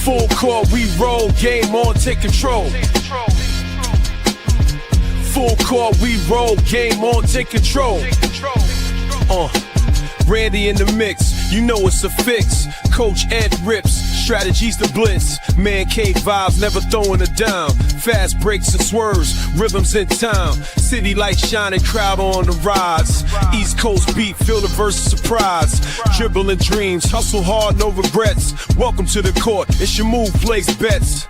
Full court, we roll, game on, take control. Full court, we roll, game on, take control. Randy in the mix, you know it's a fix. Coach Ed rips, strategies to blitz. Man-Cave vibes, never throwing a dime. Fast breaks and swerves, rhythms in time. City lights shining, crowd on the rise. East Coast beat, feel the verse surprise. Dribbling dreams, hustle hard, no regrets. Welcome to the court, it's your move, place bets.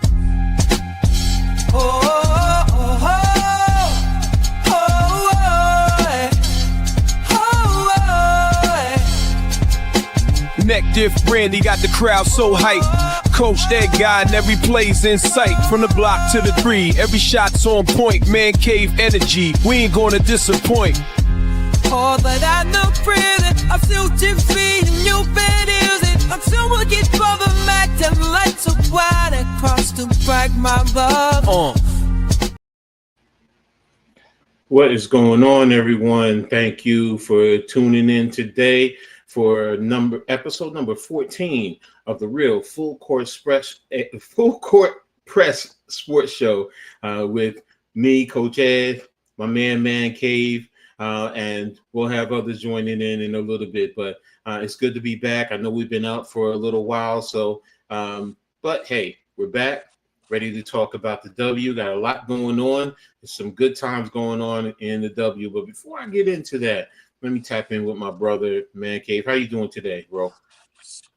Neck diff Randy got the crowd so hyped. Coach that guy and every play's in sight. From the block to the three, every shot's on point. Man-Cave energy, we ain't gonna disappoint. Oh, but I'm not afraid. I'm still tipsy and you better use it. I'm so wicked for the Mac. The lights are wide across to break my love. What is going on, everyone? Thank you for tuning in today for episode number 14 of the Real Full Court Press Sports Show with me, Coach Ed, my Man-Cave, and we'll have others joining in a little bit. But it's good to be back. I know we've been out for a little while, so but hey, we're back, ready to talk about the W. Got a lot going on. There's some good times going on in the W. But before I get into that, let me tap in with my brother, Man-Cave. How you doing today, bro?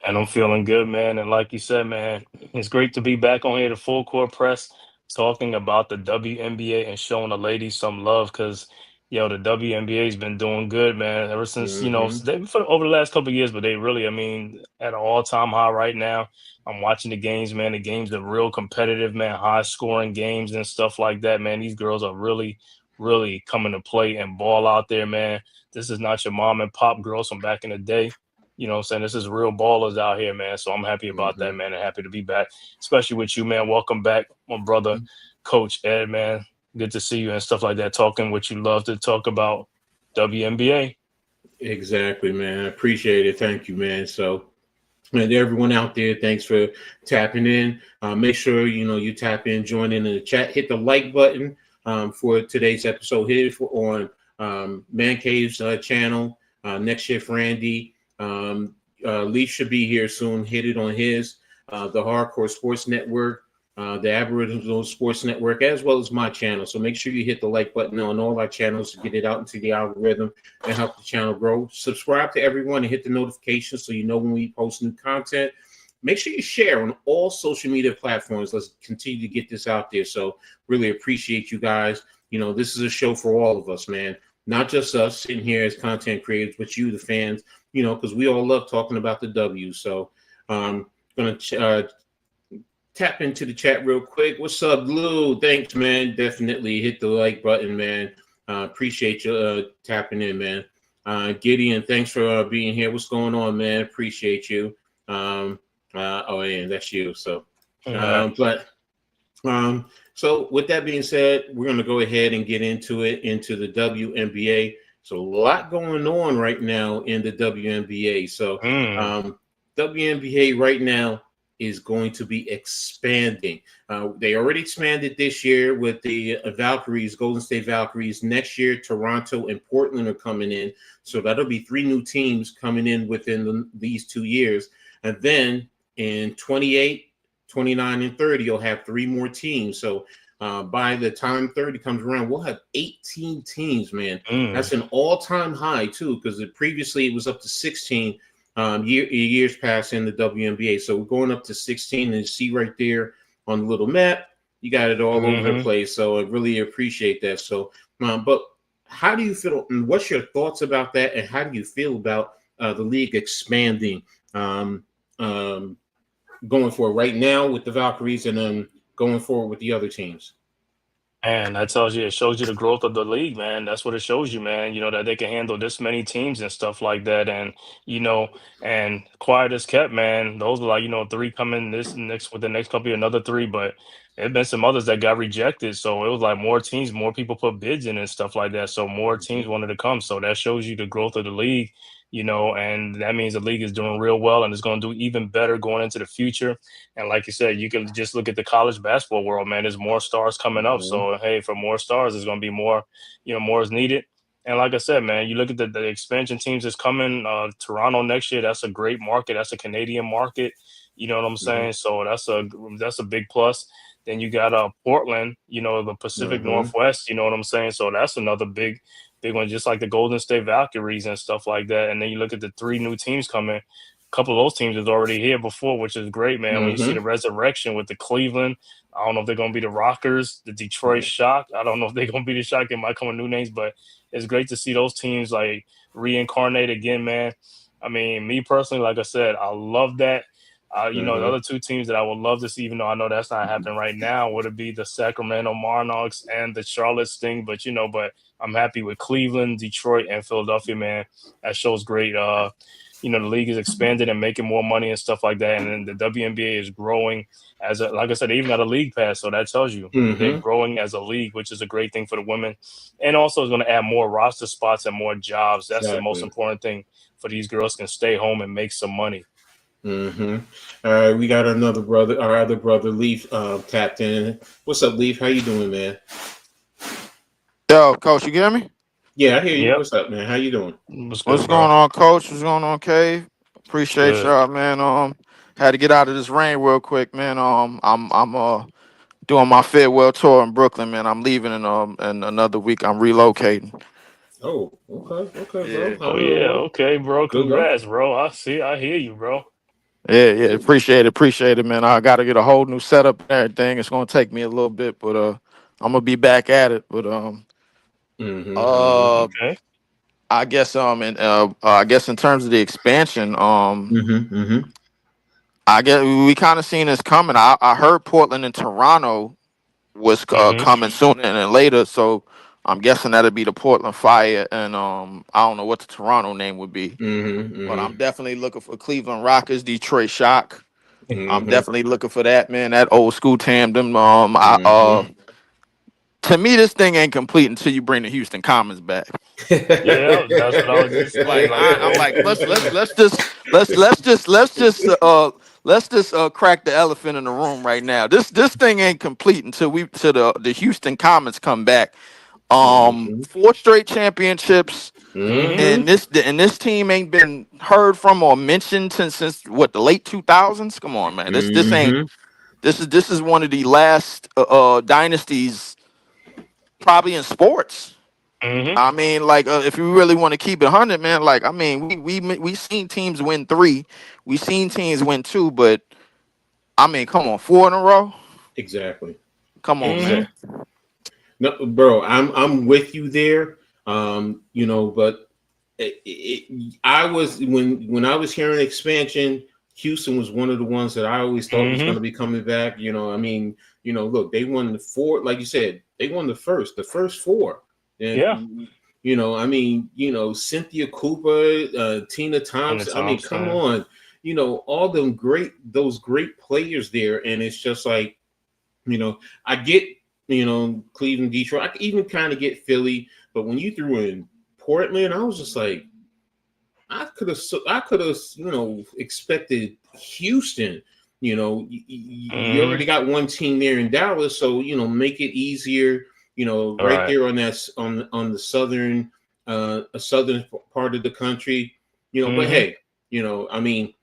And I'm feeling good, man. And like you said, man, it's great to be back on here, the Full Court Press, talking about the WNBA and showing the ladies some love because, the WNBA's been doing good, man, ever since, over the last couple of years, but they really, at an all-time high right now. I'm watching the games, man. The games are real competitive, man, high-scoring games and stuff like that, man. These girls are really, really coming to play and ball out there, man. This is not your mom and pop girls from back in the day. You know what I'm saying? This is real ballers out here, man. So I'm happy about that, man, and happy to be back, especially with you, man. Welcome back, my brother, Coach Ed, man. Good to see you and stuff like that, talking what you love to talk about, WNBA. Exactly, man. I appreciate it. Thank you, man. So, and everyone out there, thanks for tapping in. Make sure, you tap in, join in the chat. Hit the like button for today's episode. Hit it on Man-Cave's channel. Next Shift Randy. Leaf should be here soon. Hit it on his, the Hardcore Sports Network, the Aboriginal Sports Network, as well as my channel. So make sure you hit the like button on all our channels to get it out into the algorithm and help the channel grow. Subscribe to everyone and hit the notifications so you know when we post new content. Make sure you share on all social media platforms. Let's continue to get this out there. So really appreciate you guys. This is a show for all of us, man. Not just us sitting here as content creators, but you, the fans, because we all love talking about the W. So I'm going to tap into the chat real quick. What's up, Lou? Thanks, man. Definitely hit the like button, man. Appreciate you tapping in, man. Gideon, thanks for being here. What's going on, man? Appreciate you. And that's you. So, so with that being said, we're going to go ahead and get into the WNBA. So a lot going on right now in the WNBA. So WNBA right now is going to be expanding. They already expanded this year with the Valkyries, Golden State Valkyries. Next year, Toronto and Portland are coming in. So that'll be 3 new teams coming in within these 2 years. And then in 28, 29, and 30, you'll have 3 more teams. So by the time 30 comes around, we'll have 18 teams, man. That's an all-time high, too, because previously it was up to 16 years past in the WNBA. So we're going up to 16, and you see right there on the little map, you got it all over the place. So I really appreciate that. So, but how do you feel, and what's your thoughts about that, and how do you feel about the league expanding going forward right now with the Valkyries and then going forward with the other teams? And that it shows you the growth of the league, man. That's what it shows you, man. That they can handle this many teams and stuff like that. And, and quiet as kept, man. Those are like, 3 coming with the next couple, another 3. But there have been some others that got rejected. So it was like more teams, more people put bids in and stuff like that. So more teams wanted to come. So that shows you the growth of the league. and that means the league is doing real well and it's going to do even better going into the future. And like you said, you can just look at the college basketball world, man. There's more stars coming up. Mhm. So, hey, for more stars, there's going to be more, more is needed. And like I said, man, you look at the expansion teams that's coming. Toronto next year, that's a great market. That's a Canadian market. You know what I'm Mhm. saying? So that's a big plus. Then you got Portland, the Pacific Mhm. Northwest. You know what I'm saying? So that's another big one, just like the Golden State Valkyries and stuff like that. And then you look at the three new teams coming. A couple of those teams is already here before, which is great, man. When you see the Mhm. resurrection with the Cleveland, I don't know if they're going to be the Rockers, the Detroit Mhm. Shock. I don't know if they're going to be the Shock. They might come with new names, but it's great to see those teams like reincarnate again, man. I mean, me personally, like I said, I love that. The Mhm. other two teams that I would love to see, even though I know that's not happening right now, would it be the Sacramento Monarchs and the Charlotte Sting? But I'm happy with Cleveland, Detroit, and Philadelphia, man. That shows great. The league is expanded and making more money and stuff like that. And then the WNBA is growing like I said, they even got a league pass. So that tells you they're Mhm. growing as a league, which is a great thing for the women. And also is going to add more roster spots and more jobs. That's the most Exactly. important thing for these girls can stay home and make some money. Mm-hmm. All right, we got another brother, our other brother, Leaf, tapped in. What's up, Leaf? How you doing, man? Yo, coach, you get me? Yeah, I hear you. Yep. What's up, man? How you doing? What's What's good, bro? going on, coach? What's going on, Cave? Appreciate Good. y'all, man. Had to get out of this rain real quick, man. I'm doing my farewell tour in Brooklyn, man. I'm leaving in another week. I'm relocating. Oh, okay, bro. Yeah, Oh yeah, okay, bro. Good luck. Congrats, bro. I hear you, bro. yeah. Appreciate it, man. I got to get a whole new setup and everything. It's gonna take me a little bit, but I'm gonna be back at it. But Mm-hmm. uh, Okay. I guess in terms of the expansion, Mm-hmm. Mm-hmm. I guess we kind of seen this coming. I heard Portland and Toronto was Mm-hmm. coming sooner than later, so I'm guessing that'd be the Portland Fire, and I don't know what the Toronto name would be, Mm-hmm. but I'm Mm-hmm. definitely looking for Cleveland Rockets, Detroit Shock. I'm Mm-hmm. definitely looking for that, man. That old school tandem. Mm-hmm. To me, this thing ain't complete until you bring the Houston Comets back. Yeah, that's what I was just saying. Like Like the I'm way. like let's just crack the elephant in the room right now. This thing ain't complete until the Houston Comets come back. Mm-hmm. 4 straight championships, Mm-hmm. Mm-hmm. and this team ain't been heard from or mentioned since what, the late 2000s. Come on, man. This ain't Mm-hmm. this is one of the last dynasties probably in sports. Mm-hmm. I mean, like, if you really want to keep it 100, man, like, I mean, we seen teams win 3, we seen teams win 2, but I mean, come on, 4 in a row, Exactly. come on, Mm-hmm. man. Exactly. No, bro, I'm with you there. But I was when I was hearing expansion, Houston was one of the ones that I always thought was going Mm-hmm. to be coming back. Look, they won the 4, like you said, they won the first 4, Yeah. and Cynthia Cooper, Tina And the Thompson. I mean, come Thompson. on, all those great players there, and it's just like, I get, Cleveland, Detroit. I could even kind of get Philly, but when you threw in Portland, I was just like, I could have, expected Houston. You Mm-hmm. already got one team there in Dallas, so make it easier. All Right right. there on the southern part of the country. But Mm-hmm. hey, I mean,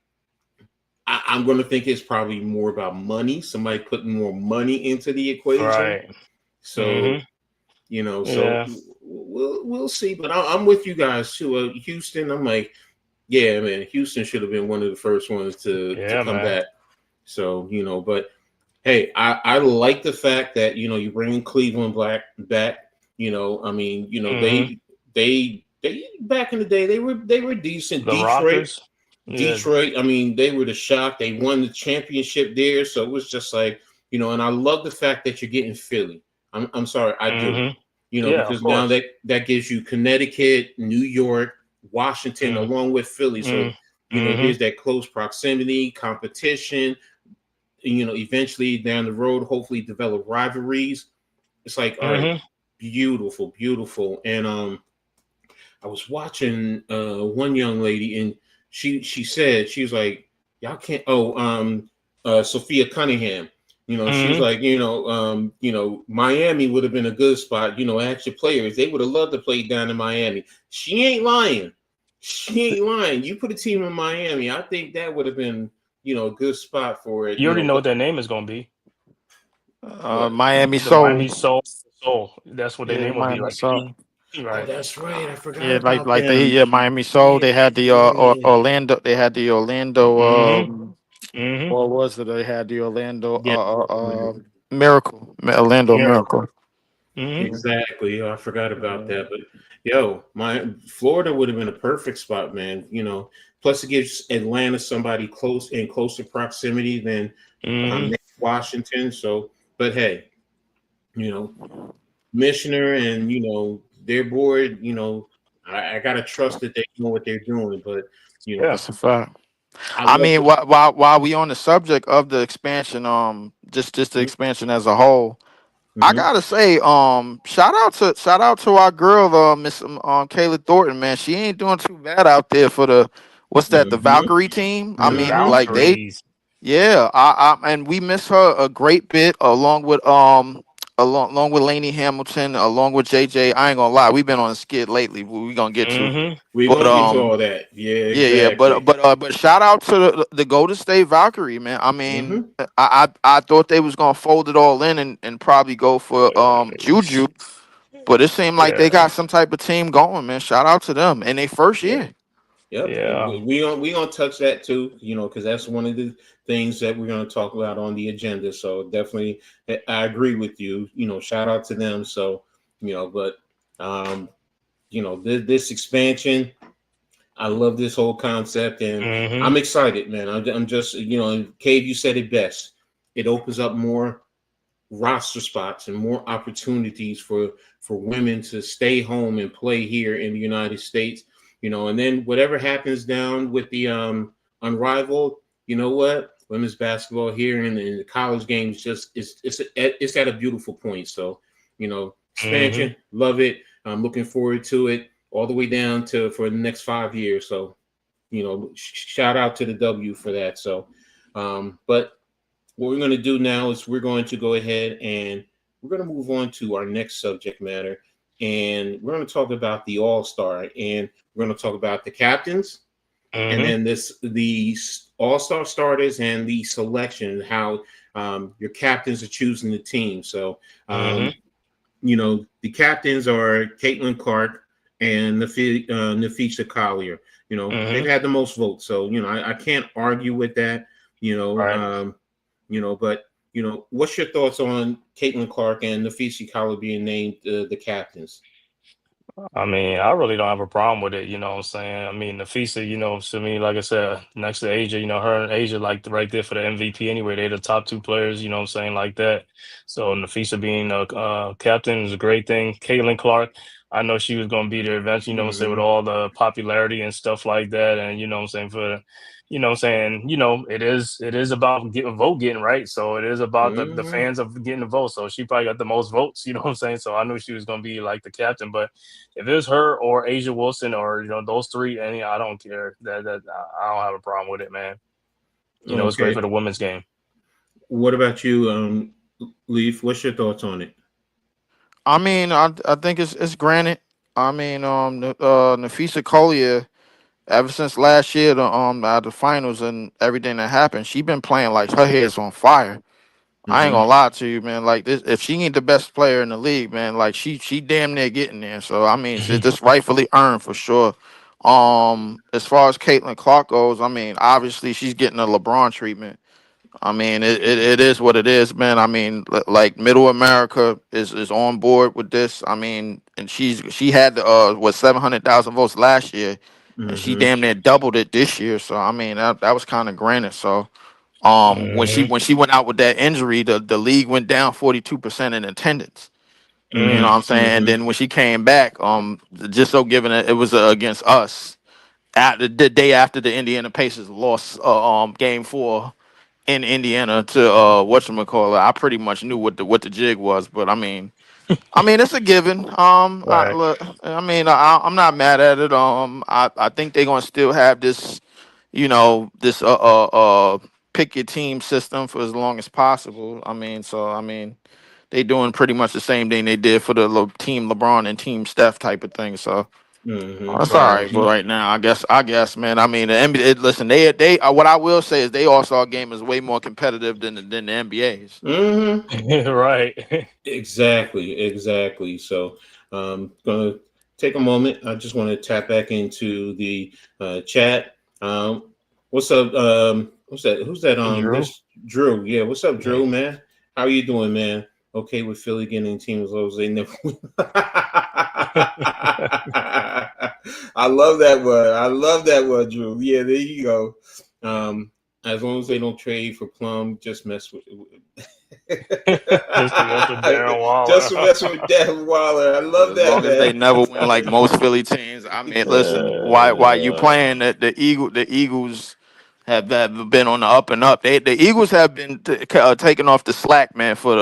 I'm going to think it's probably more about money. Somebody putting more money into the equation. Right. So, Mm-hmm. so Yeah. we'll see. But I'm with you guys too. Houston, I'm like, yeah, man, Houston should have been one of the first ones to Yeah, come man. back. So, but hey, I like the fact that you bring Cleveland back. I mean, Mm-hmm. they back in the day they were decent. The Detroit. Rockers. Yeah. Detroit, I mean, they were the shock. They won the championship there, so it was just like, and I love the fact that you're getting Philly. I'm sorry, I do. Mm-hmm. Yeah, of Because now course. that gives you Connecticut, New York, Washington, Mm-hmm. along with Philly. So, Mm-hmm. there's that close proximity, competition, eventually down the road, hopefully develop rivalries. It's like, all right, Mm-hmm. beautiful, beautiful. And I was watching one young lady, and she said she was like, "Y'all can't." Oh, Sophia Cunningham. She was Hmm. like, Miami would have been a good spot. Ask your players; they would have loved to play down in Miami. She ain't lying. She ain't lying. You put a team in Miami, I think that would have been, a good spot for it. You already know But what their name is gonna be. what? Miami The Miami Soul. Soul. That's what their Yeah, name will be, Miami like the Heat. Soul. Oh, Right. that's right. I forgot Yeah, about like they them. yeah Miami Soul. Yeah, They had the yeah, Orlando. They had the Orlando. Hmm. Hmm. What was it? They had the Orlando yeah. Miracle. Orlando Miracle. Miracle. Hmm. Yeah. Exactly. I forgot about that. But yo, my Florida would have been a perfect spot, man. Plus it gives Atlanta somebody close in closer proximity than Hmm. Washington. So, but hey, you know, Missioner and their board, I gotta trust that they know what they're doing. But Yeah. That's a fact. I I love mean, the. while we on the subject of the expansion, just the expansion as a whole, I Mm-hmm. gotta say, shout out to our girl, Miss Kayla Thornton, man. She ain't doing too bad out there for the what's that, the Mm-hmm. Valkyrie team. I The mean, Mm-hmm. like they Valkyries. yeah, and we miss her a great bit along with Lainey Hamilton, along with JJ. I ain't gonna lie, we've been on a skid lately. We gonna get to, Hmm. We're but gonna get to all that. Yeah, yeah, exactly. but shout out to the Golden State Valkyrie, man. I mean, Mm-hmm. I thought they was gonna fold it all in and probably go for Juju, but it seemed like they Yeah. got some type of team going, man. Shout out to them in their first Yep. year. Yep. Yeah. We gonna touch that too, because that's one of the things that we're gonna talk about on the agenda. So definitely, I agree with you. Shout out to them. So but um, this expansion, I love this whole concept, and Hmm. I'm excited, man. I'm just and Cave, you said it best. It opens up more roster spots and more opportunities for women to stay home and play here in the United States. And then whatever happens down with the unrivaled, you know what? Women's basketball here in the college games just it's at a beautiful point. So, Hmm. expansion, love it. I'm looking forward to it all the way down to for the next 5 years. So, shout out to the W for that. So, but what we're going to do now is we're going to go ahead and we're going to move on to our next subject matter. And we're going to talk about the All Star. And we're going to talk about the captains and Hmm. then the All Star starters and the selection, how your captains are choosing the team. So, Hmm. the captains are Caitlin Clark and Nafisa Collier. They've Hmm. had the most votes. So, I can't argue with that, you know. Right. Um, but what's your thoughts on Caitlin Clark and Nafisi Collier being named the captains? I mean, I really don't have a problem with it, you know what I'm saying? I mean, Nafisa, to me, like I said, next to Asia, her and Asia like right there for the MVP anyway. They're the top two players, you know what I'm saying, like that. So Nafisa being a captain is a great thing. Caitlin Clark, I know she was going to be there eventually, you know what I'm saying, with Mm-hmm. all the popularity and stuff like that. And, you know what I'm saying, it is about getting vote getting right. So it is about the Mm-hmm. fans of getting the vote. So she probably got the most votes, you know what I'm saying? So I knew she was going to be like the captain, but if it was her or Asia Wilson or those three, I don't care. I don't have a problem with it, man. It's great Okay. for the women's game. What about you, Leaf? What's your thoughts on it? I mean, I think it's granted. I mean, Nafisa Collier, ever since last year, the finals and everything that happened, she been playing like her head's on fire. I ain't Mm-hmm. gonna lie to you, man. Like this, if she ain't the best player in the league, man, like she damn near getting there. So I mean, it's just rightfully earned for sure. As far as Caitlin Clark goes, I mean, obviously she's getting a LeBron treatment. I mean, it is what it is, man. I mean, like Middle America is on board with this. I mean, and she had 700,000 votes last year, and she Mm-hmm. damn near doubled it this year. So I mean, that was kind of granted. So when she Hmm. when she went out with that injury, the league went down 42% in attendance. You know Mm. what I'm saying? And Mm-hmm. then when she came back, just so given it was against us at the day after the Indiana Pacers lost game 4 in Indiana to whatchamacallit. I pretty much knew what the jig was, but I mean, I mean, it's a given. Right. Look, I mean, I'm not mad at it. I think they're gonna still have this, this pick your team system for as long as possible. I mean, so I mean, they doing pretty much the same thing they did for the team LeBron and team Steph type of thing. So that's all Right. right. But right now, I guess, man. I mean, the NBA. Listen, they. What I will say is they All Star game is way more competitive than the NBA's. Mm-hmm. Right. Exactly. So, gonna take a moment. I just want to tap back into the chat. What's up? What's that? Who's that? Drew. This Drew. Yeah. What's up, Yeah. Drew? Man, how you doing, man? Okay, with Philly getting teams low as they never. I love that word. I love that word, Drew. Yeah, there you go. As long as they don't trade for Plum, just mess with. Just to mess with Darren Just to Waller. mess with Devin Waller. I love As that, long as they man. never win like most Philly teams. I mean, listen, why you playing the Eagles have been on the up and up. The Eagles have been taking off the slack, man, for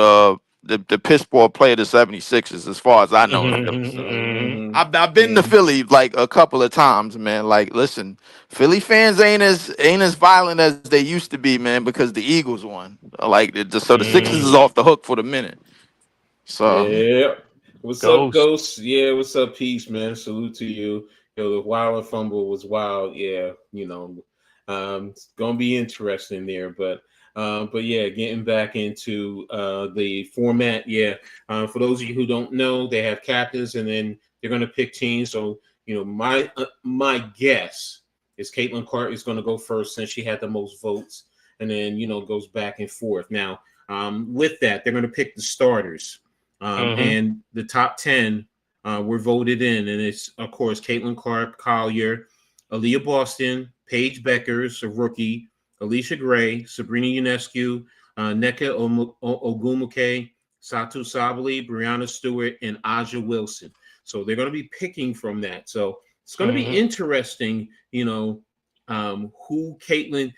the piss poor play of the 76ers, as far as I know in Philly. So Mhm. I've been to Mm-hmm. Philly like a couple of times, man. Like, listen, Philly fans ain't as violent as they used to be, man, because the Eagles won. Like, so the Sixers is Mhm. off the hook for the minute. So. Yeah. What's up, Ghost. Ghost? Yeah, what's up, Peace, man? Salute to you. Yo, the Wilder fumble was wild. Yeah, it's gonna be interesting there, but yeah, getting back into the format. Yeah, for those of you who don't know, they have captains, and then they're gonna pick teams. So my guess is Caitlin Clark is gonna go first since she had the most votes, and then goes back and forth. Now, with that, they're gonna pick the starters. Mhm. And the top 10 were voted in. And it's, of course, Caitlin Clark, Collier, Aaliyah Boston, Paige Beckers, a rookie, Alicia Gray, Sabrina Ionescu, Nneka Ogumuke, Satu Sabali, Brianna Stewart, and Aja Wilson. So they're going to be picking from that. So it's going to be Mhm. interesting, who Caitlin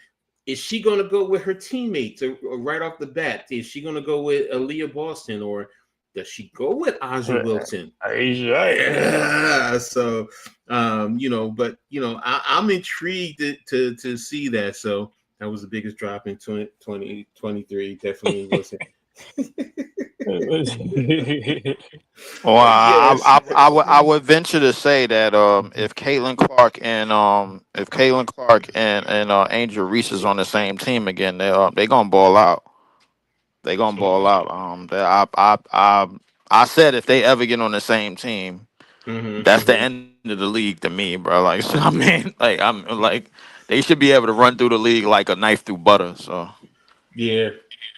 is she going to go with her teammates right off the bat? Is she going to go with Aaliyah Boston or does she go with Aja Wilson? He's right. Yeah. So, but I'm intrigued to see that. So that was the biggest drop in 2023. Definitely wasn't. Well, But yes. I would venture to say that if Caitlin Clark and Angel Reese is on the same team again, they gonna ball out. They gonna ball out. I said if they ever get on the same team, that's the end of the league to me, bro. Like, so, I mean, like they should be able to run through the league like a knife through butter. So Yeah.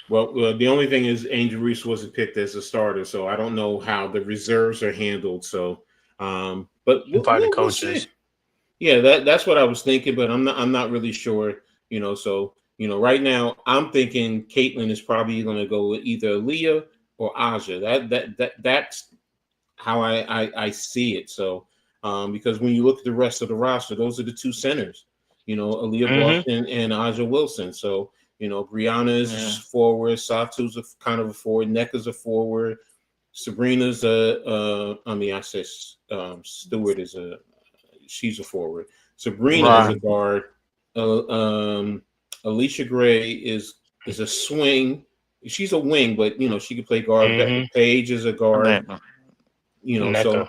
Well, the only thing is Angel Reese wasn't picked as a starter, so I don't know how the reserves are handled. So, but By the we'll see. coaches. Yeah, that's what I was thinking, but I'm not really sure. So right now I'm thinking Caitlin is probably going to go with either Leah or Aja. That's how I see it. So, because when you look at the rest of the roster, those are the two centers. Aaliyah Mhm. Boston and Aja Wilson. So, Brianna is yeah, forward, Satu's kind of a forward, Nneka's a forward, Sabrina's I mean, I said Stewart is she's a forward. Sabrina is right. a guard. Uh, um, Alicia Gray is a swing. She's a wing, but she can play guard. Mhm. Paige is a I guard. think, So NECA.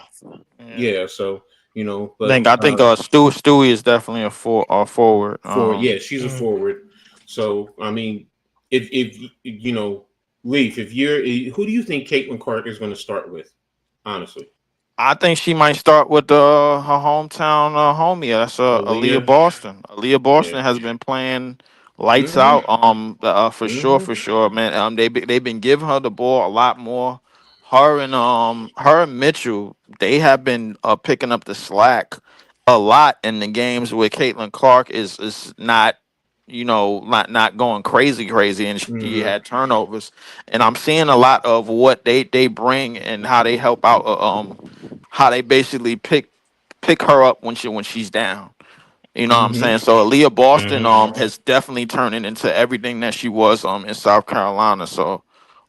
yeah, yeah. so I but think I think Stewie is definitely a forward. yeah, she's a Mhm. forward. So I mean, if Leaf, if you're who do you think Caitlin Clark is going to start with? Honestly, I think she might start with her hometown homie. That's Aaliyah Aaliyah. Boston. Aaliyah Yeah. Boston has been playing lights Mm-hmm. out. For Mm-hmm. sure, man. They've been giving her the ball a lot more. Her and Mitchell, they have been picking up the slack a lot in the games where Caitlin Clark is not, not going crazy, and she Mm-hmm. had turnovers. And I'm seeing a lot of what they bring and how they help out. How they basically pick her up when she's down. You know what I'm Mm-hmm. saying? So Aaliyah Boston Mhm. has definitely turned into everything that she was in South Carolina. So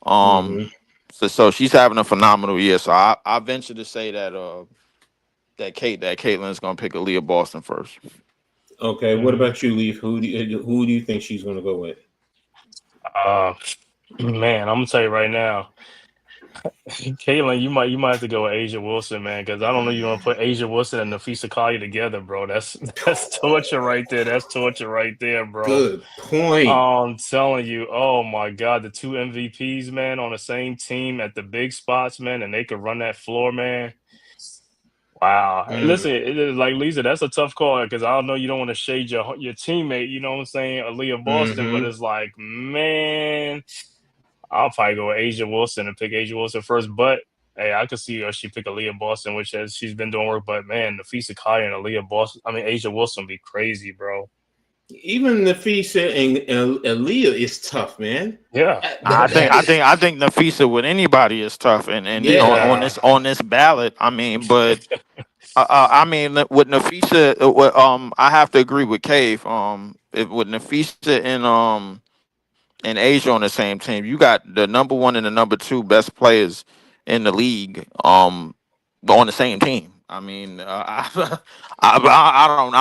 um Mm-hmm. So she's having a phenomenal year. So I venture to say that Caitlin's gonna pick Aaliyah Boston first. Okay, what Mhm. about you, Leaf? Who do you think she's gonna go with? Uh, man, I'm gonna tell you right now, Caitlin, you might have to go with Asia Wilson, man, because I don't know you want to put Asia Wilson and Nafisa Collier together, bro. That's torture right there. That's torture right there, bro. Good point. I'm telling you, oh my God, the two MVPs, man, on the same team at the big spots, man, and they could run that floor, man. Wow. Mm, Listen, it is like Lisa, that's a tough call because I don't know you don't want to shade your teammate, you know what I'm saying, Aaliyah Boston, but mm-hmm. it's like, man, I'll probably go with Asia Wilson and pick Asia Wilson first. But hey, I could see her she pick Aaliyah Boston, which has she's been doing work. But man, Nafisa Kai and Aaliyah Boston, I mean Asia Wilson be crazy, bro. Even Nafisa and Aaliyah is tough, man. Yeah. I That, think that I is, think I think Nafisa with anybody is tough, and on yeah. Yeah. this ballot, I mean, but I mean with Nafisa, I have to agree with Cave. With Nafisa and Asia on the same team, you got the number one and the number two best players in the league, on the same team. I mean, I don't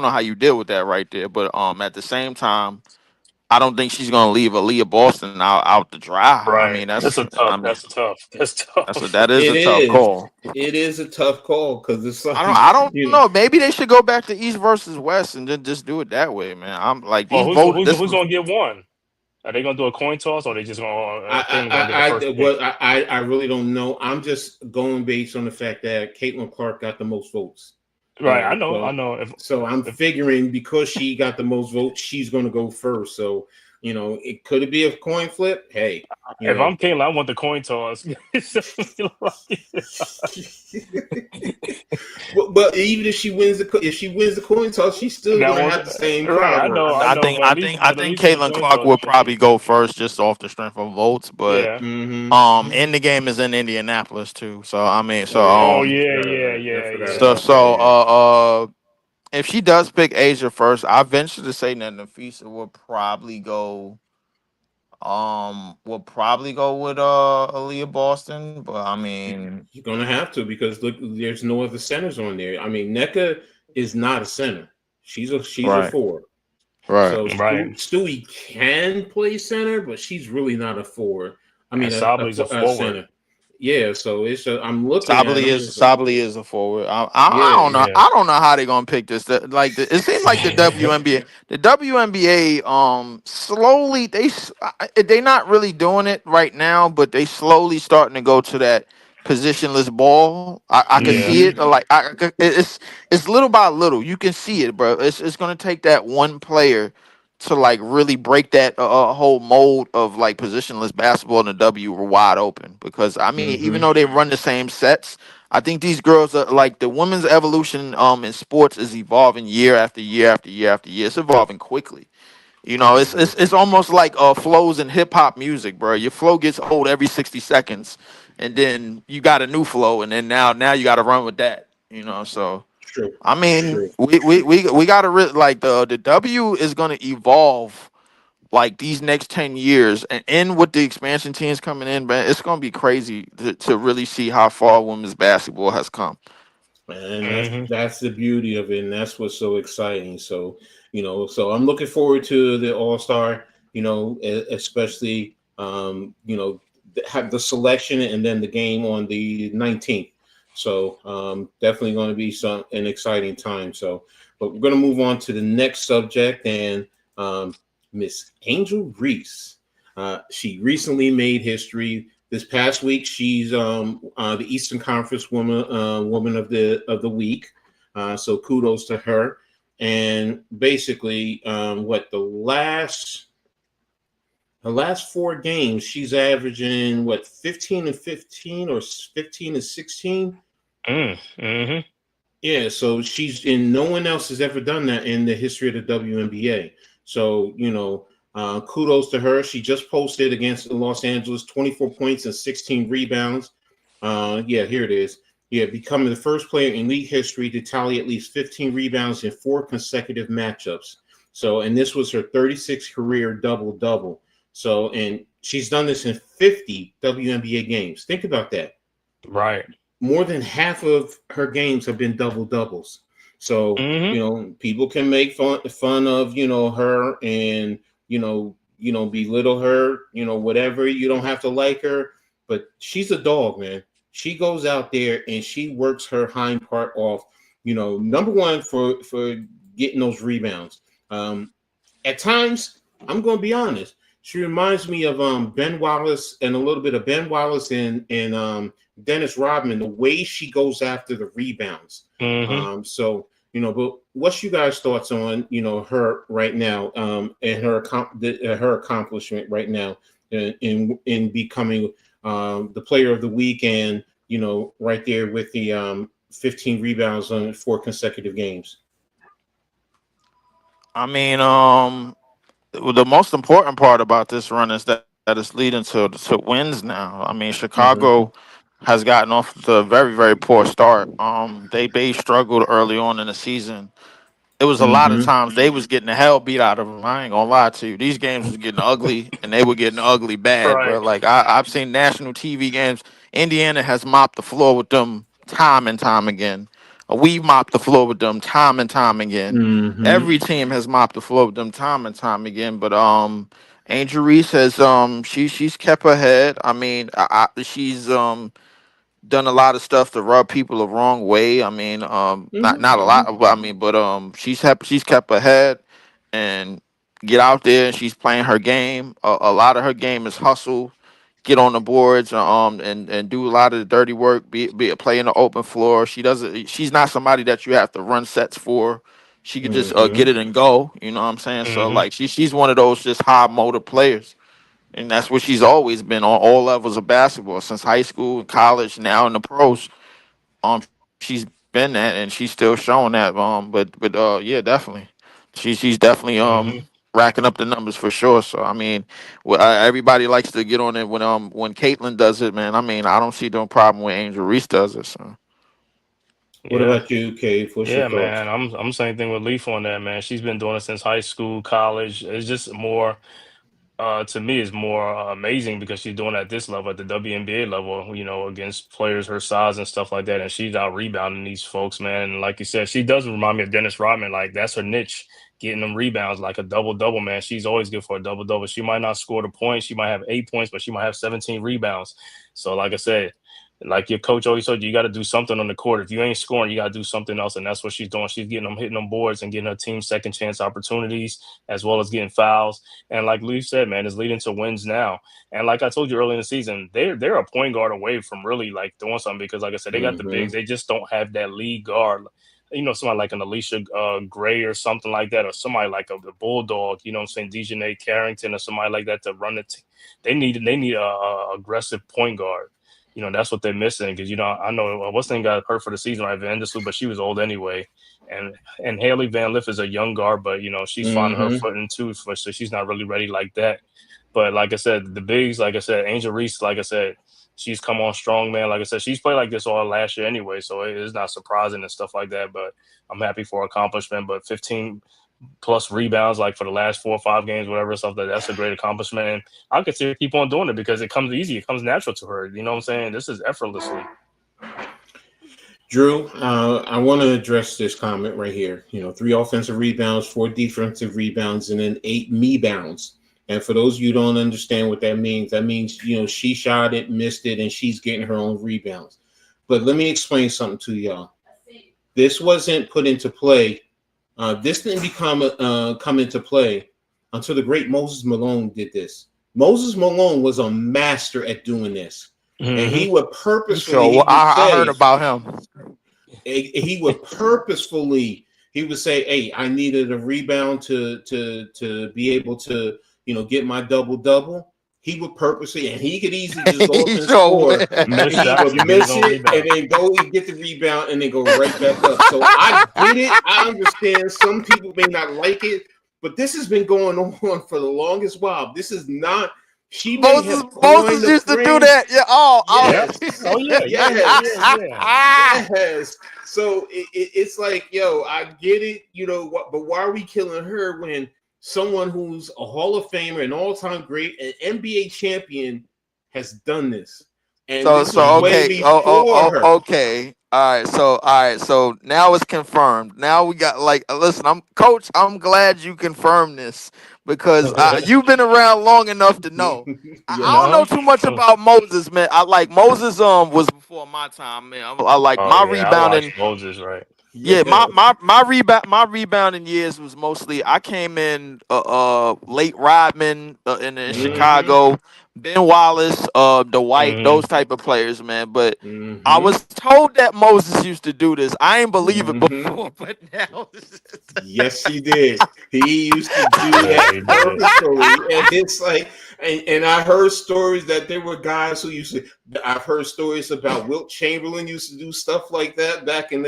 know how you deal with that right there, but at the same time. I don't think she's gonna leave Aaliyah Boston out to dry. I Right. mean, That's tough. That's tough. that is It a tough is. call. It is a tough call because it's like I don't you. know. Maybe they should go back to East versus West and then just do it that way, man. I'm like Well, these vote. This who's gonna get one? Are they gonna do a coin toss or they just gonna Caitlin gonna get the first pick? I really don't know. I'm just going based on the fact that Caitlin Clark got the most votes. Right, I So know. so I'm If figuring because she got the most votes, she's going to go first. So it could be a coin flip. Hey, you if know. I'm Caitlin, I want the coin toss. But even if she wins the coin toss, she's still That going to was have the same right. crowd work. I know, I but at think least with the Caitlin coin Clark toss, will you should probably be. go first just off the strength of votes, but Yeah. Mm-hmm. in the game is in Indianapolis too. So I mean, Oh yeah, Oh I yeah, forgot yeah, about I yeah, forgot yeah. so about so that. if she does pick Asia first, I venture to say that Nafisa will probably go. We'll probably go with Aaliyah Boston, but I mean, You're gonna have to because look, there's no other centers on there. I mean, NECA is not a center. She's a right, forward. right. So Right. Stewie can play center, but she's really not a forward. I And mean, Sabli's a a forward. center. Yeah. So I'm looking at. It, I'm just like, Sably is a forward. I yeah. don't know. Yeah. I don't know how they're gonna pick this. It seems like the WNBA slowly they not really doing it right now, but they slowly starting to go to that positionless ball. I can Yeah. see it. Mm-hmm. It's little by little. You can see it, bro. It's gonna take that one player to like really break that whole mold of like positionless basketball in the W were wide open because I mean even Mm-hmm. though they run the same sets, I think these girls are like the women's evolution in sports is evolving year after year after year after year. It's evolving quickly. You know, Mm-hmm. it's almost like flows in hip hop music, bro. Your flow gets old every 60 seconds, and then you got a new flow, and then now you got to run with that. You know, so True. I mean, True. we got to like the W is going to evolve like these next 10 years and in with the expansion teams coming in, man, it's going to be crazy to really see how far women's basketball has come. And that's Hmm. that's the beauty of it, and that's what's so exciting. So so I'm looking forward to the All Star. Especially have the selection and then the game on the 19th. So definitely going to be an exciting time. So, but we're going to move on to the next subject and Miss Angel Reese. She recently made history. This past week, she's the Eastern Conference woman of the week. So kudos to her. And basically, the last four games, she's averaging 15 and 15 or 15 and 16. Mm-hmm. Yeah, so no one else has ever done that in the history of the WNBA. So, kudos to her. She just posted against Los Angeles 24 points and 16 rebounds. Here it is. Yeah, becoming the first player in league history to tally at least 15 rebounds in 4 consecutive matchups. So, and this was her 36th career double-double. So, and she's done this in 50 WNBA games. Think about that. Right. More than half of her games have been double doubles. So, Mm-hmm. people can make fun of, her and, belittle her, whatever. You don't have to like her, but she's a dog, man. She goes out there and she works her hind part off, number one for getting those rebounds. At times, I'm going to be honest. She reminds me of Ben Wallace and a little bit of Ben Wallace and Dennis Rodman, the way she goes after the rebounds. Mm-hmm. But what's you guys' thoughts on, her right now, and her accomplishment right now in becoming the player of the week and, right there with the 15 rebounds on 4 consecutive games? I mean, the most important part about this run is that it's leading to wins now. I mean, Mm-hmm. Chicago has gotten off to a very, very poor start. They struggled early on in the season. It was a lot of Mm-hmm. times they was getting the hell beat out of them. I ain't gonna lie to you. These games was getting ugly, and they were getting ugly bad, bro. Right. Like I've seen national TV games. Indiana has mopped the floor with them time and time again. We've mopped the floor with them time and time again. Mm-hmm. Every team has mopped the floor with them time and time again. But Angel Reese has she's kept her head. I mean, she's done a lot of stuff to rub people the wrong way. I mean, not a Mm-hmm. lot, but I mean, but she's kept her head and get out there. And she's playing her game. A lot of her game is hustle, get on the boards, and do a lot of the dirty work. Be play in the open floor. She doesn't. She's not somebody that you have to run sets for. She could just get Mm-hmm. it and go. You know what I'm saying? So Mm-hmm. like she's one of those just high motor players. And that's what she's always been on all levels of basketball since high school, college, now in the pros. She's been that, and she's still showing that. But yeah, definitely, she's definitely Mm-hmm. racking up the numbers for sure. So I mean, everybody likes to get on it when Caitlyn does it, man. I mean, I don't see no problem when Angel Reese does it. So What Yeah. about you, Cave? What's your Yeah, thoughts? man. I'm same thing with Leaf on that, man. She's been doing it since high school, college. It's just more to me is more amazing because she's doing it at this level, at the WNBA level, against players her size and stuff like that. And she's out rebounding these folks, man. And like you said, she does remind me of Dennis Rodman. Like that's her niche, getting them rebounds, like a double double, man. She's always good for a double double. She might not score the points, she might have 8 points, but she might have 17 rebounds. So, like I said, like your coach always told you, you got to do something on the court. If you ain't scoring, you got to do something else, and that's what she's doing. She's getting them, hitting them boards, and getting her team second chance opportunities, as well as getting fouls. And like Lee said, man, it's leading to wins now. And like I told you early in the season, they're a point guard away from really like doing something because, like I said, they got the Mm-hmm. bigs. They just don't have that lead guard. Somebody like an Alicia Gray or something like that, or somebody like the Bulldog. You know what I'm saying, Dejanay Carrington or somebody like that to run the team. They need a aggressive point guard. That's what they're missing because I know what's name got hurt for the season, right, Van Distel, but she was old anyway. And Haley Van Lith is a young guard, but she's finding her Mm-hmm. footing too, so she's not really ready like that. But like I said, the bigs, like I said, Angel Reese, like I said, she's come on strong, man. Like I said, she's played like this all last year anyway, so it is not surprising and stuff like that. But I'm happy for her accomplishment. But 15 plus rebounds, like for the last 4 or 5 games, whatever, stuff that's a great accomplishment. And I'll consider keep on doing it because it comes easy, it comes natural to her. You know what I'm saying? This is effortlessly. Drew, I want to address this comment right here. 3 offensive rebounds, 4 defensive rebounds, and then 8 me-bounds. And for those of you who don't understand what that means she shot it, missed it, and she's getting her own rebounds. But let me explain something to y'all. This wasn't put into play. This didn't come into play until the great Moses Malone did this. Moses Malone was a master at doing this. Mm-hmm. And he would purposefully. so I heard about him. He would purposefully. He would say, "Hey, I needed a rebound to be able to get my double." He would purposely, and he could easily just go up and score. Miss He shots would and get miss his own it rebound. and then go and get the rebound and then go right back up. So I get it. I understand some people may not like it, but this has been going on for the longest while. This is not. She may have Moses used to do that. Yeah. Yes. Oh yeah, Yes. Yes. So it's like, yo, I get it, but why are we killing her when someone who's a Hall of Famer, an all-time great, an NBA champion has done this. And So this was way okay, before her. okay. All right. So now it's confirmed. Now we got listen, I'm glad you confirmed this because you've been around long enough to know. I don't Yes. know too much about Moses, man. I like Moses was before my time, man. I like Oh my yeah, I rebounding. watched Moses, right? Yeah, Yeah. my rebounding years was mostly I came in late Rodman in Mm-hmm. Chicago, Ben Wallace, Dwight, those Mm-hmm. type of players, man. But I Mm-hmm. was told that Moses used to do this. I ain't believe it Mm-hmm. before, but now Yes, he did. He used to do Yeah, that he did. purposefully, and it's like, and I heard stories that there were guys who used to. I've heard stories about Wilt Chamberlain used to do stuff like that back in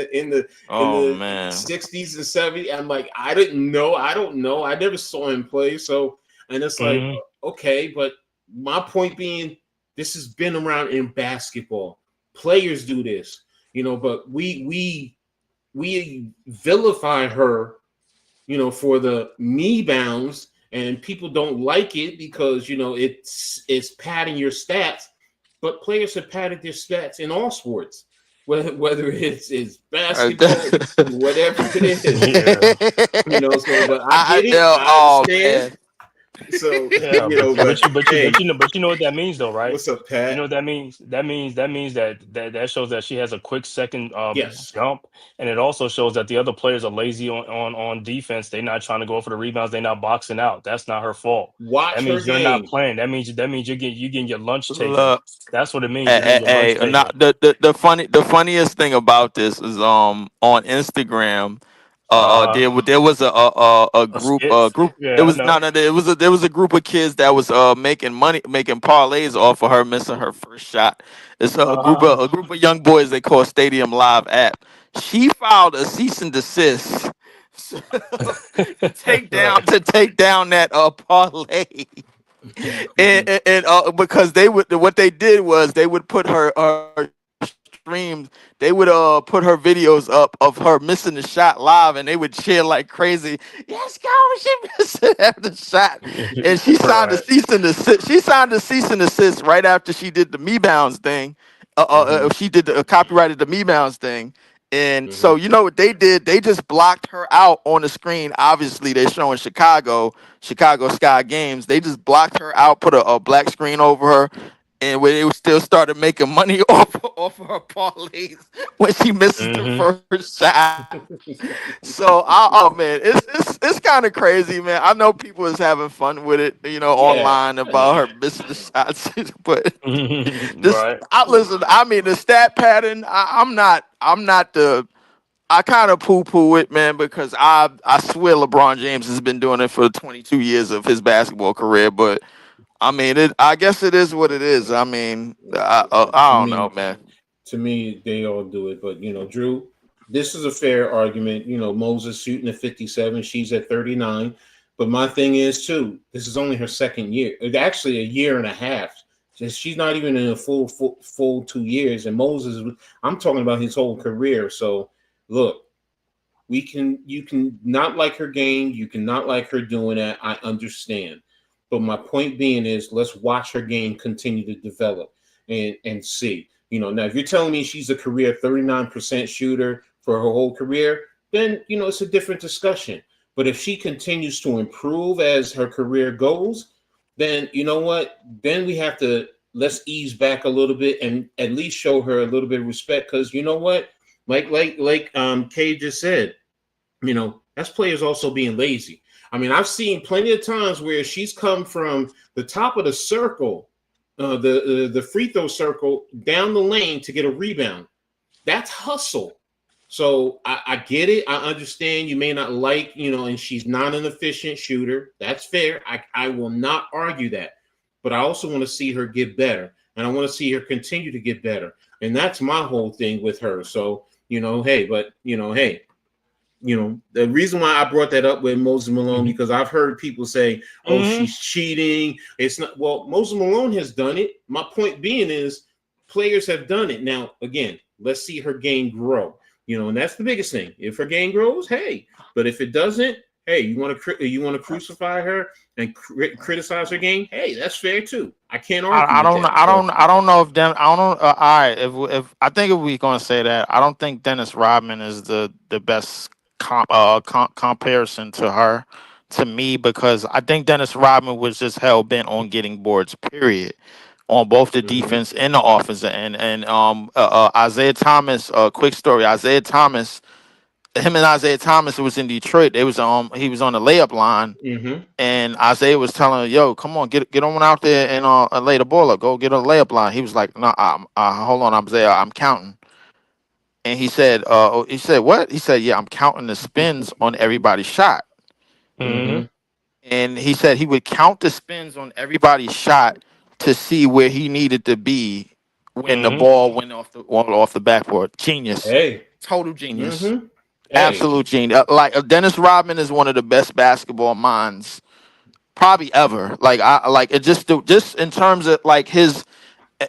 oh the man. 60s and 70s. I'm like, I didn't know. I don't know. I never saw him play. So, and it's like, Mm-hmm. okay, but my point being, this has been around in basketball. Players do this, but we vilify her, for the me bounds, and people don't like it because it's padding your stats. But players have padded their stats in all sports, whether it's basketball, whatever it is, Yeah. So, but I get it, I Oh understand. man. So, Yeah, but hey, but you know what that means though, right? what's up, You know Pat? what that means? That means that shows that she has a quick second Yes, jump, and it also shows that the other players are lazy on defense. They're not trying to go for the rebounds. They're not boxing out. That's not her fault. That watch her means you're not game. playing. That means you're getting your lunch taken. Look. That's what it means. You're getting your lunch Hey, taken. not the funniest thing about this is on Instagram, Uh, there was a a group skit. it Yeah, I was no know. no there was a group of kids that was making money, making parlays off of her missing her first shot. It's Uh-huh. a group of young boys they call Stadium Live app. She filed a cease and desist Right. to take down that parlay. And because they would what they did was they would put her streams, they would put her videos up of her missing the shot live, and they would cheer like crazy. Yes, go, she missed it after the shot, and she signed a Right. cease and desist. She signed a cease and desist right after she did the me bounds thing. Hmm. She did the copyrighted the me bounds thing. And so Hmm. you know what they did? They just blocked her out on the screen. Obviously, they're showing Chicago Sky games. They just blocked her out, put a black screen over her, and when they still started making money off of her parlays when she misses the Mm-hmm. first shot. So, oh man, it's kind of crazy, man. I know people is having fun with it, Yeah, online about her missing the shots, but this, Right. I listen. I mean, the stat pattern. I'm not the. I kind of poo poo it, man, because I swear LeBron James has been doing it for 22 years of his basketball career, but. I mean, I guess it is what it is. I mean, to I don't know, me, man. they all do it. But Drew, this is a fair argument. Moses shooting at 57, she's at 39. But my thing is too, this is only her second year. It's actually a year and a half. She's not even in a full 2 years. And Moses, I'm talking about his whole career. So look, you can not like her game, you can not like her doing that. I understand. But my point being is let's watch her game continue to develop and see. Now if you're telling me she's a career 39% shooter for her whole career, then it's a different discussion. But if she continues to improve as her career goes, then you know what? Then we have to let's ease back a little bit and at least show her a little bit of respect. Because you know what? Like Kay just said, that's players also being lazy. I mean, I've seen plenty of times where she's come from the top of the circle, the free throw circle, down the lane to get a rebound. That's hustle. So I get it. I understand you may not like, and she's not an efficient shooter. That's fair. I will not argue that. But I also want to see her get better. And I want to see her continue to get better. And that's my whole thing with her. So, hey, the reason why I brought that up with Moses Malone, Mm-hmm. because I've heard people say, oh, Mm-hmm. she's cheating. It's not. Well, Moses Malone has done it. My point being is players have done it. Now, again, let's see her game grow, and that's the biggest thing. If her game grows, hey, but if it doesn't, Hey, you want to crucify her and criticize her game? Hey, that's fair too. I can't argue I with don't know. that. So, I don't know if I don't know. All right, if I think if we gonna say that, I don't think Dennis Rodman is the best comparison to her, to me, because I think Dennis Rodman was just hell bent on getting boards. Period. On both the mm-hmm, defense and the offensive end. And Isaiah Thomas. Quick story. Isaiah Thomas. Him and Isaiah Thomas was in Detroit. They was he was on the layup line, mm-hmm, and Isaiah was telling him, "Yo, come on, get on out there and lay the ball up. Go get a layup line." He was like, "No, hold on, Isaiah, I'm counting." And he said, what? He said, "Yeah, I'm counting the spins on everybody's shot." mm-hmm, Mm-hmm. And he said he would count the spins on everybody's shot to see where he needed to be when the Mm-hmm. ball went off the backboard. Genius, hey, total genius, mm-hmm, hey, absolute genius. Like Dennis Rodman is one of the best basketball minds probably ever. Like I like it just in terms of like his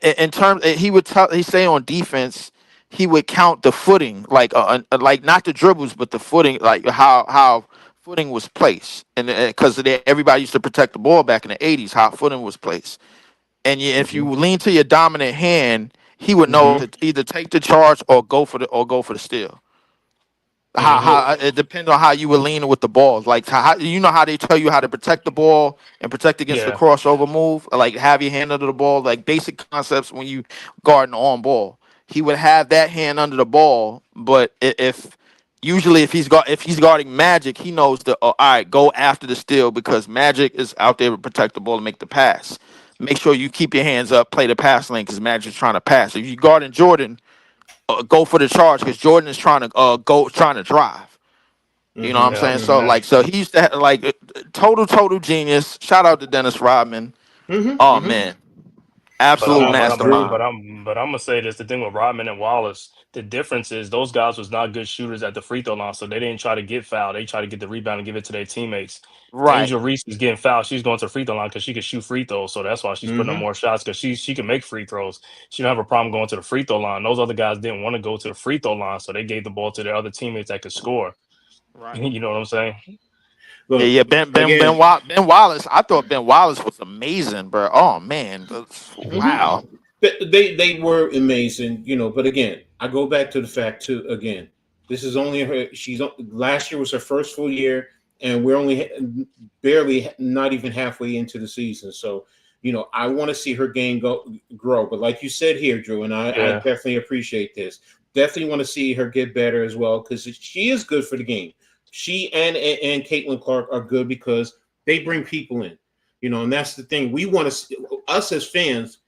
in terms he say on defense he would count the footing like not the dribbles but the footing, like how footing was placed, and because everybody used to protect the ball back in the 80s, how footing was placed. And if mm-hmm, you lean to your dominant hand, he would know mm-hmm. to either take the charge or go for the steal. And How it depends on how you were leaning with the balls. Like how you know how they tell you how to protect the ball and protect against the Yeah. crossover move, like have your hand under the ball, like basic concepts when you guard an on ball. He would have that hand under the ball, but if usually if he's guarding Magic, he knows all right, go after the steal because Magic is out there to protect the ball and make the pass. Make sure you keep your hands up, play the pass lane because Magic's trying to pass. If you guarding Jordan, go for the charge because Jordan is trying to drive. You know what I'm mm-hmm, Yeah. saying? So mm-hmm, like, so he used to like total genius. Shout out to Dennis Rodman. mm-hmm, Oh mm-hmm. man, absolute Drew. mastermind. But I'm gonna say this: the thing with Rodman and Wallace, the difference is those guys was not good shooters at the free throw line, so they didn't try to get fouled. They try to get the rebound and give it to their teammates. Right, Angel Reese is getting fouled. She's going to the free throw line because she can shoot free throws, so that's why she's putting up Mm-hmm. more shots because she can make free throws. She don't have a problem going to the free throw line. Those other guys didn't want to go to the free throw line, so they gave the ball to their other teammates that could score. right. You know what I'm saying? Yeah, Look yeah. again. Ben Wallace. I thought Ben Wallace was amazing, bro. Oh man, Mm-hmm. wow. They were amazing, But again, I go back to the fact too. Again, this is only her. Last year was her first full year, and we're only barely, not even halfway into the season. So, I want to see her game grow. But like you said here, Drew, and I Yeah. definitely appreciate this. Definitely want to see her get better as well because she is good for the game. She and Caitlin Clark are good because they bring people in, and that's the thing. We want to us as fans,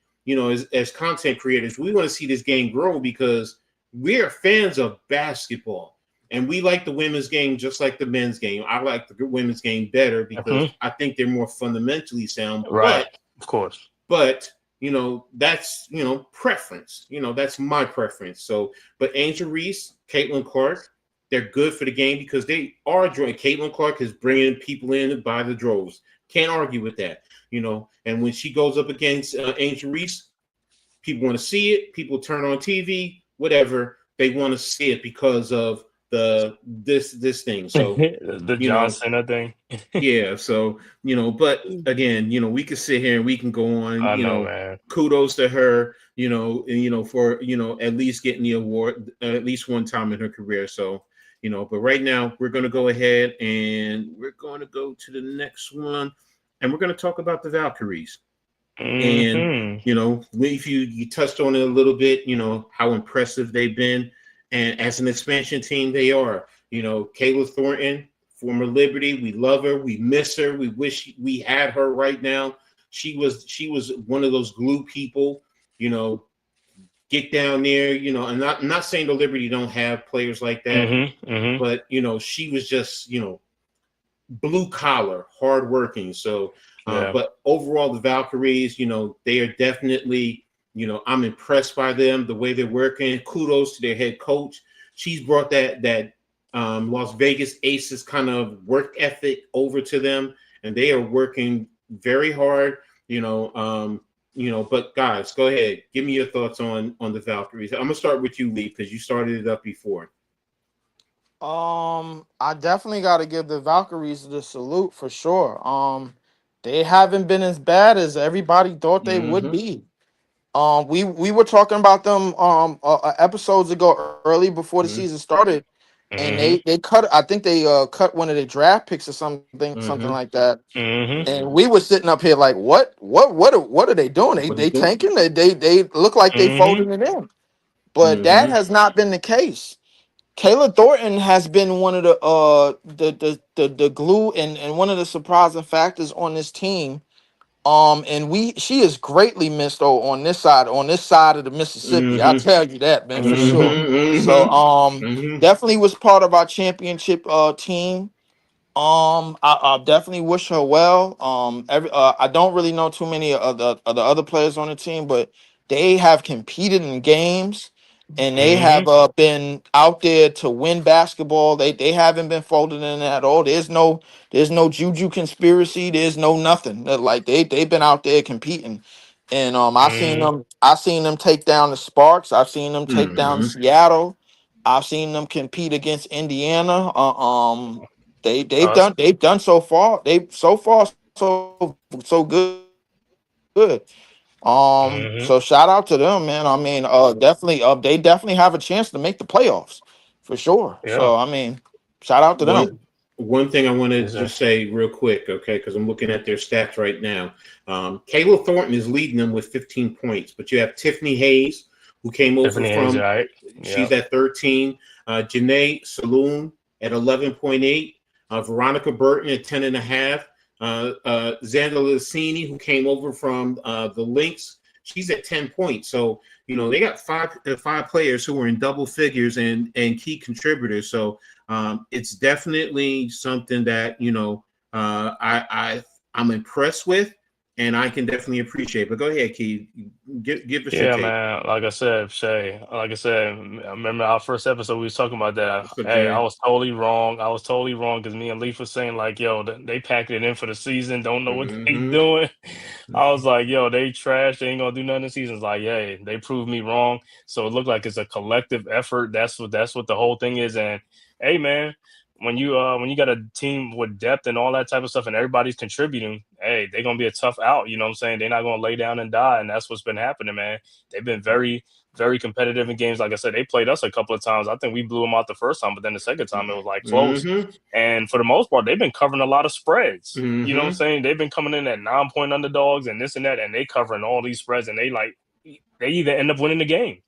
as content creators, we want to see this game grow because we're fans of basketball and we like the women's game just like the men's game. I like the women's game better because Mhm. I think they're more fundamentally sound. Right. Of course. But that's preference. That's my preference. So, but Angel Reese, Caitlin Clark, they're good for the game because they are drawing. Caitlin Clark is bringing people in by the droves. Can't argue with that. And when she goes up against Angel Reese, people want to see it. People turn on TV, whatever. They want to see it because of this thing. So, The you John know, Cena thing. yeah. So, but again, we could sit here and we can go on, I know, man. kudos to her, and, for, at least getting the award at least one time in her career. So, but right now we're going to go ahead and we're going to go to the next one and we're going to talk about the Valkyries. And, Hmm. if you touched on it a little bit, how impressive they've been. And as an expansion team, they are, Kayla Thornton, former Liberty. We love her. We miss her. We wish we had her right now. She was one of those glue people, get down there, and I'm not saying the Liberty don't have players like that, Hmm. but, she was just, blue collar, hardworking. So, Yeah. but overall, the Valkyries, they are definitely, I'm impressed by them, the way they're working. Kudos to their head coach. She's brought that Las Vegas Aces kind of work ethic over to them, and they are working very hard. But guys, go ahead, give me your thoughts on the Valkyries. I'm gonna start with you, Lee, because you started it up before. I definitely got to give the Valkyries the salute for sure. They haven't been as bad as everybody thought they would Mm-hmm. be. We were talking about them episodes ago, early before the season started, and Mm-hmm. they cut. I think they cut one of their draft picks or something Mm-hmm. like that. Mm-hmm. And we were sitting up here like, what are they doing? What are you They doing? tanking? They look like they Mm-hmm. folding it in, but that Mm-hmm. has not been the case. Kayla Thornton has been one of the glue and one of the surprising factors on this team. And she is greatly missed on this side of the Mississippi. I'll Mm-hmm. tell you that, man, for sure. So Mm-hmm. Mm-hmm. definitely was part of our championship team. I definitely wish her well. I don't really know too many of the other players on the team, but they have competed in games and they Mm-hmm. have been out there to win basketball. They haven't been folded in at all. There's no juju conspiracy. There's no nothing. Like they've been out there competing, and Mm-hmm. I seen them take down the Sparks. I've seen them take down Mm-hmm. Seattle. I've seen them compete against Indiana. Us. They've done so far. So good. Mm-hmm. So shout out to them, man. I mean, definitely they definitely have a chance to make the playoffs for sure. Yeah. So I mean, shout out to them. One thing I want to Yes, sir. just say real quick, okay, because I'm looking at their stats right now. Kayla Thornton is leading them with 15 points, but you have Tiffany Hayes, who came over Tiffany Hayes, from, right? she's Yeah. at 13. Janae Saloon at 11.8. Veronica Burton at 10.5. Xander Lucini, who came over from the Lynx, she's at 10 points. So, they got five players who are in double figures and key contributors. So, it's definitely something that I'm impressed with, and I can definitely appreciate. But go ahead, Key, give us your Yeah, take. man. Like I said, Shay, I remember our first episode, we was talking about that. What's up, Hey, I Janae? was totally wrong. I was totally wrong because me and Leaf was saying, like, yo, they packed it in for the season, don't know what they Mm-hmm. doing. I was like, yo, they trash. They ain't going to do nothing this season. It's like, yeah, they proved me wrong. So it looked like it's a collective effort. That's what the whole thing is. And hey, man, when you got a team with depth and all that type of stuff and everybody's contributing, hey, they're gonna be a tough out. You know what I'm saying? They're not gonna lay down and die, and that's what's been happening, man. They've been very, very competitive in games. Like I said, they played us a couple of times. I think we blew them out the first time, but then the second time it was like close. Mm-hmm. And for the most part, they've been covering a lot of spreads. You know what I'm Mm-hmm. saying? They've been coming in at 9-point underdogs and this and that, and they covering all these spreads, and they either end up winning the game.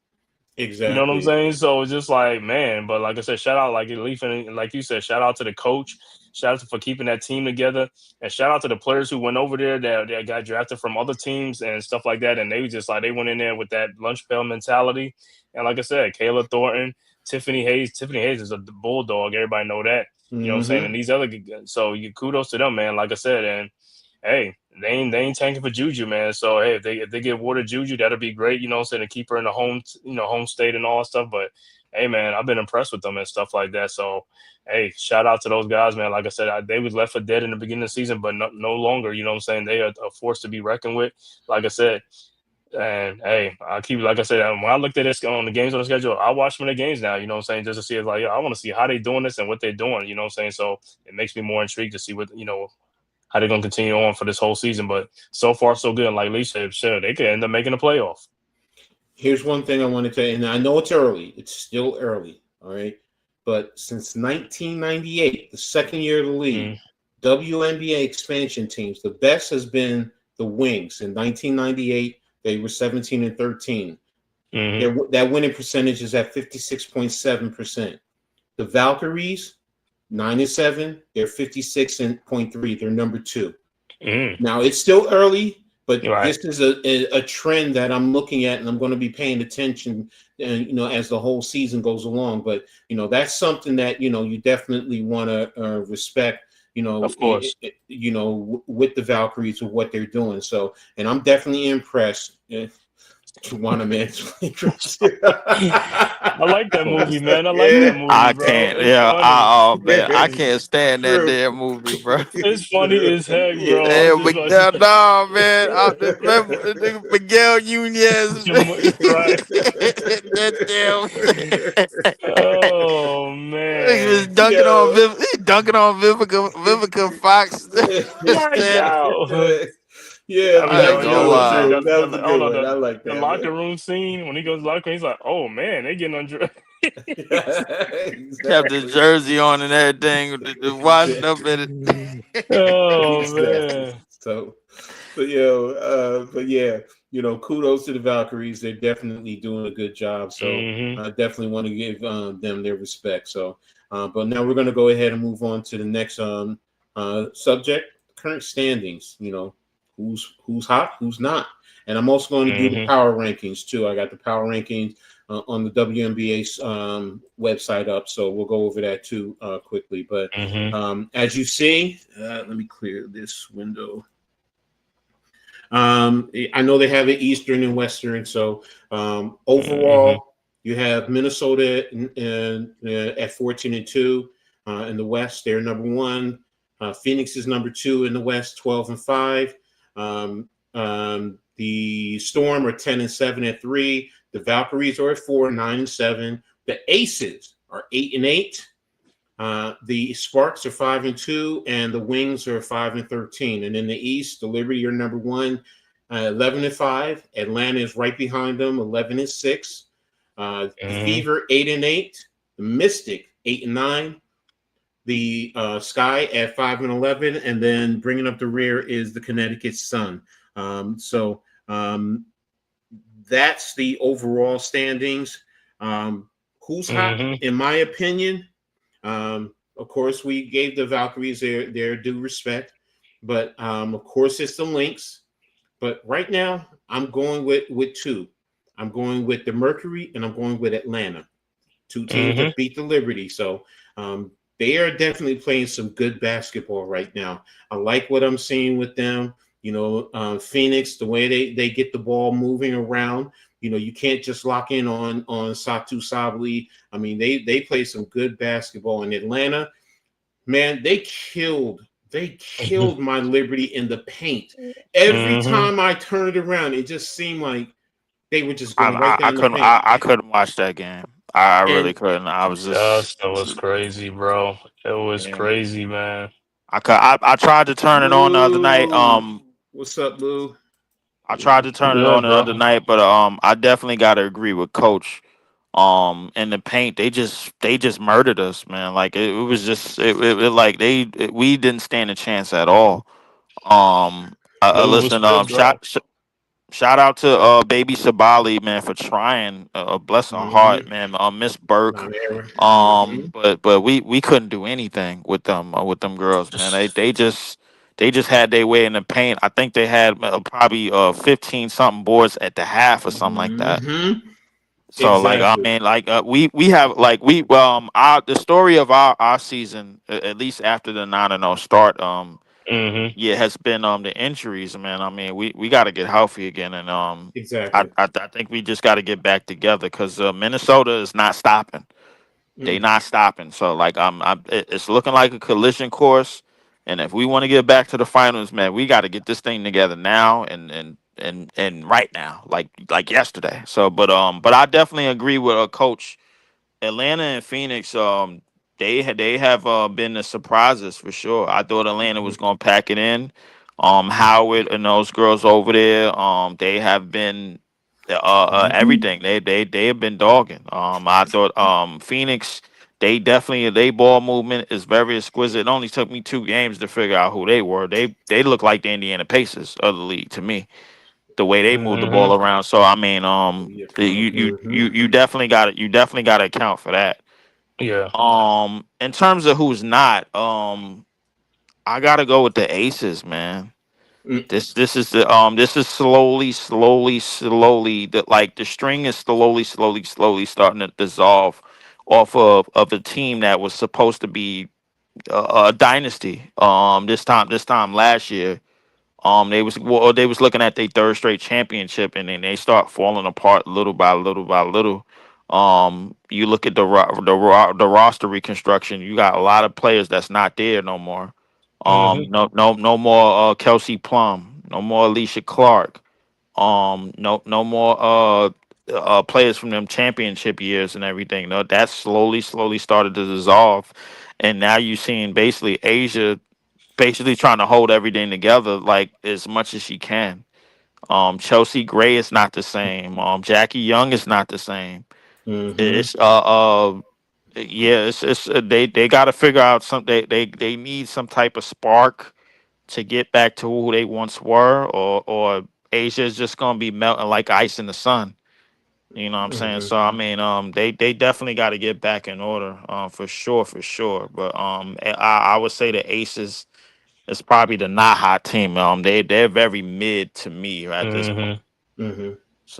You know what I'm Exactly. saying? So it's just like, man, but like I said, shout out, like Leaf, and like you said, shout out to the coach, shout out for keeping that team together, and shout out to the players who went over there that got drafted from other teams and stuff like that. And they just they went in there with that lunch pail mentality. And like I said, Kayla Thornton, Tiffany Hayes is a bulldog. Everybody know that. You know what I'm saying? Mm-hmm. And these other, so you kudos to them, man. Like I said, and hey, they ain't tanking for Juju, man. So hey, if they get water Juju, that'll be great, you know what I'm saying, to keep her in the home state and all that stuff. But hey, man, I've been impressed with them and stuff like that. So hey, shout out to those guys, man. Like I said, they was left for dead in the beginning of the season, but no longer, you know what I'm saying? They are a force to be reckoned with, like I said. And hey, I keep, like I said, when I looked at this on the games on the schedule, I watch them in the games now, you know what I'm saying, just to see it's like, I want to see how they doing this and what they're doing, you know what I'm saying? So it makes me more intrigued to see what, how they're gonna continue on for this whole season. But so far, so good. And like Lee said, sure, they could end up making a playoff. Here's one thing I want to tell you, and I know it's early. It's still early, all right? But since 1998, the second year of the league, WNBA expansion teams, the best has been the Wings. In 1998, they were 17-13. That winning percentage is at 56.7%. The Valkyries, 9-7, they're 56.3. They're number 2. Now it's still early, but Right. this is a trend that I'm looking at, and I'm going to be paying attention, as the whole season goes along. But that's something that you definitely want to respect. Of course. With the Valkyries, with what they're doing. So, and I'm definitely impressed. Juana Man's I like that movie, man. I like that movie, I bro. can't. It's Yeah. funny. Oh man, I can't stand that True. damn movie, bro. It's funny as heck, bro. Yeah, I'm just Miguel, like, no, man. Remember the nigga Miguel Nunez. right. that damn. Oh He was man. dunking on Yo. Vivica Fox. Like, Stand- yo. Yeah, I mean, I that ain't yo, was gonna that yo, was lie. true. That was the a hold good on, one. I like the that locker one. room scene when he goes to the locker room, he's like, oh man, they getting undressed. Have the Exactly. jersey on and everything, washed up in Oh Exactly. man. So, but yeah, kudos to the Valkyries. They're definitely doing a good job. So Hmm. I definitely want to give them their respect. So, but now we're going to go ahead and move on to the next subject: current standings. Who's hot, who's not, and I'm also going to do the Hmm. power rankings too. I got the power rankings on the WNBA website up, so we'll go over that too quickly. But Hmm. as you see, let me clear this window. I know they have it Eastern and Western. So Hmm. overall, you have Minnesota at 14-2 in the West. They're number one. Phoenix is number two in the West, 12-5. The Storm are 10-7 at three. The Valkyries are at four, 9-7. The Aces are 8-8. The Sparks are 5-2, and the Wings are 5-13. And in the East, the Liberty are number one, 11-5. Atlanta is right behind them, 11-6. The Hmm. Fever 8-8. The Mystic 8-9. The Sky at 5-11, and then bringing up the rear is the Connecticut Sun. So that's the overall standings. Who's hot, Hmm. in my opinion? Of course, we gave the Valkyries their due respect, but of course, it's the Lynx. But right now, I'm going with two. I'm going with the Mercury, and I'm going with Atlanta. Two teams Hmm. that beat the Liberty. So they are definitely playing some good basketball right now. I like what I'm seeing with them. Phoenix, the way they get the ball moving around. You can't just lock in on Satu Sabli. I mean, they play some good basketball in Atlanta. Man, they killed my Liberty in the paint. Every Hmm. time I turned around, it just seemed like they were just going right I down the couldn't paint. I couldn't watch that game. I really And couldn't. I was just That was crazy, bro. It was yeah. crazy, man. I tried to turn it on the other night. Lou, what's up, Lou? I tried to I'm turn it on good, the bro. other night, but I definitely got to agree with Coach. In the paint, they just murdered us, man. Like it was just like we didn't stand a chance at all. Lou was Listen, pissed, bro. shout out to Baby Sabali, man, for trying. Bless her heart, Mm-hmm. man. Miss Burke. Nyara. Mm-hmm. But we couldn't do anything with them girls, man. They just had their way in the paint. I think they had probably 15 something boards at the half or something like that. Mm-hmm. So like I Exactly. mean like we have like we our the story of our season at least after the 9-0 start Hmm. yeah, has been the injuries, man. I mean, we got to get healthy again, and Exactly. I think we just got to get back together because Minnesota is not stopping. They Mm. not stopping. So like it's looking like a collision course, and if we want to get back to the finals, man, we got to get this thing together now and right now, like yesterday. So, but I definitely agree with Coach. Atlanta and Phoenix, they have been the surprises for sure. I thought Atlanta was gonna pack it in. Howard and those girls over there, they have been Mm-hmm. everything. They have been dogging. I thought Phoenix, they ball movement is very exquisite. It only took me 2 games to figure out who they were. They look like the Indiana Pacers of the league to me, the way they move the ball Hmm. around. So I mean, Yeah. you Mm-hmm. you definitely got to account for that. Yeah. In terms of who's not, I gotta go with the Aces, man. Mm. This is slowly the string is slowly starting to dissolve off of a team that was supposed to be a dynasty. This time last year. They was looking at their third straight championship, and then they start falling apart little by little by little. You look at the roster reconstruction. You got a lot of players that's not there no more. Hmm. No more Kelsey Plum. No more Alicia Clark. No more players from them championship years and everything. No, that slowly started to dissolve, and now you're seeing basically Asia basically trying to hold everything together like as much as she can. Chelsea Gray is not the same. Jackie Young is not the same. Mm-hmm. It's yeah, it's they got to figure out some. They need some type of spark to get back to who they once were, or Asia is just gonna be melting like ice in the sun. You know what I'm saying? Mm-hmm. So I mean, they definitely got to get back in order, for sure, for sure. But I would say the Aces is probably the not hot team. They're very mid to me at this point. Mm-hmm. Mm-hmm.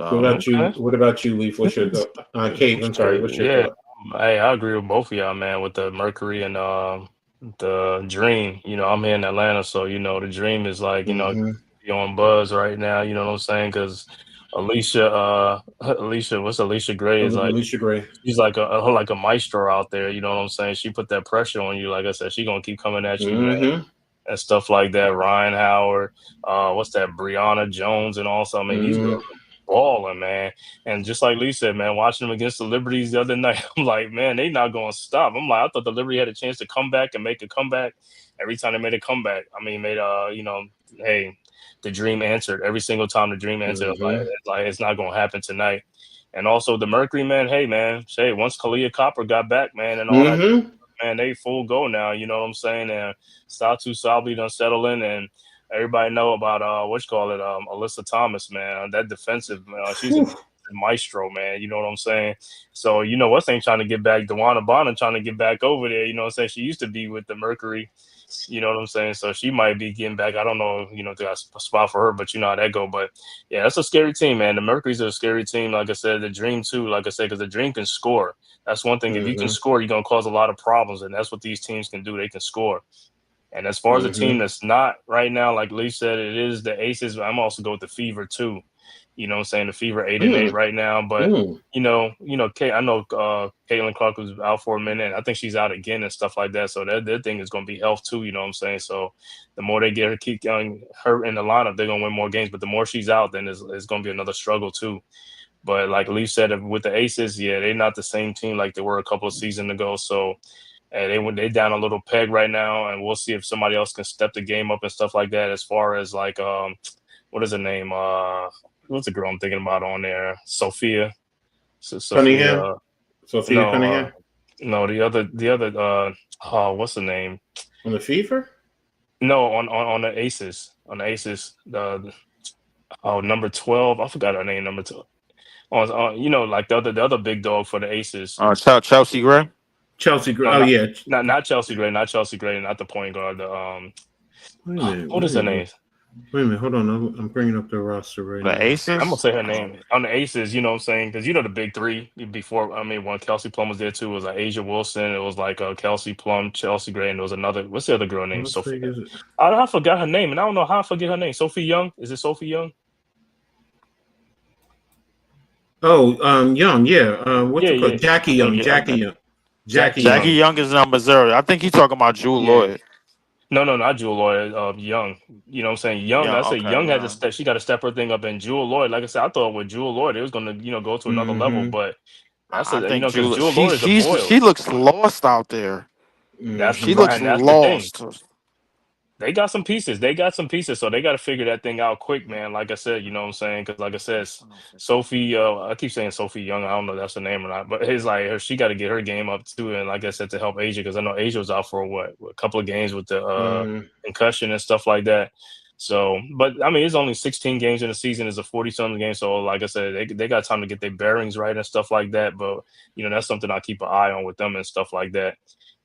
What So about you? Okay. What about you, Leaf? What's your thought? Cave, I'm sorry. What's your Yeah. thought? Hey, I agree with both of y'all, man, with the Mercury and the Dream. I'm here in Atlanta, so the Dream is like, Mm-hmm. be on buzz right now, you know what I'm saying? Because Alicia, what's Alicia Gray is like, Alicia Gray. she's like a maestro out there, you know what I'm saying? She put that pressure on you. Like I said, she gonna keep coming at you, man, Mm-hmm. and stuff like that. Ryan Howard, what's that? Brianna Jones, and also, I mean, these Mm-hmm. girls are balling, man. And just like Lee said, man, watching them against the Liberties the other night, I'm like, man, they not going to stop. I'm like, I thought the Liberty had a chance to come back and make a comeback. Every time they made a comeback, I mean, hey, the Dream answered every single time. The Dream answered. I was like, Mm-hmm. it's not going to happen tonight. And also the Mercury, man. Hey, man, say once Kalia Copper got back, man, and all that, Mm-hmm. man, they full go now. You know what I'm saying? And Satu Salvi done settle in, and everybody know about Alyssa Thomas, man. That defensive, she's a Whew. maestro, man. You know what I'm saying? So what's ain't trying to get back. Dewana Bonner trying to get back over there. You know what I'm saying? She used to be with the Mercury. You know what I'm saying? So she might be getting back. I don't know, if there's a spot for her, but you know how that go. But yeah, that's a scary team, man. The Mercury's are a scary team. Like I said, the Dream too. Like I said, because the Dream can score. That's one thing. If you can Mm-hmm. score, you're gonna cause a lot of problems, and that's what these teams can do. They can score. And as far as a team Mm-hmm. that's not right now, like Lee said, it is the Aces. I'm also going with the Fever too. You know what I'm saying? The Fever 8-8 right now. But Mm-hmm. I know Caitlin Clark was out for a minute. I think she's out again and stuff like that. So their thing is going to be health too. You know what I'm saying? So the more they get her, keep going her in the lineup, they're going to win more games. But the more she's out, then it's going to be another struggle too. But like Lee said, with the Aces, yeah, they're not the same team like they were a couple of seasons ago. So they down a little peg right now, and we'll see if somebody else can step the game up and stuff like that. As far as like what is her name? What's the girl I'm thinking about on there? Sophia. Cunningham. Sophia. Sophia No, Cunningham no, the other. Oh, what's the name? on the Fever. No, on the Aces. On the Aces. Number 12. I forgot her name. Number 12. Like the other big dog for the Aces. Chelsea Gray. Chelsea Gray. No, Oh yeah. not Chelsea Gray, not Chelsea Gray, not the point guard. The Wait a minute. what is her name? Wait a minute. Hold on. I'm bringing up the roster right The now. I'm gonna Aces. say her name on the Aces. You know what I'm saying? Because the big three before. I mean, when Kelsey Plum was there too, it was like Asia Wilson. It was like Kelsey Plum, Chelsea Gray, and there was another. What's the other girl name? What Sophie. fake is it? I forgot her name, and I don't know how I forget her name. Sophie Young. Is it Sophie Young? Oh, Young. Yeah. What's Yeah, it called? yeah, Jackie Young. Jackie Yeah, Young. Jackie Jackie Jackie Young. Young. Young is number 0. I think he's talking about Jewel Yeah. Lloyd. No, not Jewel Lloyd. Young. You know what I'm saying? Young. Yeah, I say okay, Young had to yeah. step. She got to step her thing up. And Jewel Lloyd, like I said, I thought with Jewel Lloyd, it was gonna go to another level. Mm-hmm. But that's I think because Jewel. Jewel Lloyd is a boil. She looks lost out there. She Mm-hmm. looks And that's the thing. lost. They got some pieces. They got some pieces, so they got to figure that thing out quick, man. Like I said, you know what I'm saying? Because like I said, Sophie, I keep saying Sophie Young. I don't know if that's her name or not, but it's like she got to get her game up too. And like I said, to help Asia, because I know Asia was out for a couple of games with the Mm-hmm. concussion and stuff like that. So, but I mean, it's only 16 games in the season. It's a 40-something game. So, like I said, they got time to get their bearings right and stuff like that. But that's something I keep an eye on with them and stuff like that.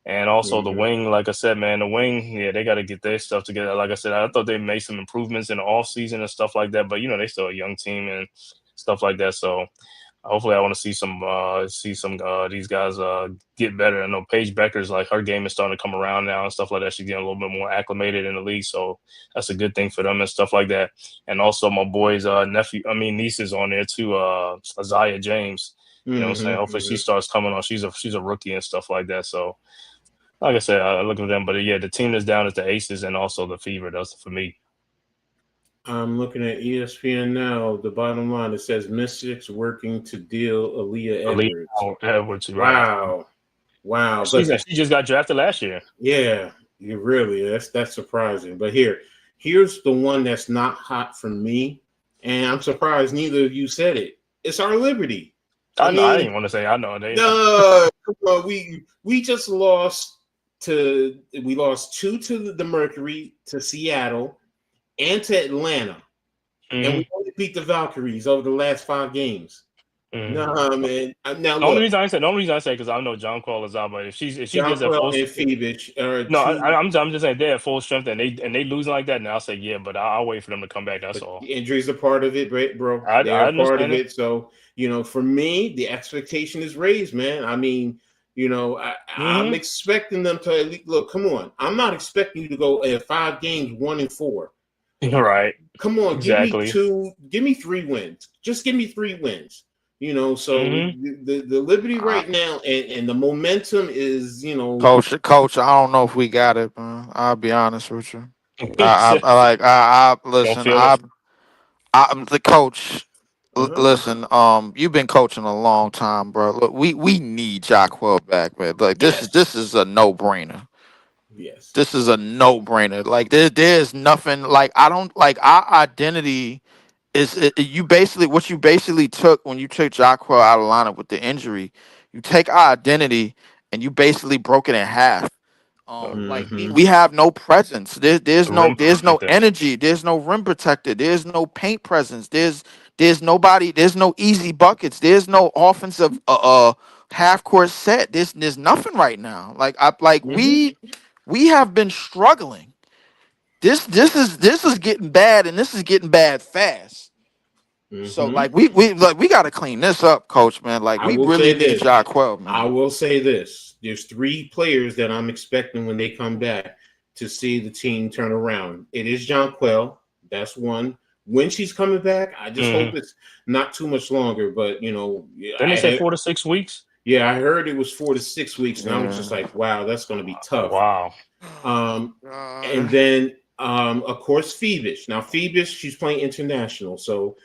And also the Mm-hmm. wing, like I said, man, the wing, yeah, they got to get their stuff together. Like I said, I thought they made some improvements in the off season and stuff like that, but they still a young team and stuff like that. So hopefully, I want to see some these guys get better. I know Paige Becker's like her game is starting to come around now and stuff like that. She's getting a little bit more acclimated in the league, so that's a good thing for them and stuff like that. And also my boy's niece is on there too, Isaiah James. You know what I'm saying? Hopefully she starts coming on. She's a rookie and stuff like that. So like I said, I look at them, but yeah, the team that's down is the Aces and also the Fever. That's for me. I'm looking at ESPN now. The bottom line, it says Mystics working to deal Aaliyah Aaliyah Edwards. Edwards, right? Wow. Wow. She's But she just got drafted last year. yeah, you really that's surprising. But here's the one that's not hot for me, and I'm surprised neither of you said it. It's our Liberty. I I know. I mean, didn't want to say. I know they. no, come on, we just lost we lost two to the Mercury, to Seattle, and to Atlanta, and Mhm, we only beat the Valkyries over the last 5 games. mhm. Nah, man. Now The look, only reason I say because I know John Call is out, but if she gets at Jonquel full, and Phoebus are no, two. I'm just saying they're at full strength and they losing like that, and I'll say yeah, but I'll wait for them to come back. That's But all. the injuries are part of it, bro. I They're a part of understand it. it. So, for me, the expectation is raised, man. I mean, I'm Hmm. expecting them to at least look. Come on, I'm not expecting you to go at 5 games 1-4. Right. Come on, Exactly. give me 3 wins. Just give me 3 wins. So Hmm. the Liberty right now and the momentum is, Coach, I don't know if we got it, man. I'll be honest with you. I Don't listen. feel it. I'm the coach. uh-huh. Listen, you've been coaching a long time, bro. Look, we need Jacquel back, man. Like Yes. this is a no brainer. Yes. This is a no brainer. Like there's nothing. Like I don't like our identity you basically what you basically took when you took Jacquel out of lineup with the injury. You take our identity and you basically broke it in half. Like Mm-hmm. we have no presence. The rim There's no protector. energy. There's no rim protector. There's no paint presence. There's nobody. There's no easy buckets. There's no offensive half court set. There's nothing right now. Mm-hmm. We have been struggling. This is getting bad, and this is getting bad fast. So Mm-hmm. we got to clean this up, coach, man. Like I we will really say need this. Jacquel, I man. will say this. There's 3 players that I'm expecting when they come back to see the team turn around. It is Jonquel. That's one. When she's coming back, I just Hmm. hope it's not too much longer. But Didn't they say 4 to 6 weeks? I heard it was 4 to 6 weeks, and I was just Yeah. like, wow, that's going to be Oh, tough. wow. Um, and God. then of course Phoebus. Now Phoebus, she's playing international, so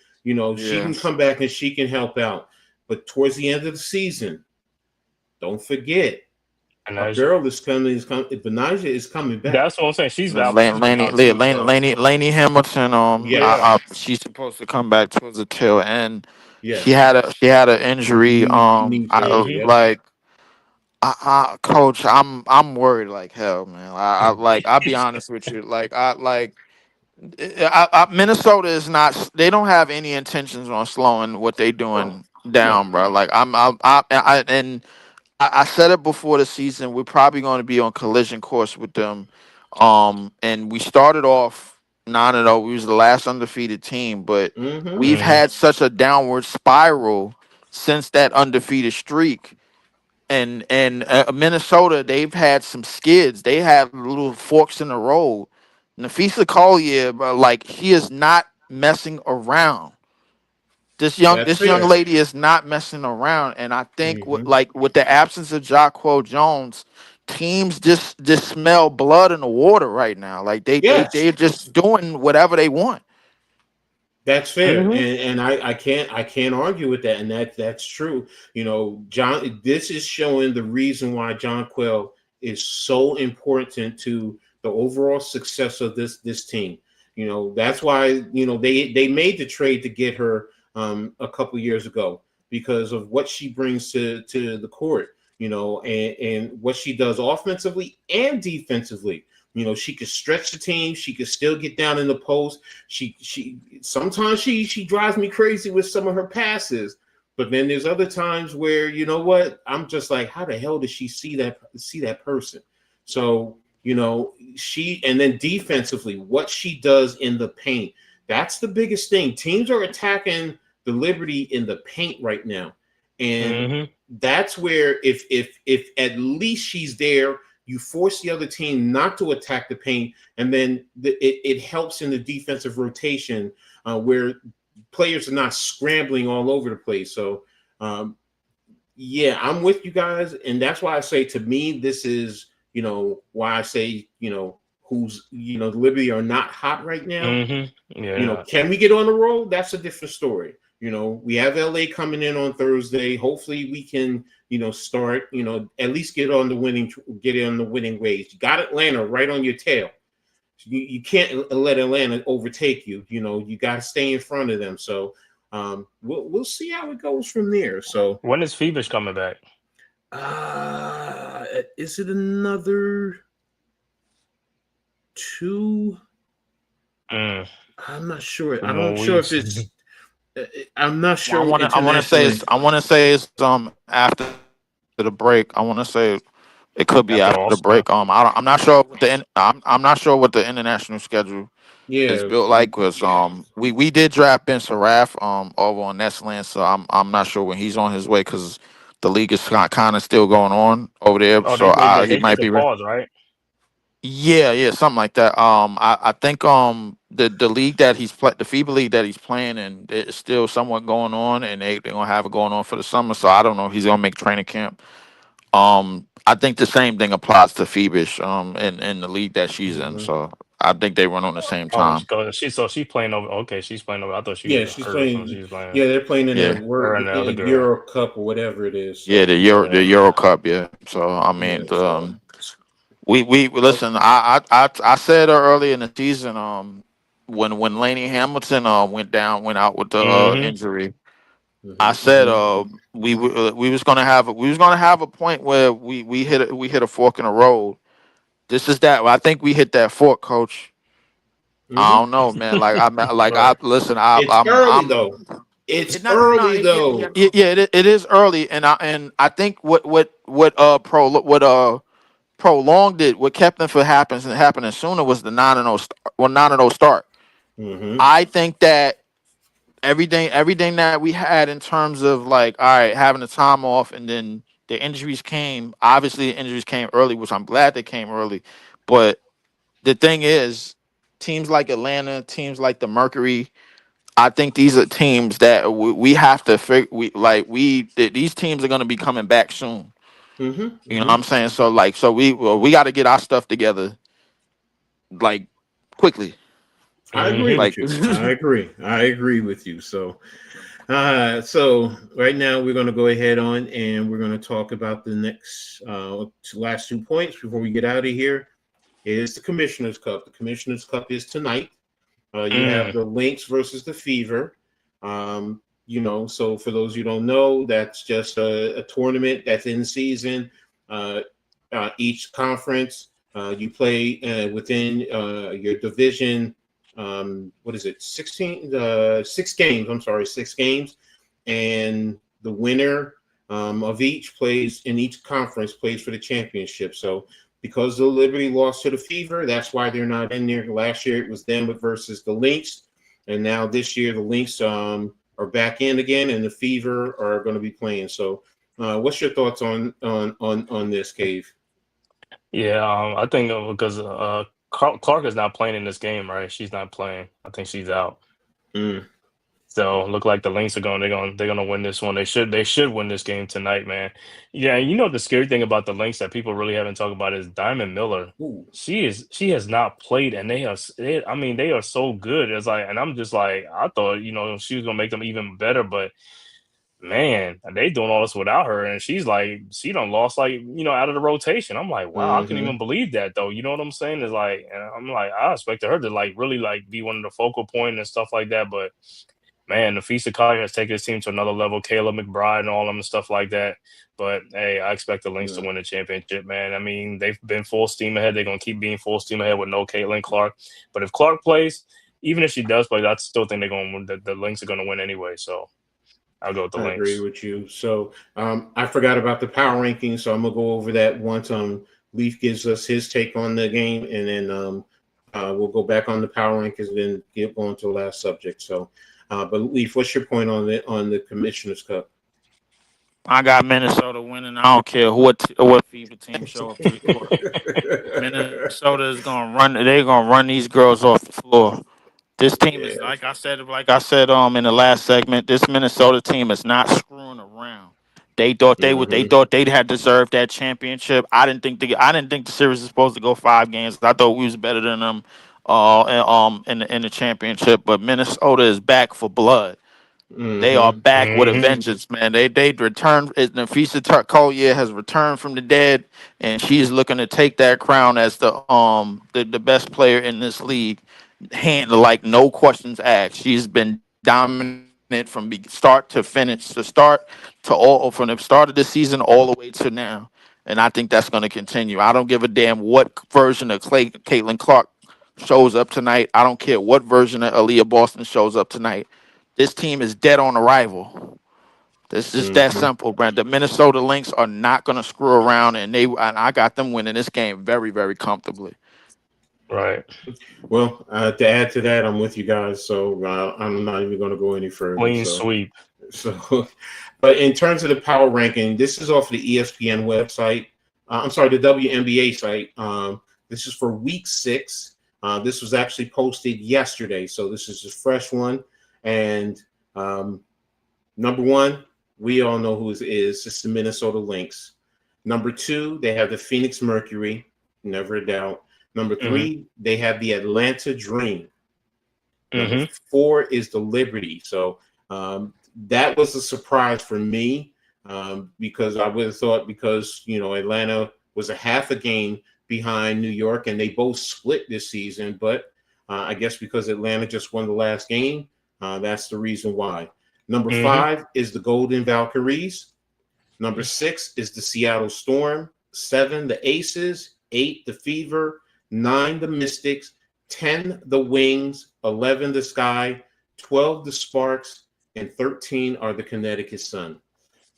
she can Yes. come back and she can help out. But towards the end of the season, don't forget And our girl is coming. Benija is coming back. that's what I'm saying. She's valid. Lane, She's been Laney, out too. So Laney Hamilton. Yes, She's supposed to come back towards the tail end. yes. She had an injury. Knee failure. hmm Yep. Coach, I'm worried like hell, man. I'll be honest with you. Minnesota is not. They don't have any intentions on slowing what they No, doing no. down, bro. Like I said it before the season. We're probably going to be on collision course with them. And we started off 9-0. We was the last undefeated team, but Mm-hmm. we've hmm had such a downward spiral since that undefeated streak. And Minnesota, they've had some skids. They had little forks in the road. Nafisa Collier, bro, like he is not messing around. That's This young fair. lady is not messing around, and I think Mm-hmm. with the absence of Jacquel Jones, teams just smell blood in the water right now. Like Yes, they're just doing whatever they want. that's fair, hmm and I can't argue with that, and that's true. John, this is showing the reason why John Quell is so important to the overall success of this team. That's why they made the trade to get her a couple years ago because of what she brings to the court. And what she does offensively and defensively. She could stretch the team. She could still get down in the post. She sometimes she drives me crazy with some of her passes, but then there's other times where what I'm just like, how the hell does she see that person? So she and then defensively, what she does in the paint, that's the biggest thing. Teams are attacking the Liberty in the paint right now, and hmm that's where if at least she's there, you force the other team not to attack the paint, and then it helps in the defensive rotation where players are not scrambling all over the place. So, yeah, I'm with you guys, and that's why I say to me this is why I say who's the Liberty are not hot right now. Yeah. Can we get on the road? That's a different story. We have LA coming in on Thursday. Hopefully we can, start, at least get on the winning ways. You got Atlanta right on your tail. You can't let Atlanta overtake you. You got to stay in front of them. So we'll see how it goes from there. So when is Phoebus coming back? Is it another 2? I'm not sure. I'm not sure if it's. I'm not sure. I want to say it's after the break. I want to say it could be after the break. I'm not sure what I'm not sure what the international schedule is built like, because we did draft Ben Saraf over on Nestland, so I'm not sure when he's on his way, because the league is kind of still going on over there. Oh, so he might be pause, right? Yeah, something like that. I think the league that the FIBA league that he's playing in, it's still somewhat going on, and they're gonna have it going on for the summer. So I don't know if he's gonna make training camp. I think the same thing applies to Phoebus in the league that she's in. So I think they run on the same time. She's playing over. Okay, she's playing over. I thought she's playing. Yeah, they're playing in the Euro Cup or whatever it is. So. Yeah, the Euro Cup. Yeah. So I mean, we listen. I said earlier in the season, when Lainey Hamilton went out with the injury, I said we was gonna have a point where we hit a fork in the road. This is that. I think we hit that fork, Coach. I don't know, man. It's early though. It's early though. Yeah, it is early, and I think what prolonged it, what kept them from happening sooner, was the 9-0 start. I think that everything that we had in terms of, like, all right, having the time off, and then the injuries came. Obviously, the injuries came early, which I'm glad they came early. But the thing is, teams like Atlanta, teams like the Mercury, I think these are teams that we have to figure. These teams are going to be coming back soon. You know what I'm saying? So we got to get our stuff together, like, quickly. I agree with you. I agree with you. So right now we're going to go ahead on, and we're going to talk about the next last 2 points before we get out of here. It is the Commissioner's Cup. The Commissioner's Cup is tonight. You have the Lynx versus the Fever. So for those who don't know, that's just a tournament that's in season. Each conference, you play within your division. What is it? 6 games. I'm sorry, 6 games, and the winner of each conference plays for the championship. So because the Liberty lost to the Fever, that's why they're not in there. Last year it was them versus the Lynx, and now this year the Lynx are back in again, and the Fever are going to be playing. So, what's your thoughts on this, Cave? Yeah, I think because Clark is not playing in this game, right? She's not playing. I think she's out. So look like the Lynx are they're gonna win this one. They should win this game tonight, man. Yeah, the scary thing about the Lynx that people really haven't talked about is Diamond Miller. Ooh. She has not played, and they are so good. It's like, and I'm just like, I thought she was gonna make them even better, but man, they doing all this without her, and she done lost out of the rotation. I'm like, wow, I couldn't even believe that though. You know what I'm saying? It's like, and I'm like, I expected her to really be one of the focal point and stuff like that, but man, the Feast of Collier has taken his team to another level. Kayla McBride and all them and stuff like that. But hey, I expect the Lynx to win the championship, man. I mean, they've been full steam ahead. They're gonna keep being full steam ahead with no Caitlin Clark. But if Clark plays, even if she does play, I still think they're gonna win. The Lynx are gonna win anyway. So I'll go with the Lynx. I agree with you. So I forgot about the power rankings, so I'm gonna go over that once Leaf gives us his take on the game, and then we'll go back on the power rankings and then get on to the last subject. So. But Leaf, what's your point on the Commissioner's Cup? I got Minnesota winning. I don't care what FIBA team show up to the court. Minnesota is gonna run. They're gonna run these girls off the floor. This team is like I said in the last segment. This Minnesota team is not screwing around. They thought they had deserved that championship. I didn't think the series was supposed to go 5 games. I thought we was better than them in the championship. But Minnesota is back for blood. They are back with a vengeance, man. They returned. Nafisa Collier has returned from the dead, and she's looking to take that crown as the best player in this league. Like no questions asked. She's been dominant from start to finish, from the start of the season all the way to now. And I think that's going to continue. I don't give a damn what version of Caitlin Clark shows up tonight. I don't care what version of Aaliyah Boston shows up tonight. This team is dead on arrival. This is that simple, Brent. The Minnesota Lynx are not going to screw around, and I got them winning this game very, very comfortably. Right. Well, to add to that, I'm with you guys, so I'm not even going to go any further. Clean sweep. So, but in terms of the power ranking, this is off the ESPN website. I'm sorry, the WNBA site. This is for week 6. This was actually posted yesterday, so this is a fresh one. And number 1, we all know who it is. It's the Minnesota Lynx. Number 2, they have the Phoenix Mercury, never a doubt. Number 3, they have the Atlanta Dream. Number 4 is the Liberty. So that was a surprise for me because I would have thought because, Atlanta was a half a game behind New York and they both split this season. But I guess because Atlanta just won the last game, that's the reason why. Number 5 is the Golden Valkyries. Number 6 is the Seattle Storm. 7, the Aces. 8, the Fever. 9, the Mystics. 10, the Wings. 11, the Sky. 12, the Sparks. And 13 are the Connecticut Sun.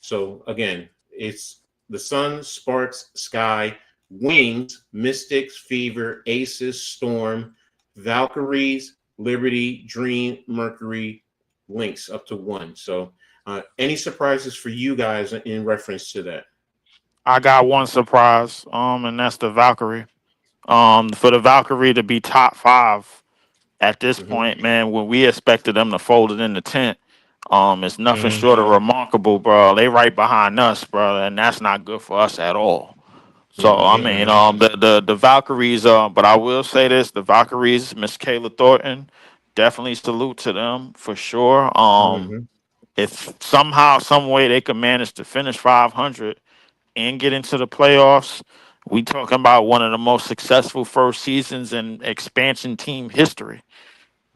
So, again, it's the Sun, Sparks, Sky, Wings, Mystics, Fever, Aces, Storm, Valkyries, Liberty, Dream, Mercury, Lynx, up to 1. So, any surprises for you guys in reference to that? I got one surprise, and that's the Valkyrie. For the Valkyrie to be top 5 at this point, man, when we expected them to fold it in the tent, it's nothing short of remarkable, bro. They right behind us, bro, and that's not good for us at all. So I mean, the Valkyries, but I will say this: the Valkyries, Miss Kayla Thornton, definitely salute to them for sure. If somehow, some way they could manage to finish 500 and get into the playoffs, we talking about one of the most successful first seasons in expansion team history.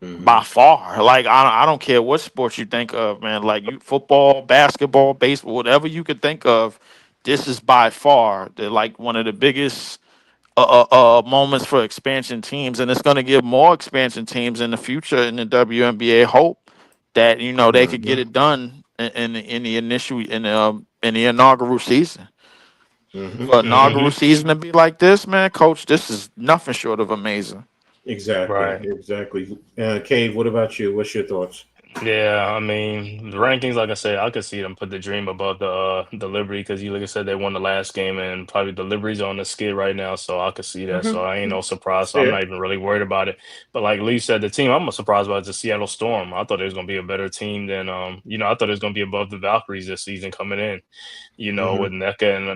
By far. Like I don't care what sports you think of, man. Like football, basketball, baseball, whatever you could think of, this is by far like one of the biggest moments for expansion teams, and it's going to give more expansion teams in the future in the WNBA hope that they could get it done in the inaugural season. For inaugural season to be like this, man, Coach, this is nothing short of amazing. Exactly. Right. Exactly. Cave, what about you? What's your thoughts? Yeah, I mean, the rankings, like I said, I could see them put the Dream above the Liberty because like I said, they won the last game and probably the Liberty's on the skid right now, so I could see that. So I ain't no surprise. So I'm not even really worried about it. But like Lee said, the team I'm surprised about is the Seattle Storm. I thought it was gonna be a better team than I thought it was gonna be above the Valkyries this season coming in. With NECA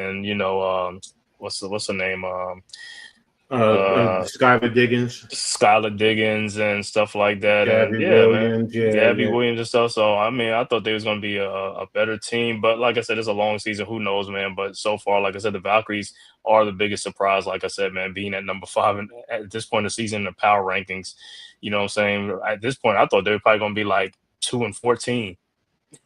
and what's the name? Skylar Diggins and stuff like that. Gabby and Williams, Gabby Williams and stuff. So I mean, I thought they was gonna be a better team, but like I said, it's a long season. Who knows, man? But so far, like I said, the Valkyries are the biggest surprise. Like I said, man, being at number 5 and at this point in the season in the power rankings, you know what I'm saying? At this point, I thought they were probably gonna be like 2-14.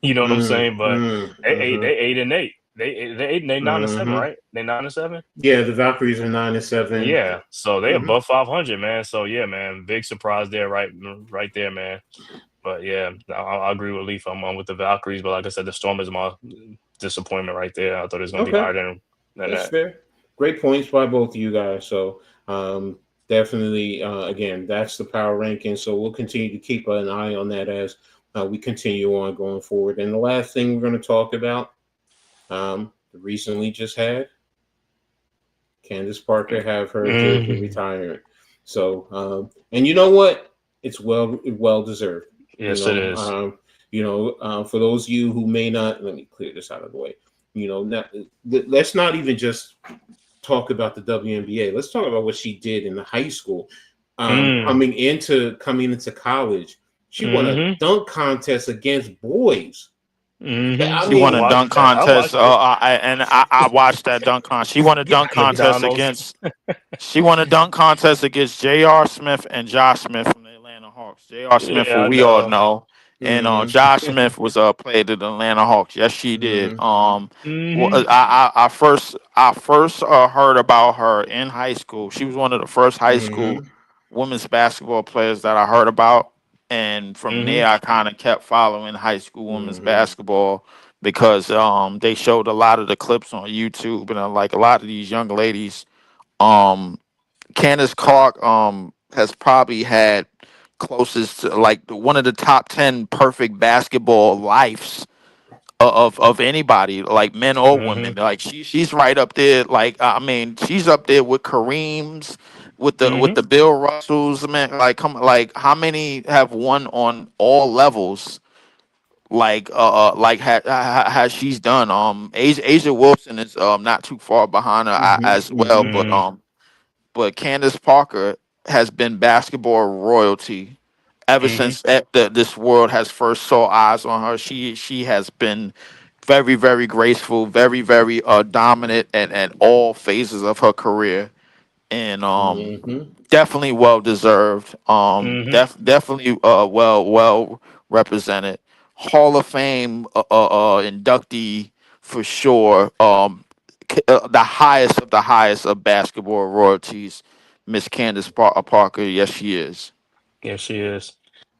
You know what I'm saying? But they 8-8. They 9-7, right? They 9-7. Yeah, the Valkyries are 9-7. Yeah, so they above 500, man. So yeah, man, big surprise there, right there, man. But yeah, I agree with Leaf. I'm on with the Valkyries, but like I said, the Storm is my disappointment right there. I thought it was going to be higher than That's that. fair. Great points by both of you guys. So definitely, again, that's the power ranking. So we'll continue to keep an eye on that as we continue on going forward. And the last thing we're going to talk about. Recently just had Candace Parker have her jersey retirement. So, and you know what? It's well deserved. Yes, it is. For those of you who may not, let me clear this out of the way. Let's not even just talk about the WNBA. Let's talk about what she did in the high school. Coming into college, she won a dunk contest against boys. I She won mean, a Watched dunk that. I contest. watched it. I watched that dunk contest. She won a dunk contest McDonald's. against. She won a dunk contest against J.R. Smith and Josh Smith from the Atlanta Hawks. J.R. Smith, who Yeah, I we all know. know, and mm-hmm, Josh Smith was played at the Atlanta Hawks. Yes, she did. mm-hmm, Hmm. I first heard about her in high school. She was one of the first high school mm-hmm, women's basketball players that I heard about, and from Hmm. there I kind of kept following high school women's mm-hmm, basketball because they showed a lot of the clips on YouTube, and like a lot of these young ladies. Um, Candace Clark has probably had closest to like one of the top 10 perfect basketball lives of anybody, like men or Hmm. women. Like she's right up there. Like I mean, she's up there with Kareem's, with Hmm. the Bill Russells. Man, like come like how many have won on all levels? Like has she's done. Asia Wilson is not too far behind her as well, mm-hmm, but Candace Parker has been basketball royalty ever Hmm. since this world has first saw eyes on her. She has been very graceful, very dominant at all phases of her career, and mm-hmm, definitely well deserved. Hmm. Definitely well represented. Hall of Fame inductee for sure. The highest of the highest of basketball royalties, Miss Candace Parker. Yes, she is. Yeah, she is.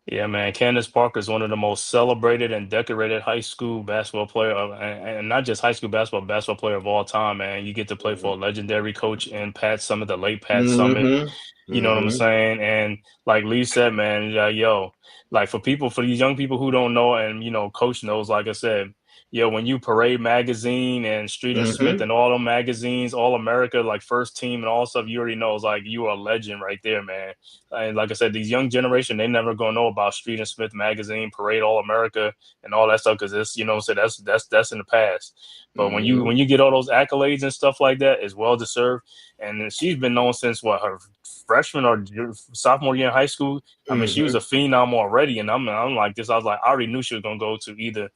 Yeah, man. Candace Parker is one of the most celebrated and decorated high school basketball player, and not just high school basketball player of all time, man. You get to play for a legendary coach in Pat Summit, the late Pat Summit. mm-hmm, You know what I'm mm-hmm, saying? And like Lee said, man, yo, like for these young people who don't know, and Coach knows, like I said, yo, when you Parade Magazine and Street and Smith mm-hmm, and all them magazines, All America, like First Team and all stuff, you already know, it's like you are a legend right there, man. And like I said, these young generation, they never gonna know about Street and Smith magazine, Parade All America, and all that stuff because it's so that's in the past. But when you mm-hmm, when you get all those accolades and stuff like that, it's well deserved. And she's been known since what, her freshman or sophomore year in high school. I mean, she was mm-hmm, a phenom already, and I'm like this. I was like, I already knew she was gonna go to either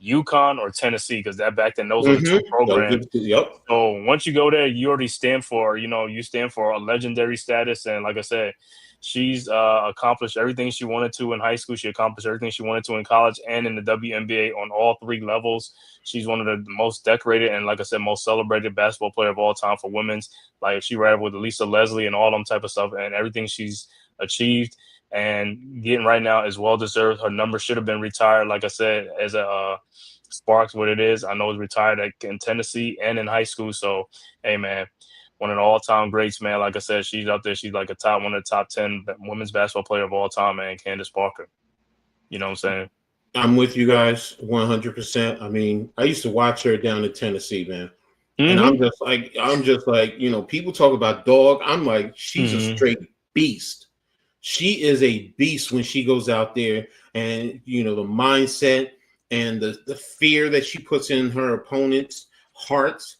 UConn or Tennessee because that back then those were the two programs. Yep. So once you go there, you already stand for, you stand for a legendary status. And like I said, she's accomplished everything she wanted to in high school. She accomplished everything she wanted to in college and in the WNBA on all three levels. She's one of the most decorated and, like I said, most celebrated basketball player of all time for women's. Like she ran with Lisa Leslie and all them type of stuff, and everything she's achieved and getting right now is well deserved. Her number should have been retired, like I said, as a Sparks what it is. I know it's retired in Tennessee and in high school. So, hey, man, one of the all-time greats, man. Like I said, she's up there. She's like one of the top 10 women's basketball player of all time, man. Candace Parker. You know what I'm saying? I'm with you guys 100%. I mean, I used to watch her down in Tennessee, man. And Mm-hmm. I'm just like, people talk about dog. I'm like, she's a Mm-hmm. straight beast. She is a beast when she goes out there, and the mindset and the fear that she puts in her opponents' hearts.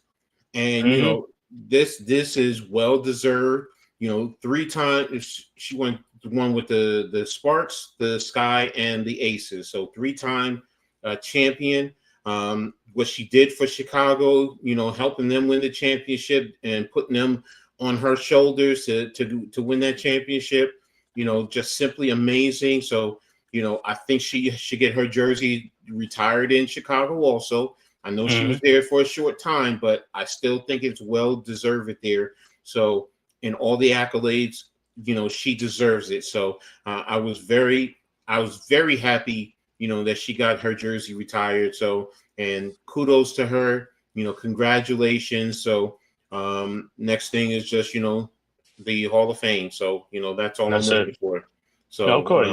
And Mm-hmm. this is well deserved. 3 times she won with the Sparks, the Sky, and the Aces. So 3-time champion. What she did for Chicago, helping them win the championship and putting them on her shoulders to win that championship. Just simply amazing. So I think she should get her jersey retired in Chicago also. I know she Mm-hmm. was there for a short time, but I still think it's well deserved there. So, in all the accolades, she deserves it. So, I was very happy, that she got her jersey retired. So, and kudos to her. Congratulations. So, next thing is just the Hall of Fame. So, that's all I'm That's it. waiting for. No, of So, course.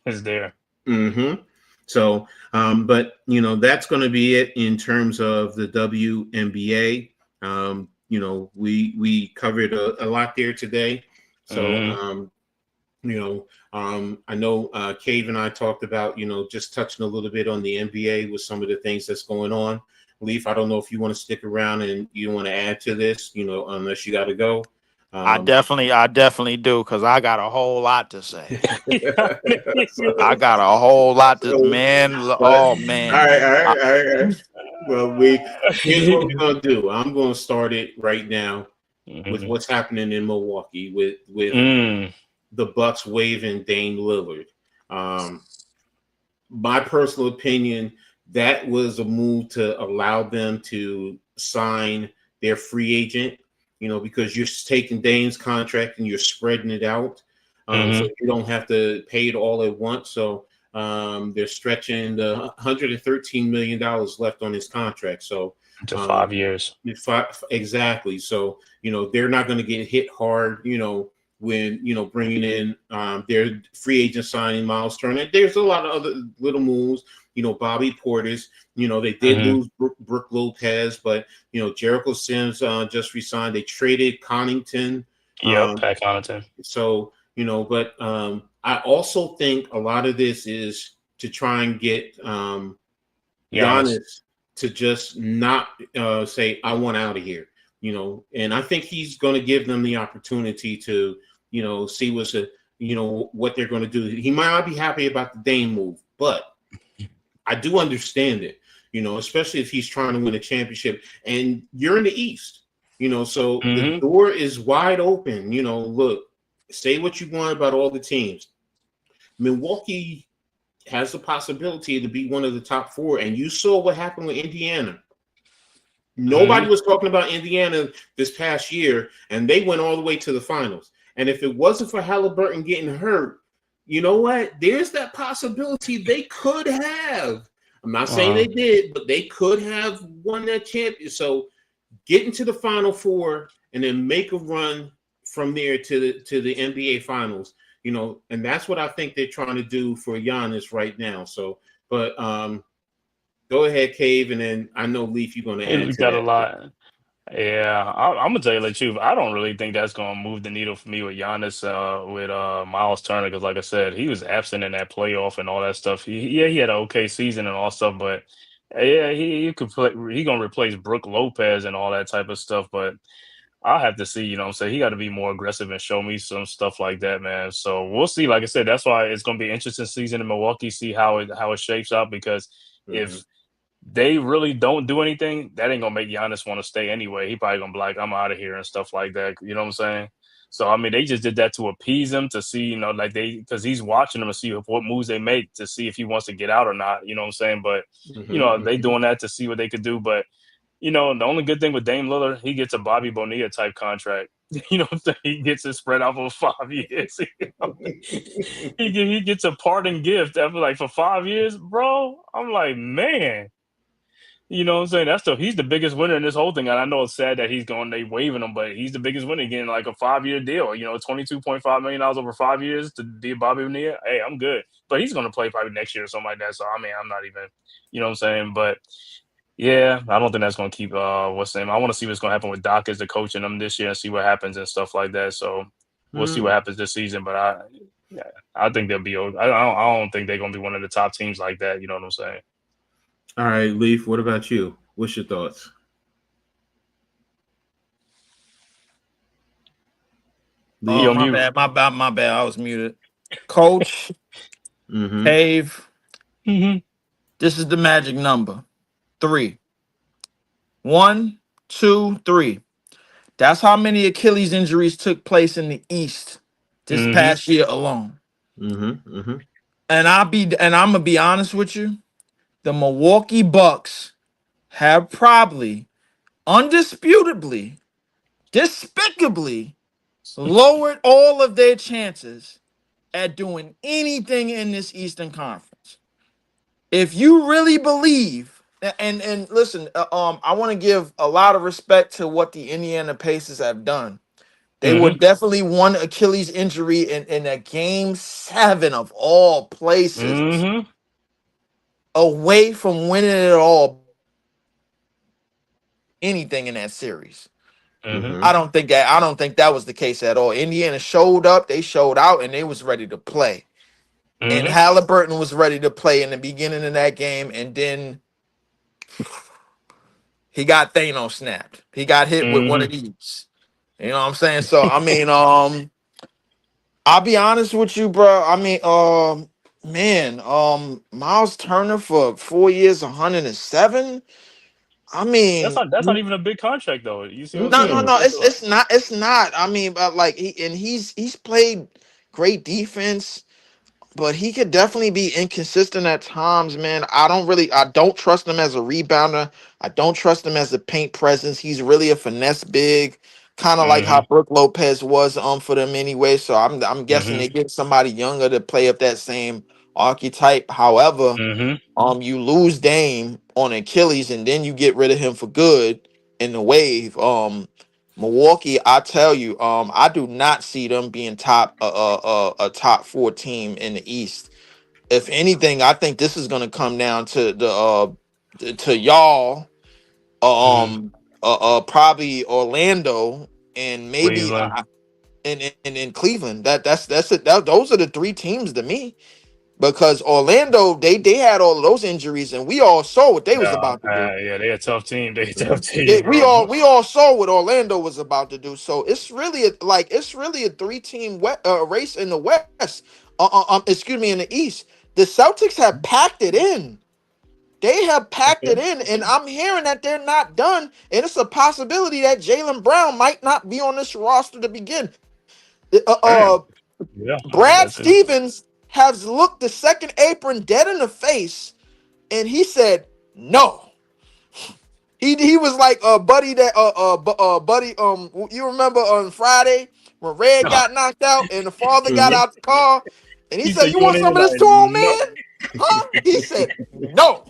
It's there. mm-hmm. So, but that's going to be it in terms of the WNBA. We covered a lot there today. So, Mm-hmm. I know Cave and I talked about, just touching a little bit on the NBA with some of the things that's going on. Leaf, I don't know if you want to stick around and you want to add to this, unless you got to go. Um, I definitely do, because I got a whole lot to say. I so, got a whole lot to, so, man. but Oh all man. right, all right, I- all right, all right. Well, here's what we're gonna do. I'm gonna start it right now with Mhm. what's happening in Milwaukee with Mm. the Bucks waiving Dame Lillard. Um, my personal opinion, that was a move to allow them to sign their free agent, because you're taking Dame's contract and you're spreading it out. So Mhm. you don't have to pay it all at once. So they're stretching the $113 million left on his contract. So To um, 5 years. exactly. So, they're not going to get hit hard, when, bringing in their free agent signing Miles Turner. There's a lot of other little moves, Bobby Portis, they did Mhm. lose Brooke Lopez, but, Jericho Sims just resigned. They traded Connington. Yep. Um, Pat Connaughton. so, but I also think a lot of this is to try and get Giannis. Giannis to just not say, I want out of here, and I think he's going to give them the opportunity to, see what they're going to do. He might not be happy about the Dame move, but I do understand it, especially if he's trying to win a championship and you're in the East, so the Mhm. door is wide open. Look, say what you want about all the teams. Milwaukee has the possibility to be one of the top four. And you saw what happened with Indiana. Nobody Mhm. was talking about Indiana this past year, and they went all the way to the finals. And if it wasn't for Halliburton getting hurt, you know what? There's that possibility they could have. I'm not saying Uh, they did, but they could have won that championship. So get into the Final Four and then make a run from there to the NBA Finals. And that's what I think they're trying to do for Giannis right now. So, but go ahead, Cave, and then I know Leaf, you're going to add we to got a that. lot. Yeah, I'm gonna tell you the truth. I don't really think that's gonna move the needle for me with Giannis, with Miles Turner, because like I said, he was absent in that playoff and all that stuff. He had an okay season and all stuff, but yeah, he could play. He gonna replace Brooke Lopez and all that type of stuff. But I'll have to see. You know what I'm saying? He got to be more aggressive and show me some stuff like that, man. So we'll see. Like I said, that's why it's gonna be an interesting season in Milwaukee. See how it shapes out, because Mm-hmm. if they really don't do anything, that ain't gonna make Giannis want to stay anyway. He probably gonna be like, I'm out of here and stuff like that. You know what I'm saying? So I mean, they just did that to appease him, to see, like because he's watching them and see what moves they make to see if he wants to get out or not. You know what I'm saying? But they Mm-hmm. doing that to see what they could do. But the only good thing with Dame Lillard, he gets a Bobby Bonilla type contract. You know what I'm saying? He gets it spread out over 5 years. He gets a parting gift after, like, for 5 years, bro. I'm like, man. You know what I'm saying? He's the biggest winner in this whole thing. And I know it's sad that they waiving him, but he's the biggest winner, getting like a 5 year deal, $22.5 million over 5 years to be a Bobby Bonilla. Hey, I'm good. But he's gonna play probably next year or something like that. So I mean, I'm not even, you know what I'm saying? But yeah, I don't think that's gonna keep what's the name. I want to see what's gonna happen with Doc as the coach in them this year and see what happens and stuff like that. So we'll see what Mm. happens this season. But I think they'll be. I don't think they're gonna be one of the top teams like that. You know what I'm saying? All right, Leaf, what about you? What's your thoughts? He Oh, Leaf? on my mute. bad, my bad. I was muted. Coach Mm-hmm. Cave, Hmm. this is the magic number. 3. 1, 2, 3. That's how many Achilles injuries took place in the East this Hmm. past year alone. Mm-hmm. Mm-hmm. And I'm gonna be honest with you. The Milwaukee Bucks have probably, undisputably, despicably lowered all of their chances at doing anything in this Eastern Conference. If you really believe, and listen, I want to give a lot of respect to what the Indiana Pacers have done. They were Hmm. definitely one Achilles injury in a game 7 of all places Hmm. away from winning it all, anything in that series. Mm-hmm. I don't think that was the case at all. Indiana showed up, they showed out, and they was ready to play. And Mm-hmm. Halliburton was ready to play in the beginning of that game, and then he got Thanos snapped. He got hit with one of Mm-hmm. these. You know what I'm saying? So I mean, I'll be honest with you, bro. I mean, man, Miles Turner for 4 years, 107. I That's mean, not even a big contract though. You see what I'm no, saying? no, Mm-mm. no. It's not. I mean, but like he's played great defense, but he could definitely be inconsistent at times, man. I don't trust him as a rebounder. I don't trust him as a paint presence. He's really a finesse big, kind of like how Mm-hmm. Brooke Lopez was for them anyway. So I'm guessing Mm-hmm. they get somebody younger to play up that same archetype. However, Mm-hmm. you lose Dame on Achilles and then you get rid of him for good in the wave. Milwaukee, I tell you, I do not see them being a top four team in the East. If anything, I think this is going to come down to to y'all, Mm-hmm. probably Orlando and maybe Cleveland. in Cleveland. That's it. Those are the three teams to me because Orlando they had all of those injuries and we all saw what they was Yeah, about to do. yeah, they a tough team. They a tough Yeah, team, we bro. all saw what Orlando was about to do. So it's really a three-team race in the West. Excuse me, in the East. The Celtics have packed it in. They have packed it Okay. in, and I'm hearing that they're not done. And it's a possibility that Jaylen Brown might not be on this roster to begin. Damn. Yeah, Brad that's it. Stevens has looked the second apron dead in the face, and he said no. He was like buddy that buddy you remember on Friday when Red got knocked out and the father got Mhm. out the car and he He said, said "You you want want some to of this like too, old no. man?" Huh? He said, "No.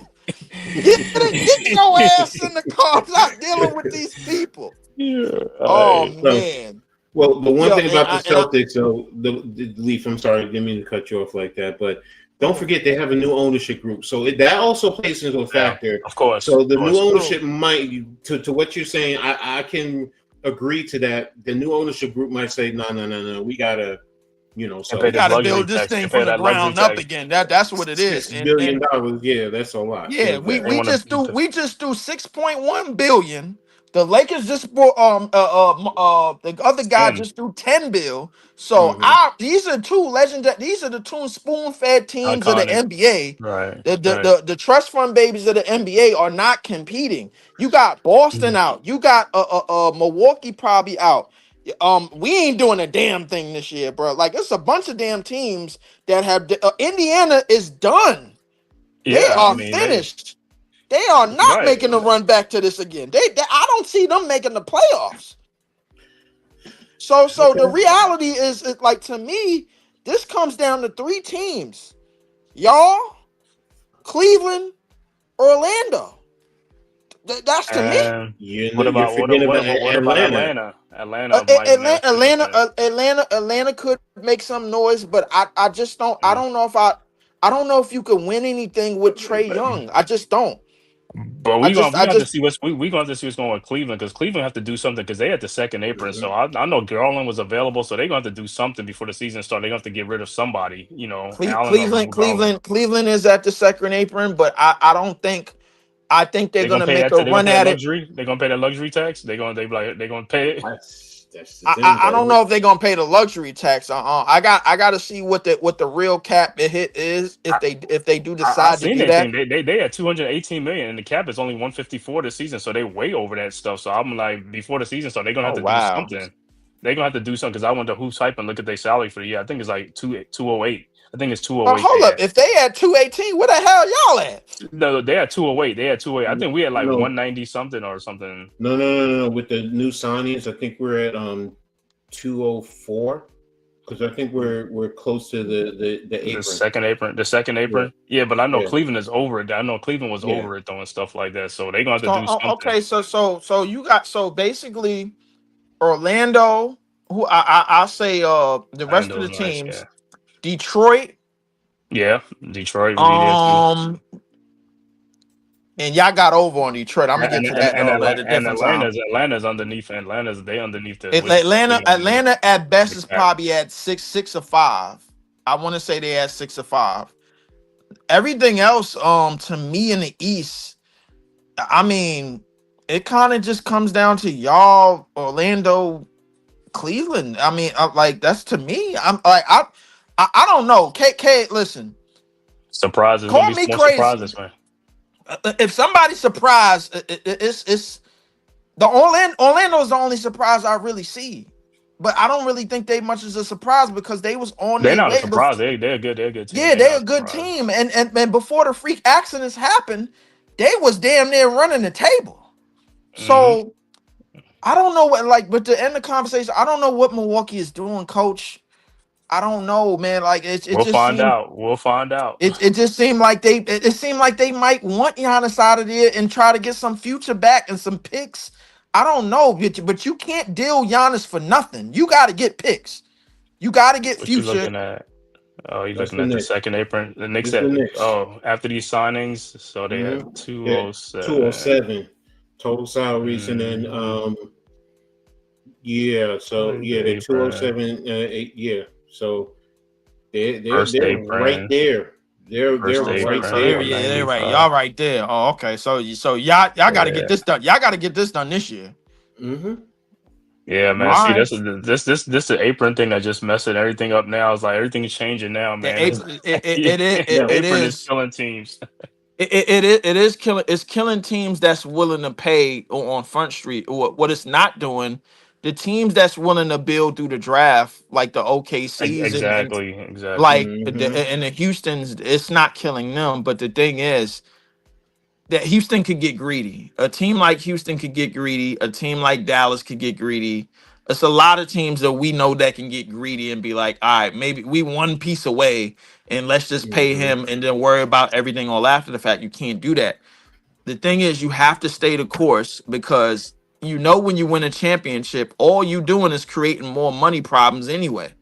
Get your ass in the car. I'm not dealing with these people." Yeah, Oh So, man. well, the one Yo, thing and about the I Celtics, so the Leaf, I'm sorry, didn't mean to cut you off like that, but don't mhm. forget they have a new ownership group, so that also plays into a yeah, factor. of course, So of the new course. ownership might, to what you're saying, I can agree to that. The new ownership group might say, no, no, no, no, we gotta, And We pay so this gotta luxury build this tax. thing And pay from the that luxury ground up tax. again. That's what it is. $6 billion, yeah, that's a lot. Yeah, They want to. we just do 6.1 billion. The Lakers just bought the other guy 10. just threw 10 bill. So Hmm. these are these are the two spoon-fed teams of the Iconic. NBA. Right, The, right. trust fund babies of the NBA are not competing. You got Boston Mhm. out. You got Milwaukee probably out. We ain't doing a damn thing this year, bro. Like it's a bunch of damn teams that have Indiana is done. They Yeah, I are mean, they finished. They are not right. making the run back to this again. I don't see them making the playoffs. So the Okay. reality is like to me, this comes down to three teams: y'all, Cleveland, Orlando. That's to me. And You what you're about forgetting about what about Atlanta. Atlanta? Atlanta might Atlanta, mess with that. Atlanta could make some noise, but I just don't. I Mm. don't know if I don't know if you can win anything with Trey Young. I just don't. But we I gonna have to just see we gonna have to see what's going on with Cleveland because Cleveland have to do something because they had the second apron. So I know Garland was available, so they're gonna have to do something before the season starts. They're gonna have to get rid of somebody, Allen or Garland. Cleveland is at the second apron, but I don't think I think they're They're gonna gonna pay make that. a They're gonna run pay that at it. luxury. They're gonna pay that luxury tax. They're gonna pay it. That's the thing, I don't though. know if they're gonna pay the luxury tax. I got to see what the real cap hit is if they do I decide to seen do that that. thing. They had 218 million, and the cap is only 154 this season, so they way over that stuff. So I'm like, before the season starts, they're gonna have Oh to do wow. something. They're gonna have to do something because I went to Hoops Hype and look at their salary for the year. I think it's like 208. I think it's 208. They Hold up. had If they had 218, where the hell y'all at? no, they had 208. They had 208. I think we had like No, 190 something or something. no. With the new signings, I think we're at 204 because I think we're close to the The apron. second apron, the second Yeah, apron. Yeah, but I know yeah, Cleveland is over it. I know Cleveland was yeah. over it throwing stuff like that. So they're gonna have to So do something. okay, so you got basically Orlando, who I'll say the rest of the Orlando's nice, yeah. teams, Detroit, Yeah, Detroit would be there too. um And y'all got over on Detroit. I'm gonna get And to that though at a different time. Atlanta's underneath. They underneath the Wizards. Atlanta at best is Cavs. probably at 6 or 5. I want to say they at 6 or 5. Everything else, to me in the East, I mean, it kind of just comes down to y'all, Orlando, Cleveland. I mean, like that's to me. I'm like I don't know. K, listen, Surprises gonna call be some me more crazy. surprises, man. If somebody's surprised, it's the Orlando is the only surprise I really see. But I don't really think they much as a surprise because they was on They're their not a way. surprise. They're a good team. Yeah, They're they're not a a good surprise. team, and before the freak accidents happened, they was damn near running the table. Hmm. So I don't know what, like, but to end the conversation, I don't know what Milwaukee is doing, Coach. I don't know, man. Like it We'll just find seemed out. We'll find out. it just seemed like it seemed like they might want Giannis out of there and try to get some future back and some picks. I don't know, but you can't deal Giannis for nothing. You got to get picks. You got to get What you future. looking at? Oh, you're That's looking the at the Knicks. second apron. The Knicks It's the at Knicks. after these signings, so they have Yeah, 207. 207 total salaries, and then yeah, so Second yeah, they're apron. 207. Yeah, so First they're right apron. there. They're First Oh, right so apron they're, there, yeah, man. they're right. 195. Y'all right there. Oh, okay. So y'all got to get Yeah. this done. Y'all got to get this done this year. Mm-hmm. Yeah, All man. See, right. this the apron thing that just messing everything up now. It's like everything's changing now, man. It Yeah. Apron is is. killing teams. It is killing. It's killing teams that's willing to pay on Front Street. What it's not doing, the teams that's willing to build through the draft, like the OKCs and Exactly. like Mm-hmm. and the Houston's, it's not killing them. But the thing is that Houston could get greedy. A team like Houston could get greedy. A team like Dallas could get greedy. It's a lot of teams that we know that can get greedy and be like, all right, maybe we one piece away and let's just pay Mm-hmm. him and then worry about everything all after the fact. You can't do that. The thing is, you have to stay the course because you know when you win a championship, all you doing is creating more money problems anyway.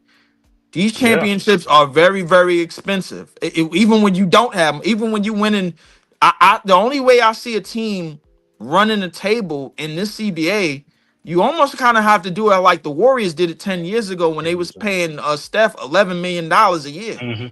These Yeah. championships are very, very expensive. Even when you don't have them, even when you winning, the only way I see a team running the table in this CBA, you almost kind of have to do it like the Warriors did it 10 years ago when they was paying Steph $11 million a year. Hmm.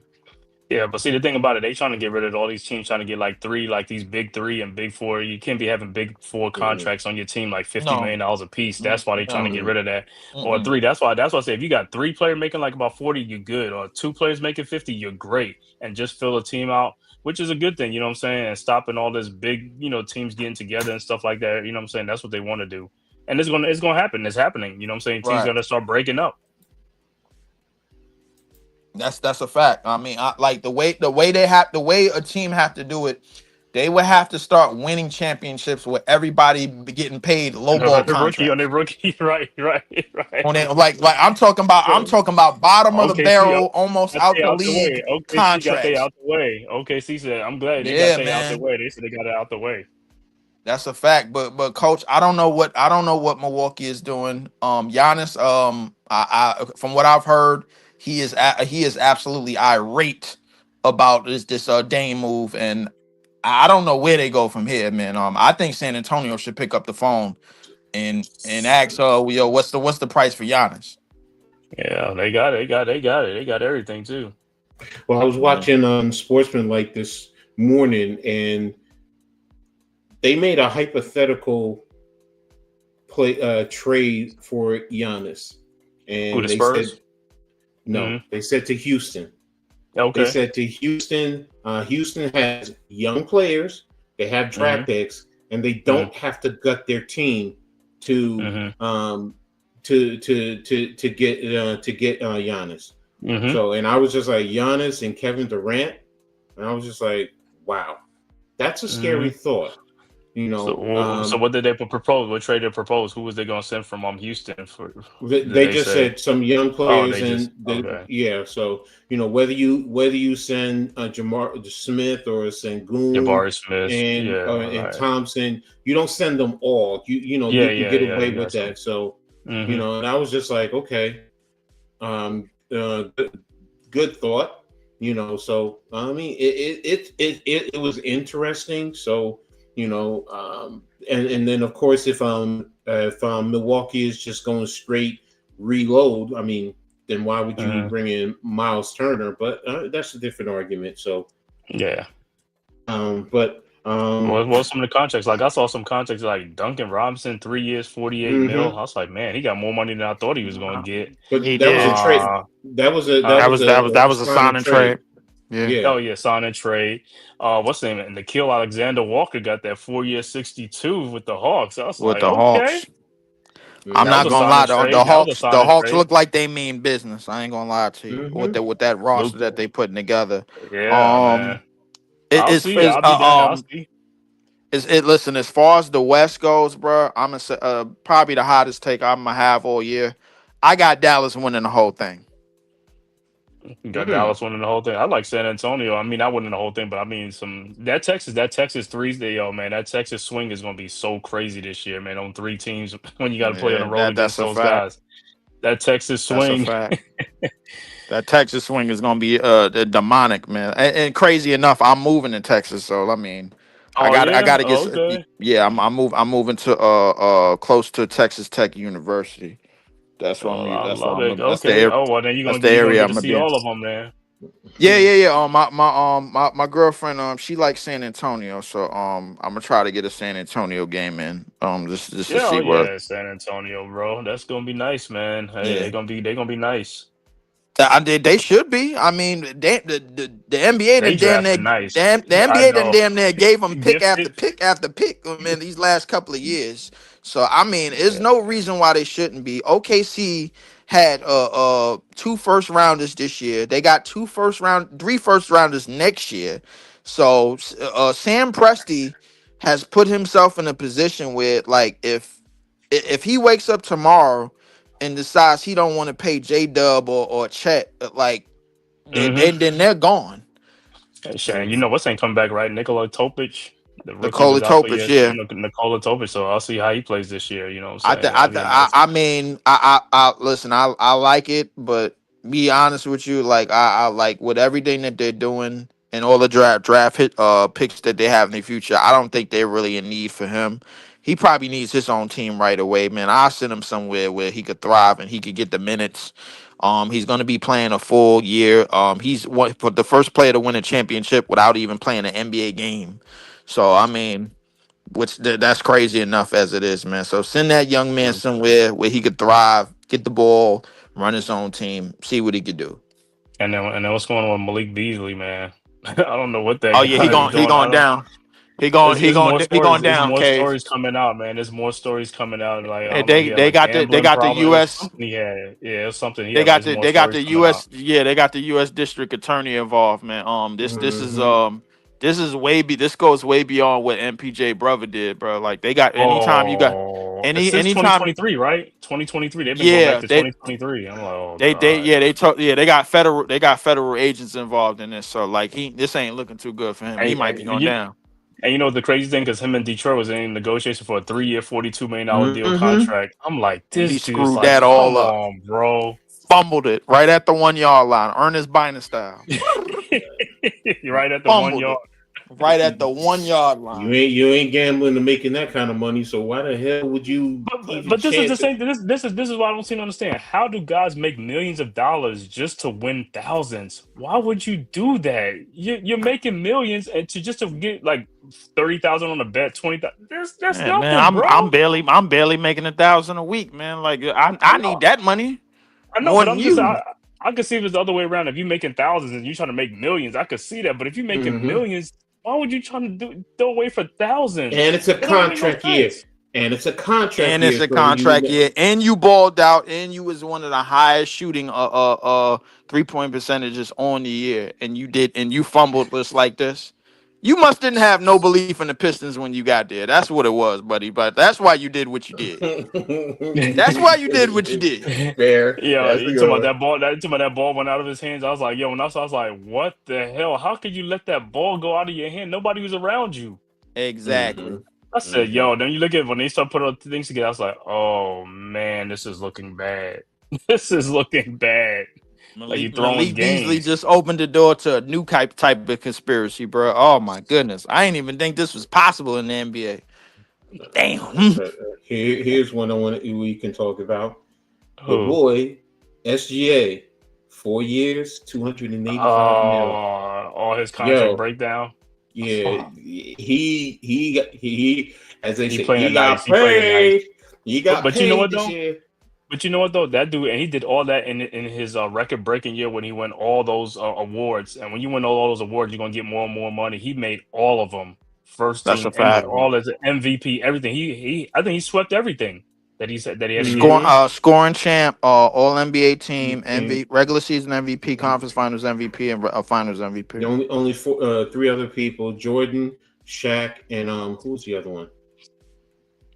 Yeah, but see the thing about it, they trying to get rid of all these teams trying to get like three, like these big three and big four. You can't be having big four Mm-hmm. contracts on your team like $50 No, million a piece. That's why they trying to no. get Mm-hmm. rid of that. Or Mm-mm. three. That's why I say if you got three players making like about 40, you're good. Or two players making 50, you're great. And just fill a team out, which is a good thing, you know what I'm saying? And stopping all this big, teams getting together and stuff like that. You know what I'm saying? That's what they want to do. And it's gonna happen. It's happening. You know what I'm saying? Teams Right. gonna start breaking up. That's a fact. I mean, like the way the way a team have to do it, they would have to start winning championships with everybody getting paid low ball On contracts. their rookie, right, right. On it, like I'm talking about bottom of the OKC, barrel, almost got out they the out the league way. OKC got they contracts. out the way. OKC said, "I'm glad they got Yeah, they out the man, way." They said they got it out the way. that's a fact. But coach, I don't know what Milwaukee is doing. Giannis, I from what I've heard, he is absolutely irate about this Dame move, and I don't know where they go from here, man. I think San Antonio should pick up the phone and ask, yo, what's the price for Giannis? Yeah, they got it. They got everything too. Well, I was watching Sportsman like this morning, and they made a hypothetical trade for Giannis, Who, and the they said Spurs? no. Hmm. They said to Houston. They Okay. said to Houston, Houston has young players, they have Hmm. draft picks, and they Hmm. don't have to gut their team to Hmm. get Giannis. Hmm. So, and I was just like Giannis and Kevin Durant, and I was just like, wow, that's a scary Hmm. thought. You know, So what did they propose? What trade they propose? Who was they going to send from Houston for? Did they they just say? said some young Oh, players, they just and okay. yeah. So whether you send Jamar Smith or Sengun Jabari Smith. and Right. Thompson, you don't send them all. Yeah, You could get yeah. away You with got some. that. So Hmm. and I was just like, okay, good thought. So I mean, it was interesting. So And then of course if Milwaukee is just going straight reload, I mean, then why would you bring in Miles Turner? But that's a different argument. So yeah. But What some of the contracts? Like I saw some contracts like Duncan Robinson, 3 years, 48 mil. I was like, man, he got more money than I thought he was going to get. But He that was did. a trade. That was a sign and trade. Yeah. Oh yeah, sign and trade. What's the name? And Nikhil Alexander Walker got that 4 year 62 with the Hawks. I was With like, the okay. Hawks. I'm not gonna lie, the Hawks look like they mean business. I ain't gonna lie to you. With that roster that they putting together. Yeah, man. I'll see. I'll see. Listen, as far as the West goes, bro, I'm gonna say probably the hottest take I'm gonna have all year. I got Dallas winning the whole thing. You got Dallas winning the whole thing. I like San Antonio. I mean, I wouldn't the whole thing, but I mean, that Texas threes day, man. That Texas swing is gonna be so crazy this year, man. On 3 teams when you got to play on the road against those guys. That Texas swing. That's a fact. That Texas swing is gonna be demonic, man. And crazy enough, I'm moving to Texas, so I mean, I gotta get. Yeah, I'm moving to close to Texas Tech University. That's what I'm looking. Okay. Well, then you're gonna get to see all of them, man. Yeah. My girlfriend, she likes San Antonio, so I'm gonna try to get a San Antonio game in. Just to see what. Yeah, San Antonio, bro. That's gonna be nice, man. Hey, they're gonna be nice. They should be. I mean, the NBA damn near gave them pick after pick after pick, man, these last couple of years. So I mean, there's no reason why they shouldn't be. OKC had 2 first rounders this year. They got 3 first rounders next year. So Sam Presti has put himself in a position where, like, if he wakes up tomorrow and decides he don't want to pay J-Dub or Chet, like, and then they're gone. Hey, Shane, you know what's ain't coming back, right? Nikola Topic. Nikola Topic, yeah. Nikola Topic. So I'll see how he plays this year. You know what I'm saying? I listen. I like it, but be honest with you, like I like with everything that they're doing and all the draft picks that they have in the future. I don't think they're really in need for him. He probably needs his own team right away, man. I'll send him somewhere where he could thrive and he could get the minutes. He's going to be playing a full year. He's the first player to win a championship without even playing an NBA game. So I mean, that's crazy enough as it is, man. So send that young man somewhere where he could thrive, get the ball, run his own team, see what he could do. And then what's going on with Malik Beasley, man? I don't know what that. Oh yeah, he going down. He going down. There's more stories coming out, man. There's more stories coming out. Like they got the U.S. Yeah, it's something. They got the U.S. Yeah, they got the U.S. District Attorney involved, man. This goes way beyond what MPJ brother did, bro. Like they got anytime you got anytime 2023, right? 2023. They've been going back to 2023. I'm like, they got federal agents involved in this. So like this ain't looking too good for him. He might be going down. And you know the crazy thing, because him and Detroit was in negotiation for a 3-year, $42 million deal contract. I'm like, this he screwed that all up, on, bro. Fumbled it right at the 1 yard line. Ernest Biner style. You're right at the 1 yard. Right at the 1 yard line. You ain't gambling to making that kind of money. So why the hell would you? But this is the same. This is what I don't seem to understand. How do guys make millions of dollars just to win thousands? Why would you do that? You're making millions and just to get like 30,000 on a bet, 20,000. That's nothing, man. bro. I'm barely making 1,000 a week, man. Like I need that money. I know, but I'm just. I could see if it's the other way around. If you're making thousands and you're trying to make millions, I could see that. But if you're making millions, why would you try to throw away for thousands? And it's a contract year. And it's a contract year. And you balled out. And you was one of the highest shooting 3-point percentages on the year. And you fumbled just like this. You must didn't have no belief in the Pistons when you got there. That's what it was, buddy. But that's why you did what you did. That's why you did what you did. Fair. Yeah, you talking about that ball? That ball went out of his hands. I was like, yo, when I saw, I was like, what the hell? How could you let that ball go out of your hand? Nobody was around you. Exactly. I said, yo. Then you look at when they start putting things together. I was like, oh man, this is looking bad. This is looking bad. Like you throwing Malik Beasley games. just opened the door to a new type of conspiracy, bro. Oh my goodness, I didn't even think this was possible in the NBA. Damn. Here's one I want we can talk about. Your Who? boy, SGA, 4 years, 285 mil. All his contract Yo, breakdown. yeah, he as they He say, playing it he nice. got He playing it nice. paid. He But got but you know paid what this though? year. But you know what though? That dude, and he did all that in his record breaking year when he won all those awards. And when you win all those awards, you're gonna get more and more money. He made all of them first That's team, a and fact. all his MVP, everything. He I think he swept everything that he said that he had to get. Mm-hmm. Scoring champ, All NBA team, And regular season MVP, conference finals MVP, and finals the MVP. only three other people: Jordan, Shaq, and who's the other one?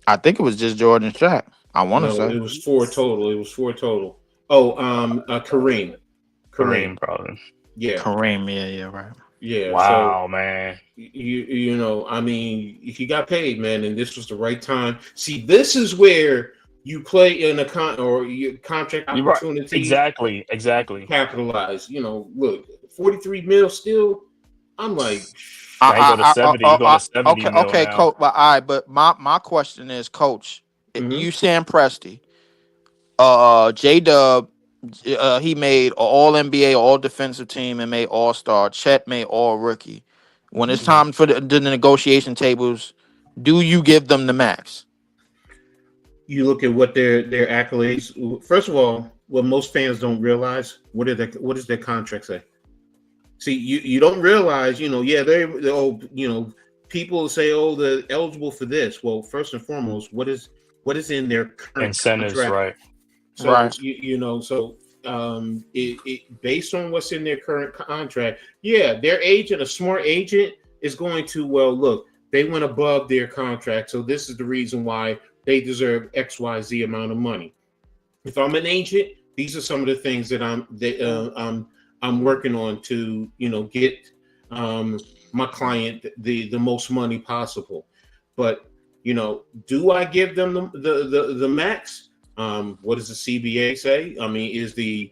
I think it was just Jordan Shaq. I want to No, say it was four total. It was four total. Oh, Kareem. Kareem. Kareem probably. Yeah, Kareem. Yeah, right. yeah. So Wow, man. you know, I mean, he got paid, man, and this was the right time. See, this is where you play in a or your contract You're right. opportunity Exactly. capitalize. You know, look, 43 mil still. I'm like, Now he go to 70. He going to 70 mil Okay, now. coach. But all right, but my question is, coach, mhm. you Sam Presti, J Dub, he made All NBA, All Defensive Team, and made All Star. Chet made All Rookie. When it's Mhm. time for the negotiation tables, do you give them the max? You look at what their accolades. First of all, what most fans don't realize, what does their contract say? See, you don't realize, you know, yeah, you know, people say, oh, they're eligible for this. Well, first and foremost, what is in their current Incentives, contract? right? So Right. you know, so based on what's in their current contract, yeah, their agent, a smart agent, is going to, well, look, they went above their contract, so this is the reason why they deserve XYZ amount of money. If I'm an agent, these are some of the things that I'm working on to, you know, get my client the most money possible. But you know, do I give them the max? What does the CBA say? I mean, is the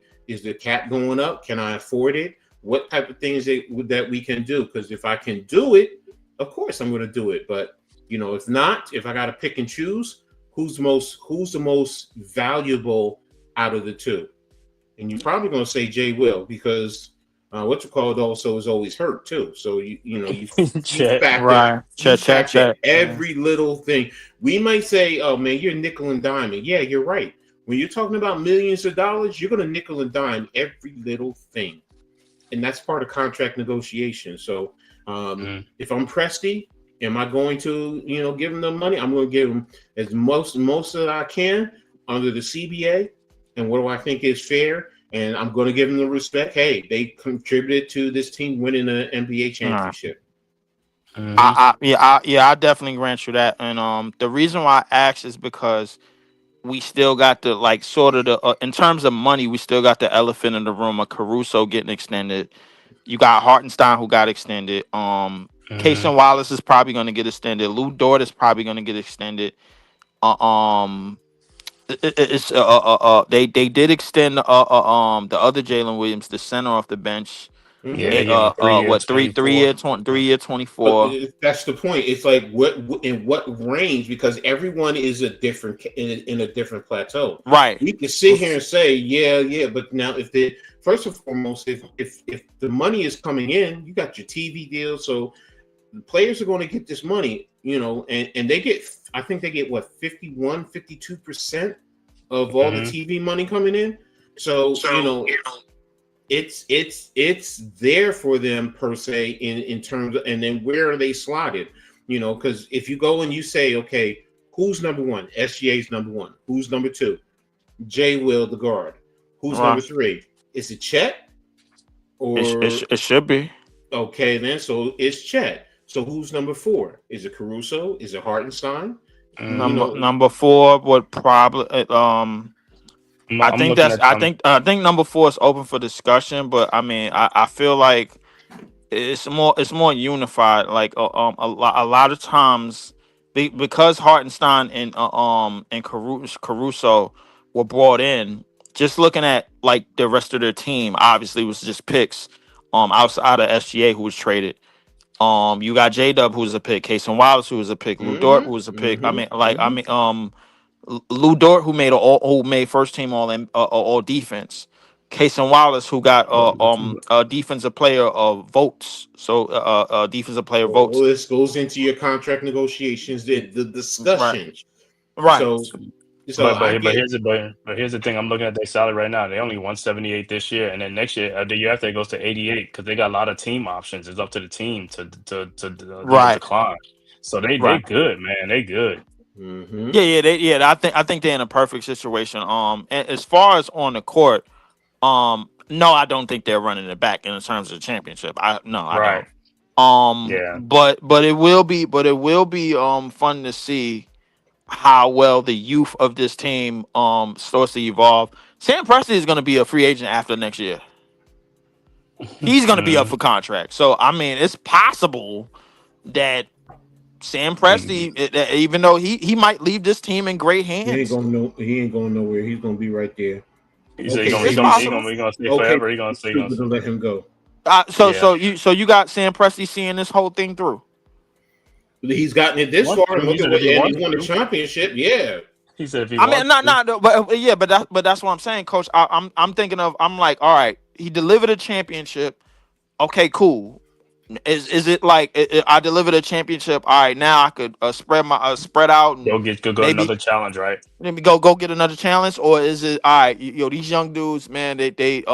cap going up? Can I afford it? What type of things that we can do? Because if I can do it, of course I'm going to do it. But you know, if not, if I got to pick and choose, who's the most valuable out of the two? And you're probably going to say Jay Will because what's it called also is always hurt too. So you know you Chet. Right. Check. factor Yeah. every little thing. We might say, oh man, you're nickel and diming. Yeah, you're right. When you're talking about millions of dollars, you're going to nickel and dime every little thing, and that's part of contract negotiation. So if I'm Presti, am I going to, you know, give them the money? I'm going to give them as most that I can under the CBA, and what do I think is fair? And I'm going to give them the respect. Hey, they contributed to this team winning an NBA championship. I definitely grant you that. And the reason why I asked is because we still got the like sort of the in terms of money, we still got the elephant in the room of Caruso getting extended. You got Hartenstein who got extended. Casey Wallace is probably going to get extended. Lou Dort is probably going to get extended. It's they did extend the other Jalen Williams, the center off the bench. Yeah, they give him 3 years, What 3 year 24. That's the point. It's like what in what range, because everyone is a different in a different plateau. Right. We can sit here and say, yeah, but now if the first and foremost, if the money is coming in, you got your TV deal, so the players are going to get this money, you know, and they get, I think they get what 52% of all the TV money coming in. So you know, it's there for them per se in terms of, and then where are they slotted? You know, because if you go and you say, okay, who's number one? SGA's number one. Who's number two? Jay Will, the guard. Who's number three? Is it Chet? Or It should be. Okay, then so it's Chet. So who's number four? Is it Caruso? Is it Hartenstein? Number 4 would probably I think number 4 is open for discussion, but I mean I feel like it's more unified. Like a lot of times because Hartenstein and Caruso were brought in just looking at like the rest of their team, obviously was just picks. Outside of SGA who was traded. You got J Dub who was a pick, Casey Wallace who was a pick, Lou Dort who was a pick. Lou Dort who made first team all defense. Casey Wallace who got defensive player votes. So defensive player votes. All this goes into your contract negotiations, the Right. discussions. Right. So but here's the thing. I'm looking at their salary right now. They only 178 this year, and then next year, the year after, it goes to 88 because they got a lot of team options. It's up to the team to Right. decline. So they Right. good, man. They good. Yeah. I think they're in a perfect situation. And as far as on the court, no, I don't think they're running it back in terms of the championship. I Right. don't. Yeah. But it will be fun to see how well the youth of this team starts to evolve. Sam Presti is going to be a free agent after next year. He's going to be up for contract. So I mean, it's possible that Sam Presti, even though he might leave this team in great hands, he ain't going nowhere. He's going to be right there. He said he's gonna stay forever. He's gonna stay. To let him go. So you got Sam Presti seeing this whole thing through. He's gotten it this far, and he's won the championship. Yeah. He said if he but that's what I'm saying, Coach. I'm thinking of, I'm like, all right, he delivered a championship. Okay, cool. Is it like I delivered a championship? All right, now I could spread out and go another challenge, right? Let me go get another challenge, or is it all right? These young dudes, man, this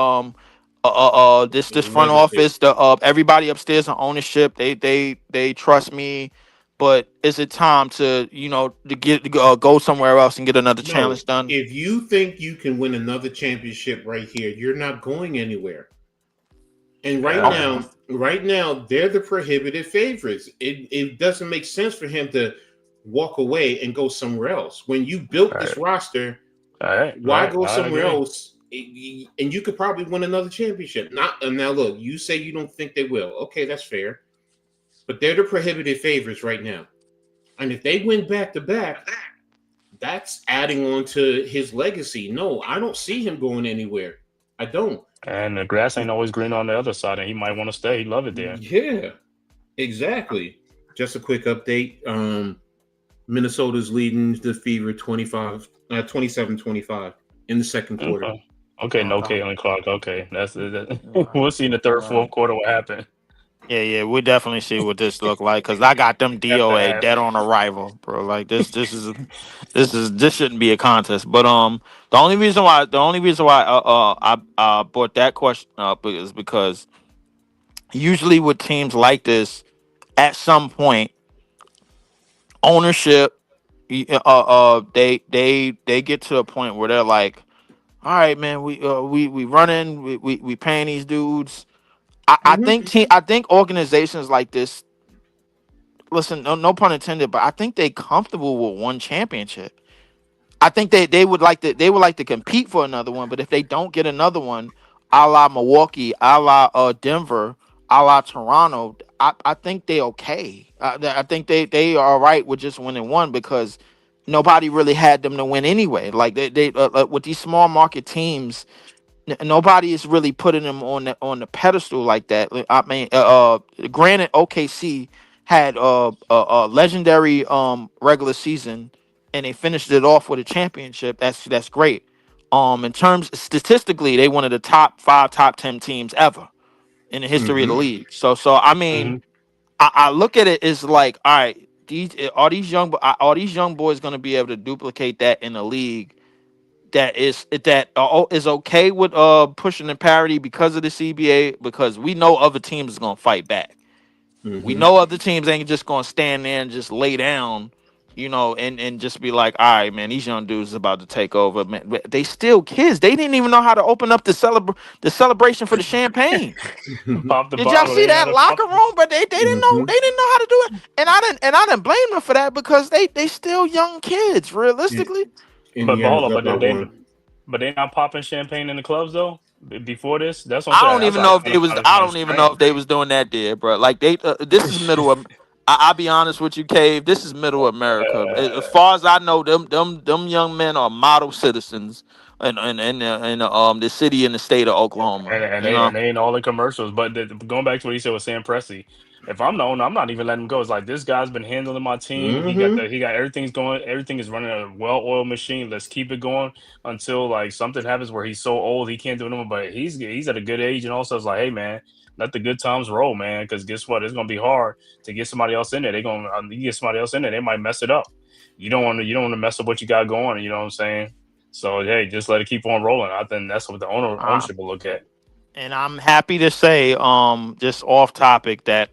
front office, everybody upstairs on ownership, they trust me. But is it time to go somewhere else and get another challenge done? If you think you can win another championship right here, you're not going anywhere. And right now, they're the prohibitive favorites. It doesn't make sense for him to walk away and go somewhere else. When you built this roster, why go somewhere else? And you could probably win another championship. Now, look, you say you don't think they will. Okay, that's fair. But they're the prohibitive favorites right now. And if they win back-to-back, that's adding on to his legacy. No, I don't see him going anywhere. I don't. And the grass ain't always green on the other side, and he might want to stay. He love it there. Yeah, exactly. Just a quick update. Minnesota's leading the Fever 27-25 in the second quarter. Okay, no Caitlin Clark. Okay, we'll see in the third, fourth quarter what happened. Yeah, we definitely see what this look like, because I got them DOA dead on arrival, bro. Like this shouldn't be a contest. But the only reason why I brought that question up is because usually with teams like this, at some point, ownership, they get to a point where they're like, all right, man, we running, we paying these dudes. I think organizations like this, listen, no pun intended, but I think they comfortable with one championship. I think they would like to compete for another one, but if they don't get another one, a la Milwaukee, a la Denver, a la Toronto, I think they okay. I think they are all right with just winning one, because nobody really had them to win anyway. Like they with these small market teams, nobody is really putting them on the pedestal like that. I mean, granted, OKC had a legendary regular season, and they finished it off with a championship. That's great. In terms statistically, they one of the top 5, top 10 teams ever in the history of the league. So I mean, I look at it as like, all right, are these young boys going to be able to duplicate that in a league that is okay with pushing the parity because of the CBA, because we know other teams is gonna fight back. We know other teams ain't just gonna stand there and just lay down, and just be like, all right, man, these young dudes is about to take over. Man, but they still kids. They didn't even know how to open up the celebration for the champagne. Did y'all see that locker room? But they didn't know how to do it. And I didn't blame them for that, because they still young kids, realistically. But they not popping champagne in the clubs though. Before this, that's what I don't even know if they was. I don't even know if they was doing that there, bro. Like this is middle of. I'll be honest with you, Cave. This is middle America. As far as I know, them young men are model citizens. the city and the state of Oklahoma. And You they know. and they ain't all in commercials. But going back to what you said with Sam Presti, if I'm the owner, I'm not even letting him go. It's like this guy's been handling my team. Mm-hmm. He got everything's going. Everything is running a well-oiled machine. Let's keep it going until like something happens where he's so old he can't do it anymore. But he's at a good age, and also it's like, hey man, let the good times roll, man. Because guess what? It's gonna be hard to get somebody else in there. They gonna you get somebody else in there, they might mess it up. You don't want to mess up what you got going. You know what I'm saying? So hey, just let it keep on rolling. I think that's what the ownership will look at. And I'm happy to say, just off topic, that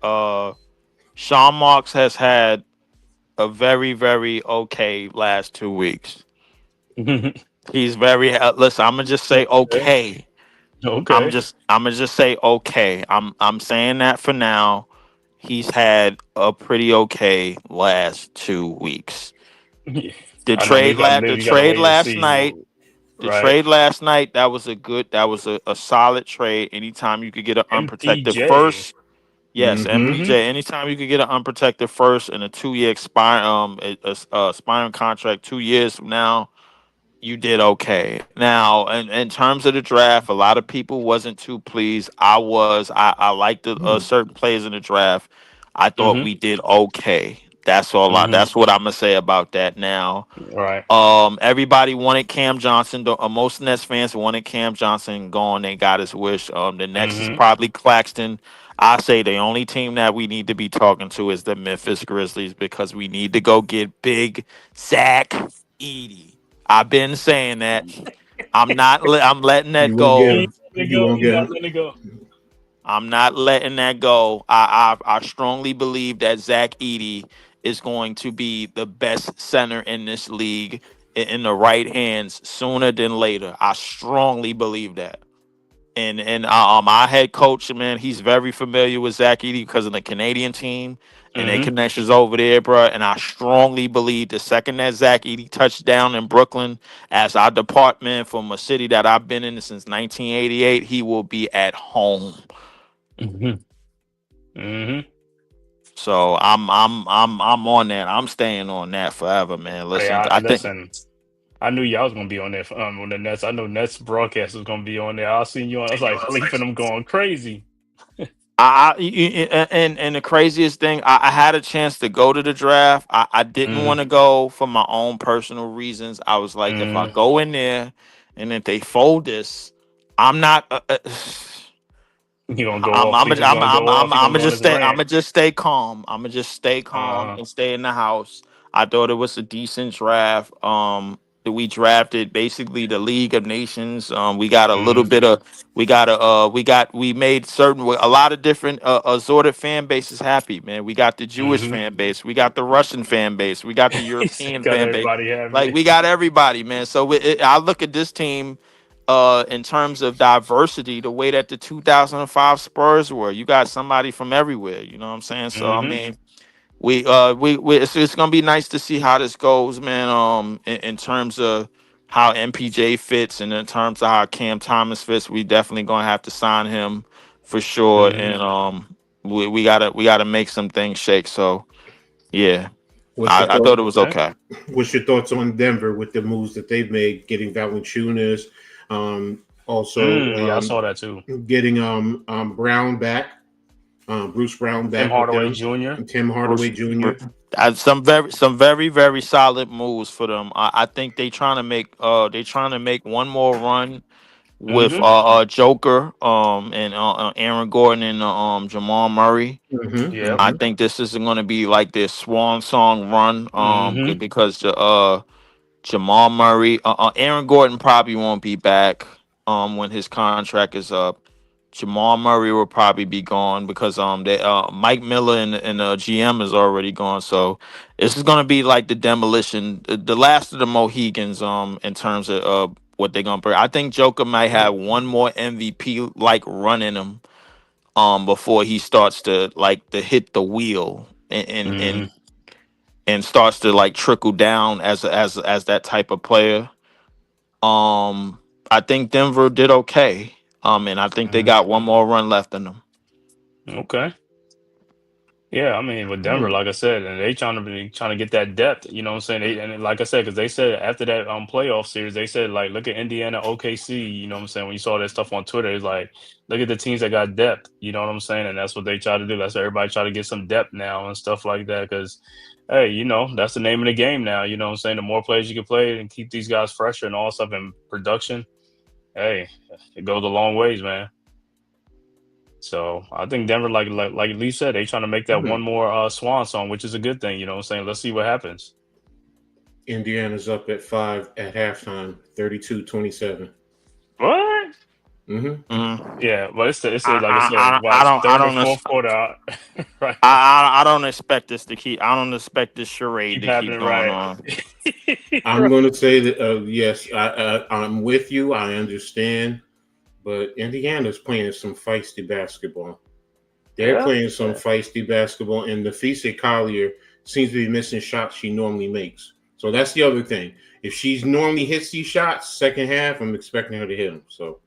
Sean Marks has had a very, very okay last 2 weeks. He's very listen. I'm gonna just say Okay. okay. Okay. I'm gonna just say okay. I'm saying that for now. He's had a pretty okay last 2 weeks. Yeah. The I know trade we gotta wait and last see, night. The right? trade last night, that was a solid trade. Anytime you could get an unprotected MPJ. first. Yes, Mm-hmm. Mm-hmm. MPJ. Anytime you could get an unprotected first and a 2 year expiring contract 2 years from now, you did okay. Now, in terms of the draft, a lot of people wasn't too pleased. I was. I liked the certain players in the draft. I thought Mm-hmm. we did okay. That's all. Mm-hmm. That's what I'm gonna say about that. Now, Right. everybody wanted Cam Johnson. Most Nets fans wanted Cam Johnson gone. They got his wish. The next is Mm-hmm. probably Claxton. I say the only team that we need to be talking to is the Memphis Grizzlies because we need to go get big Zach Edey. I've been saying that. I'm letting that You won't get go. him. You won't He's get not him. letting it go. I'm not letting that go. I strongly believe that Zach Edey is going to be the best center in this league in the right hands sooner than later. I strongly believe that. And our head coach, man, he's very familiar with Zach Edey because of the Canadian team and their Mm-hmm. connections over there, bro. And I strongly believe the second that Zach Edey touched down in Brooklyn as our department from a city that I've been in since 1988, he will be at home. Mm-hmm. Mm-hmm. So I'm on that. I'm staying on that forever, man. Hey, Listen, I think listen. I knew y'all was gonna be on there on the Nets. I know Nets broadcast was gonna be on there. I seen you on. I was like leaping them going crazy. and the craziest thing, I had a chance to go to the draft. I didn't Mm-hmm. want to go for my own personal reasons. I was like, if I Mm-hmm. go in there and if they fold this, I'm not. He gonna go off. He just gonna go off. He gonna go on his I'm rant. gonna just stay calm. I'm gonna just stay calm Uh-huh. and stay in the house. I thought it was a decent draft. That we drafted basically the League of Nations. We got a little Mm-hmm. bit of we made certain a lot of different assorted fan bases happy, man. We got the Jewish Mm-hmm. fan base, we got the Russian fan base, we got the European Got fan base. everybody Like happy. we got everybody, man. So I look at this team in terms of diversity, the way that the 2005 Spurs were. You got somebody from everywhere. You know what I'm saying? So I Mm-hmm. mean, we it's gonna be nice to see how this goes, man. In terms of how MPJ fits and in terms of how Cam Thomas fits, we definitely gonna have to sign him for sure. Mm-hmm. And we gotta make some things shake. So yeah, What's your I thought? thought it was Okay. okay. What's your thoughts on Denver with the moves that they've made, getting Valanciunas, also Yeah, I saw that too. getting Brown back, Bruce Brown Tim back with Hardaway them, Jr. and Tim Bruce, Hardaway Jr. Bru- some very very solid moves for them. I think they trying to make one more run with Mm-hmm. Joker and Aaron Gordon and Jamal Murray. Mm-hmm, Yep. I mm-hmm. think this is going to be like their swan song run Mm-hmm. because Jamal Murray, Aaron Gordon probably won't be back when his contract is up. Jamal Murray will probably be gone because Mike Miller and the GM is already gone. So this is gonna be like the demolition, the last of the Mohegans in terms of what they're gonna bring. I think Joker might have one more MVP like run in him before he starts to hit the wheel Mm-hmm. and starts to like trickle down as that type of player. I think Denver did okay. And I think they Mm-hmm. got one more run left in them. Okay. Yeah, I mean, with Denver, Hmm. like I said, and they trying to get that depth. You know what I'm saying? And like I said, because they said after that playoff series, they said like, look at Indiana, OKC. You know what I'm saying? When you saw that stuff on Twitter, it's like, look at the teams that got depth. You know what I'm saying? And that's what they try to do. That's what everybody try to get some depth now and stuff like that. Because hey, that's the name of the game now. You know what I'm saying? The more players you can play and keep these guys fresher and all stuff in production, hey, it goes a long ways, man. So I think Denver, like Lee said, they trying to make that Hmm. one more swan song, which is a good thing. You know what I'm saying? Let's see what happens. Indiana's up at 5 at halftime, 32-27. What? Mm-hmm. Mm. Yeah, but it's like I said, I watch don't I third and don't fourth quarter out. Right. I don't expect this to keep. I don't expect this charade Keep to keep happening, going right? on. I'm going to say that yes, I'm with you. I understand, but Indiana's playing some feisty basketball. They're Yeah. playing some feisty basketball, and Nafisa Collier seems to be missing shots she normally makes. So that's the other thing. If she's normally hits these shots, second half, I'm expecting her to hit them. So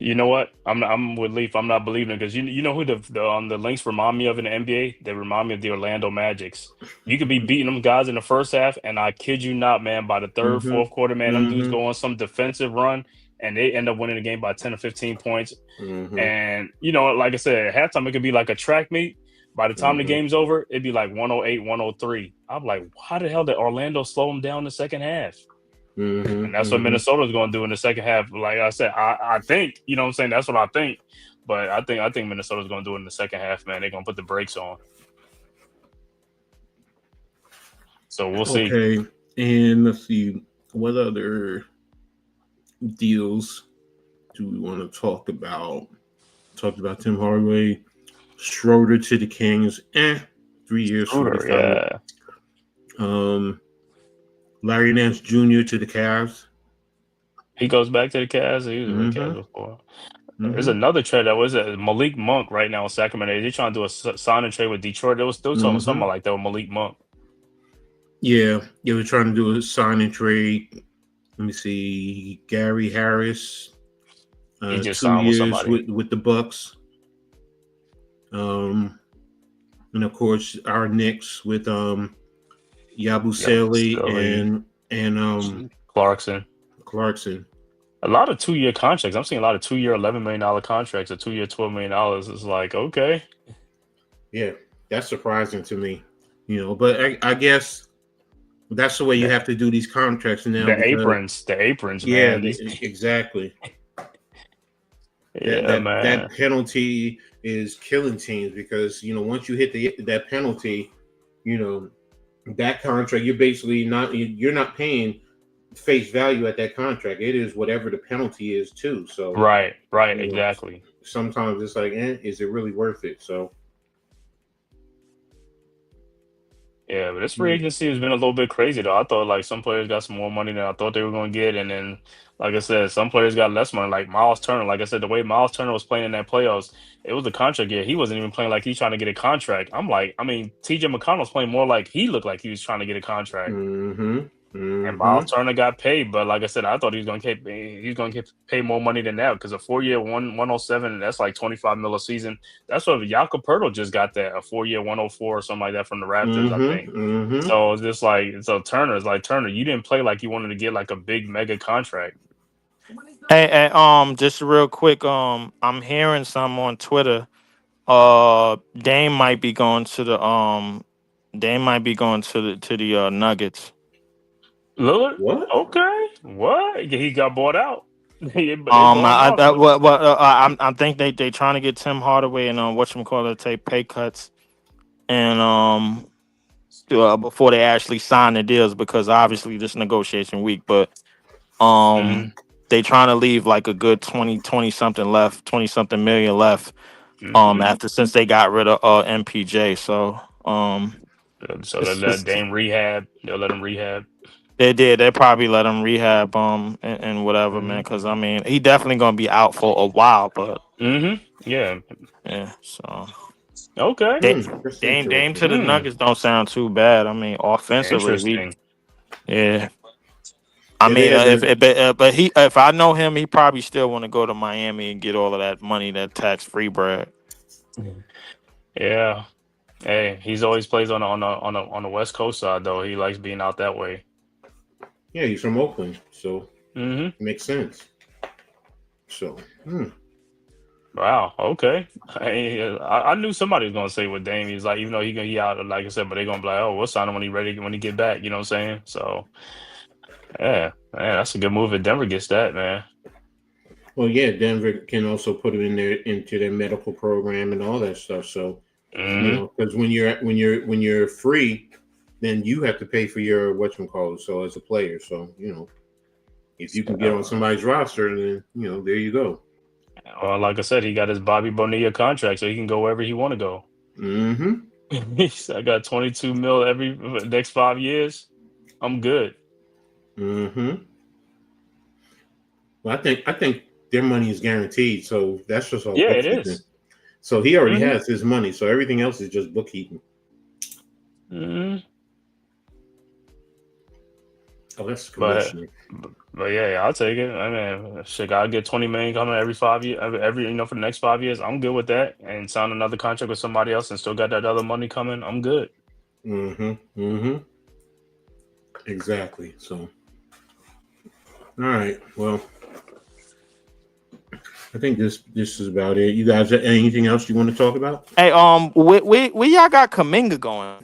You know what? I'm with Leaf. I'm not believing it because you know who the Lynx remind me of in the NBA? They remind me of the Orlando Magics. You could be beating them guys in the first half, and I kid you not, man. By the third, mm-hmm, fourth quarter, man, them dudes mm-hmm, go on some defensive run, and they end up winning the game by 10 or 15 points. mm-hmm, And like I said, at halftime it could be like a track meet. By the time the mm-hmm, game's over, it'd be like 108, 103. I'm like, how the hell did Orlando slow them down in the second half? And mm-hmm, that's what mm-hmm. Minnesota's going to do in the second half. Like I said, I think, you know what I'm saying? That's what I think. But I think Minnesota's going to do it in the second half, man. They're going to put the brakes on. So we'll see. Okay, and let's see what other deals do we want to talk about? Talked about Tim Hardaway, Schroeder to the Kings. 3 years, Scooter, 45. yeah. Larry Nance Jr. to the Cavs. He goes back to the Cavs. He was with the Cavs Mm-hmm. before. There's Mm-hmm. another trade that was Malik Monk right now in Sacramento. They're trying to do a sign and trade with Detroit. They was still talking Mm-hmm. something like that with Malik Monk. Yeah, they were trying to do a sign and trade. Let me see, Gary Harris, He just two signed with years somebody. with the Bucks. And of course our Knicks with Yep, Yabusele Scully, and Clarkson. Clarkson. A lot of 2-year contracts. I'm seeing a lot of 2-year $11 million contracts, a 2-year $12 million. It's like, okay. Yeah, that's surprising to me. But I guess that's the way you The, have to do these contracts now because the aprons, yeah, man. These, exactly. That yeah, that that man. penalty is killing teams because once you hit that penalty, you know that contract you're not paying face value at that contract. It is whatever the penalty is too. So Right, you know exactly. sometimes it's like, is it really worth it? So Yeah, but this free agency has been a little bit crazy though. I thought like some players got some more money than I thought they were going to get, and then like I said, some players got less money. Like Miles Turner, like I said, the way Miles Turner was playing in that playoffs, it was a contract year. He wasn't even playing like he's trying to get a contract. I'm like, I mean, T.J. McConnell's playing more like he looked like he was trying to get a contract. mm-hmm, And Miles mm-hmm. Turner got paid, but like I said, I thought he was going to get paid more money than that because a 4-year 107, that's like 25 mil a season. That's what Jakob Poeltl just got that, a 4-year 104 or something like that from the Raptors, I think. Mm-hmm. Mm-hmm. So it's just like Turner is like Turner. You didn't play like you wanted to get like a big mega contract. Hey, just real quick, I'm hearing some on Twitter. Dame might be going to the Nuggets. Lillard, What? okay, what? He got bought out. They bought him out. I think they trying to get Tim Hardaway and whatchamacallit take pay cuts and before they actually sign the deals because obviously this negotiation week, but Mhm, they trying to leave like a good 20 something left, 20 something million left mhm. after since they got rid of MPJ. So So they let it's Dame rehab. They'll let him rehab. they probably let him rehab and whatever, man, Mm-hmm. because I mean he definitely gonna be out for a while, but Yeah. yeah, so Okay. That's Dame interesting. to the Nuggets don't sound too bad. I mean, offensively, Interesting. yeah. I Yeah, they mean, had if to. but if I know him, he probably still want to go to Miami and get all of that money, that tax free bread. Yeah. Hey, he's always plays on the West Coast side though. He likes being out that way. Yeah, he's from Oakland, so Mm-hmm. it makes sense. So, Wow. Okay. I knew somebody was gonna say what Dame. He's like, even though he out, like I said, but they're gonna be like, oh, we'll sign him when he ready when he get back. You know what I'm saying? So yeah, man, that's a good move if Denver gets that, man. well, yeah, Denver can also put him in there into their medical program and all that stuff. So, Hmm. because when you're free, then you have to pay for your whatchamacallit. So as a player, so if you can get on So, somebody's roster, then there you go. well, like I said, he got his Bobby Bonilla contract, so he can go wherever he want to go. Mm-hmm. I got 22 mil every next 5 years. I'm good. Mm-hmm. Well, I think their money is guaranteed, so that's just all Yeah, it bookkeeping. is. So he already Mm-hmm. has his money, so everything else is just bookkeeping. Mm-hmm. Oh, that's the But commissioner. but yeah, I'll take it. I mean, shit, I get 20 million coming every 5 years, every for the next 5 years. I'm good with that, and sign another contract with somebody else, and still got that other money coming. I'm good. Mm-hmm. Mm-hmm. Exactly. So, all right. Well, I think this is about it. You guys, anything else you want to talk about? Hey, where y'all got Kaminga going?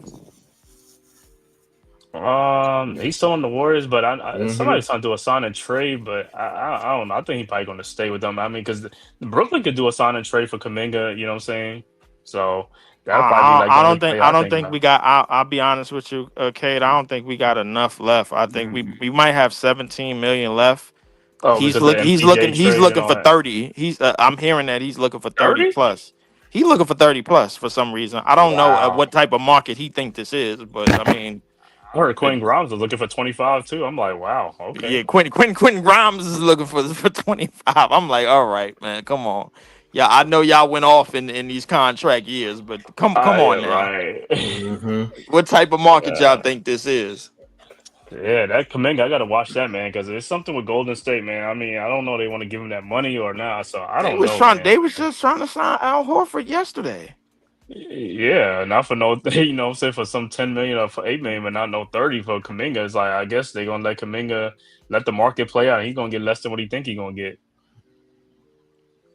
He's still on the Warriors, but Mm-hmm. somebody's trying to do a sign and trade, but I don't know. I think he's probably going to stay with them. I mean, because Brooklyn could do a sign and trade for Kaminga. You know what I'm saying? So that'll probably be like the I only don't think play I I don't think think about. we got. I'll be honest with you, Cade. I don't think we got enough left. I think we might have 17 million left. Oh, He's because of the look MPJ he's trade and looking all for that. 30. I'm hearing that he's looking for 30 30? plus. He's looking for 30 plus for some reason. I don't know Wow. what type of market he think this is, but I mean, I heard it, Quentin Grimes was looking for 25 too. I'm like, wow, yeah, okay. Quentin Grimes is looking for 25. I'm like, all right, man, come on. Yeah, I know y'all went off in these contract years, but come Yeah, on now. right. Mm-hmm. What type of market y'all uh, think this is? yeah, that Kaminga, I got to watch that, man, because it's something with Golden State, man. I mean, I don't know if they want to give him that money or not, so I don't know, They man. was just trying to sign Al Horford yesterday. Yeah, not for no, I'm saying for some 10 million or for 8 million, but not no 30 for Kaminga. It's like, I guess they're going to let Kaminga let the market play out. He's going to get less than what he think he's going to get.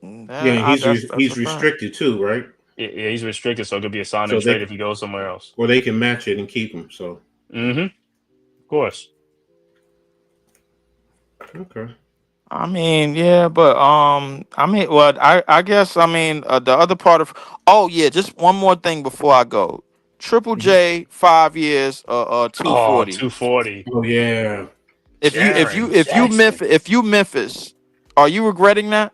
Yeah, and That's a he's fact. restricted too, right? Yeah, he's restricted, so it could be a sign and So trade they if he goes somewhere else. or they can match it and keep him. So Mm-hmm. Of course. okay. I mean, yeah, but I mean, well, I guess I mean the other part of. Oh yeah, just one more thing before I go. Triple Mhm. J, 5 years, Oh, 240. 240. Oh yeah. Jaron Jackson. If you Memphis, are you regretting that?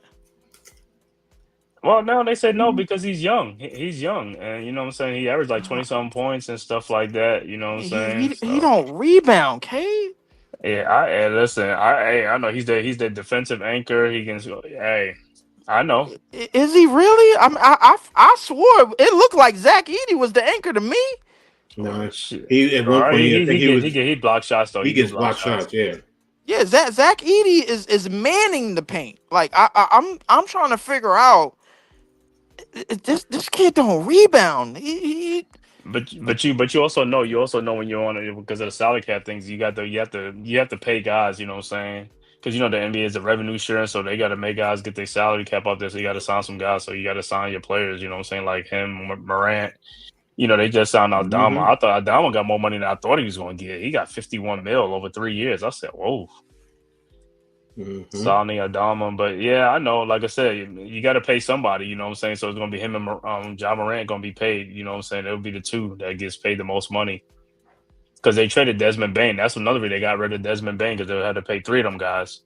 Well, no, they said no because he's young. He's young, and you know what I'm saying. He averaged like 20 something points and stuff like that. You know what I'm saying. He So don't rebound, Cade. yeah, hey, listen, I know he's the defensive anchor. He can. Hey, I know. Is he really? I swore it looked like Zach Edey was the anchor to me. No, Shit. he at All one right, point I think he block shots though. he He do gets block block shots. shots. Yeah. Yeah, Zach Edey is manning the paint. Like I'm trying to figure out this kid don't rebound. But you also know when you're on it because of the salary cap things. You have to pay guys. You know what I'm saying? Because the NBA is a revenue sharing, so they got to make guys get their salary cap up there. So you got to sign some guys. So you got to sign your players. You know what I'm saying? Like him, Morant. They just signed Aldama. Mm-hmm. I thought Aldama got more money than I thought he was going to get. He got 51 mil over 3 years. I said, whoa. Mm-hmm. Sani Adama, but yeah, I know. Like I said, you got to pay somebody. You know what I'm saying? So it's gonna be him and Ja Morant gonna be paid. You know what I'm saying? It'll be the two that gets paid the most money because they traded Desmond Bain. That's another reason they got rid of Desmond Bain because they had to pay three of them guys.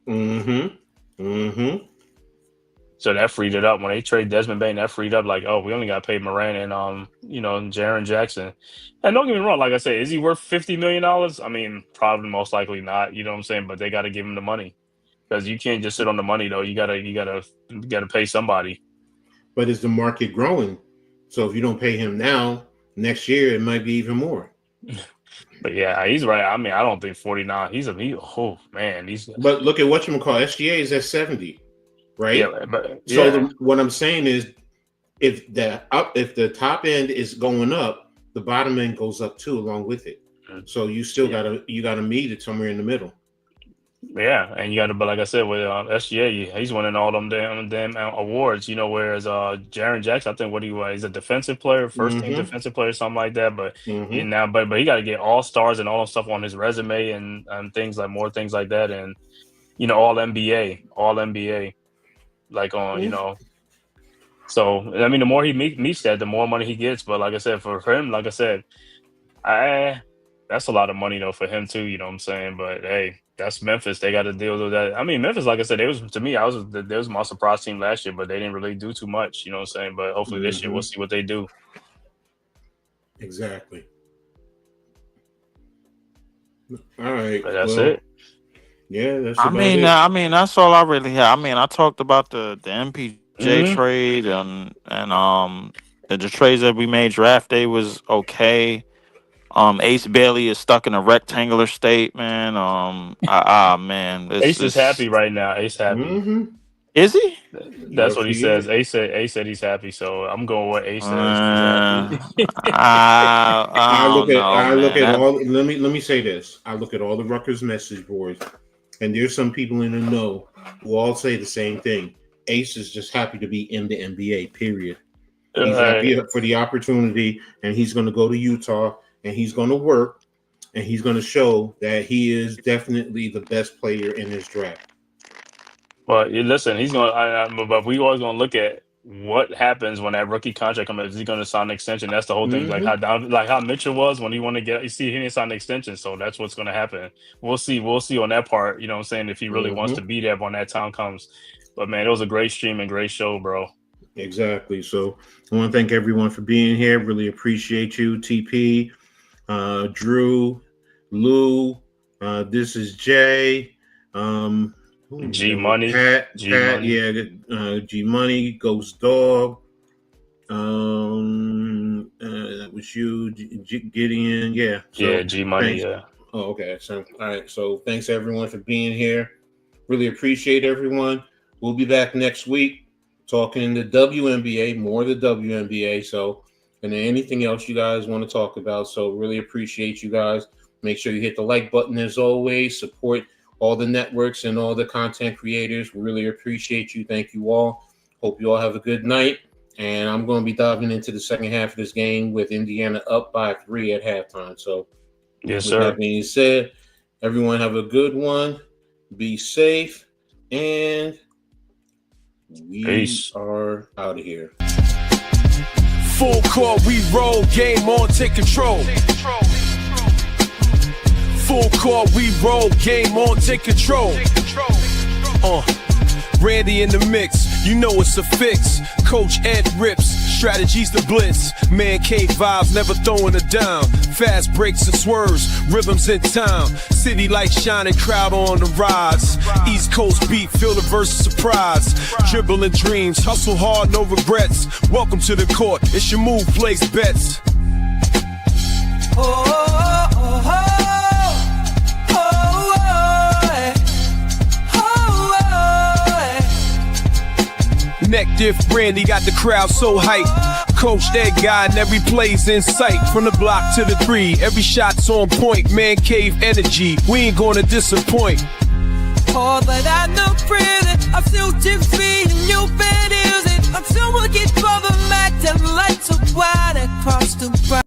Mm-hmm. Mm-hmm. So that freed it up when they trade Desmond Bain. That freed up like, oh, we only got to pay Morant and Jaren Jackson. And don't get me wrong, like I said, is he worth $50 million? I mean, probably most likely not. You know what I'm saying? But they got to give him the money. Because you can't just sit on the money though. You gotta pay somebody. But is the market growing? So if you don't pay him now, next year it might be even more. But yeah, he's right. I mean, I don't think 49. Oh man, he's But look at what you call SGA is at 70, right? yeah, but So yeah. what I'm saying is if the top end is going up, the bottom end goes up too along with it. So you still gotta meet it somewhere in the middle. Yeah, and you got to, but like I said, with SGA, he's winning all them damn awards, you know. Whereas Jaren Jackson, I think what he was, he's a defensive player, first team defensive player, something like that. But he now, but he got to get all stars and all that stuff on his resume and things like that, and you know, all NBA, like on you know. So I mean, the more he meets that, the more money he gets. But like I said, for him, like I said, that's a lot of money though for him too. You know what I'm saying? But hey. That's Memphis. They got to deal with that. I mean, Memphis, like I said, they was my surprise team last year, but they didn't really do too much. You know what I'm saying? But hopefully this year we'll see what they do. Exactly. All right. But that's it. Yeah, that's. I mean, that's all I really have. I mean, I talked about the MPJ trade and the trades that we made. Draft day was okay. Ace Bailey is stuck in a rectangular state, man. Man, Ace is happy right now. Ace happy. Is he? That's what he says. Ace said he's happy, so I'm going with Ace says. I look at all. Let me say this. I look at all the Rutgers message boards, and there's some people in the know who all say the same thing. Ace is just happy to be in the NBA. Period. He's happy for the opportunity, and he's going to go to Utah. And he's going to work, and he's going to show that he is definitely the best player in this draft. Well, listen, he's going to. But we always going to look at what happens when that rookie contract comes. Is he going to sign an extension? That's the whole thing. Like how Mitchell was when he wanted to get. You see, he didn't sign an extension, so that's what's going to happen. We'll see on that part. You know what I'm saying? If he really wants to be there when that time comes. But man, it was a great stream and great show, bro. Exactly. So I want to thank everyone for being here. Really appreciate you, TP. Drew, Lou, this is Jay, G Money, Pat, G Money, Ghost Dog, that was you, Gideon, G Money, thanks. Oh, okay. So, all right. So, thanks everyone for being here. Really appreciate everyone. We'll be back next week talking the WNBA, more of the WNBA. So. And then anything else you guys want to talk about. So really appreciate you guys. Make sure you hit the like button as always. Support all the networks and all the content creators. We really appreciate you. Thank you all. Hope you all have a good night. And I'm going to be diving into the second half of this game with Indiana up by 3 at halftime. So yes, sir. With that being said, everyone have a good one. Be safe. And we are out of here. Full court, we roll, game on, take control. Full court, we roll, game on, take control. Randy in the mix, you know it's a fix. Coach Ed rips, strategies to blitz. Man-Cave vibes, never throwing it down. Fast breaks and swerves, rhythms in town. City lights shining, crowd on the rise. East Coast beat, feel the verse surprise. Dribbling dreams, hustle hard, no regrets. Welcome to the court, it's your move, place bets. Neck diff Randy got the crowd so hyped. Coach that guy and every play's in sight. From the block to the 3, every shot's on point. Man-Cave energy, we ain't gonna disappoint. All that I know really, I feel different and you better use it. Until we get problematic, lights are wide across the bright.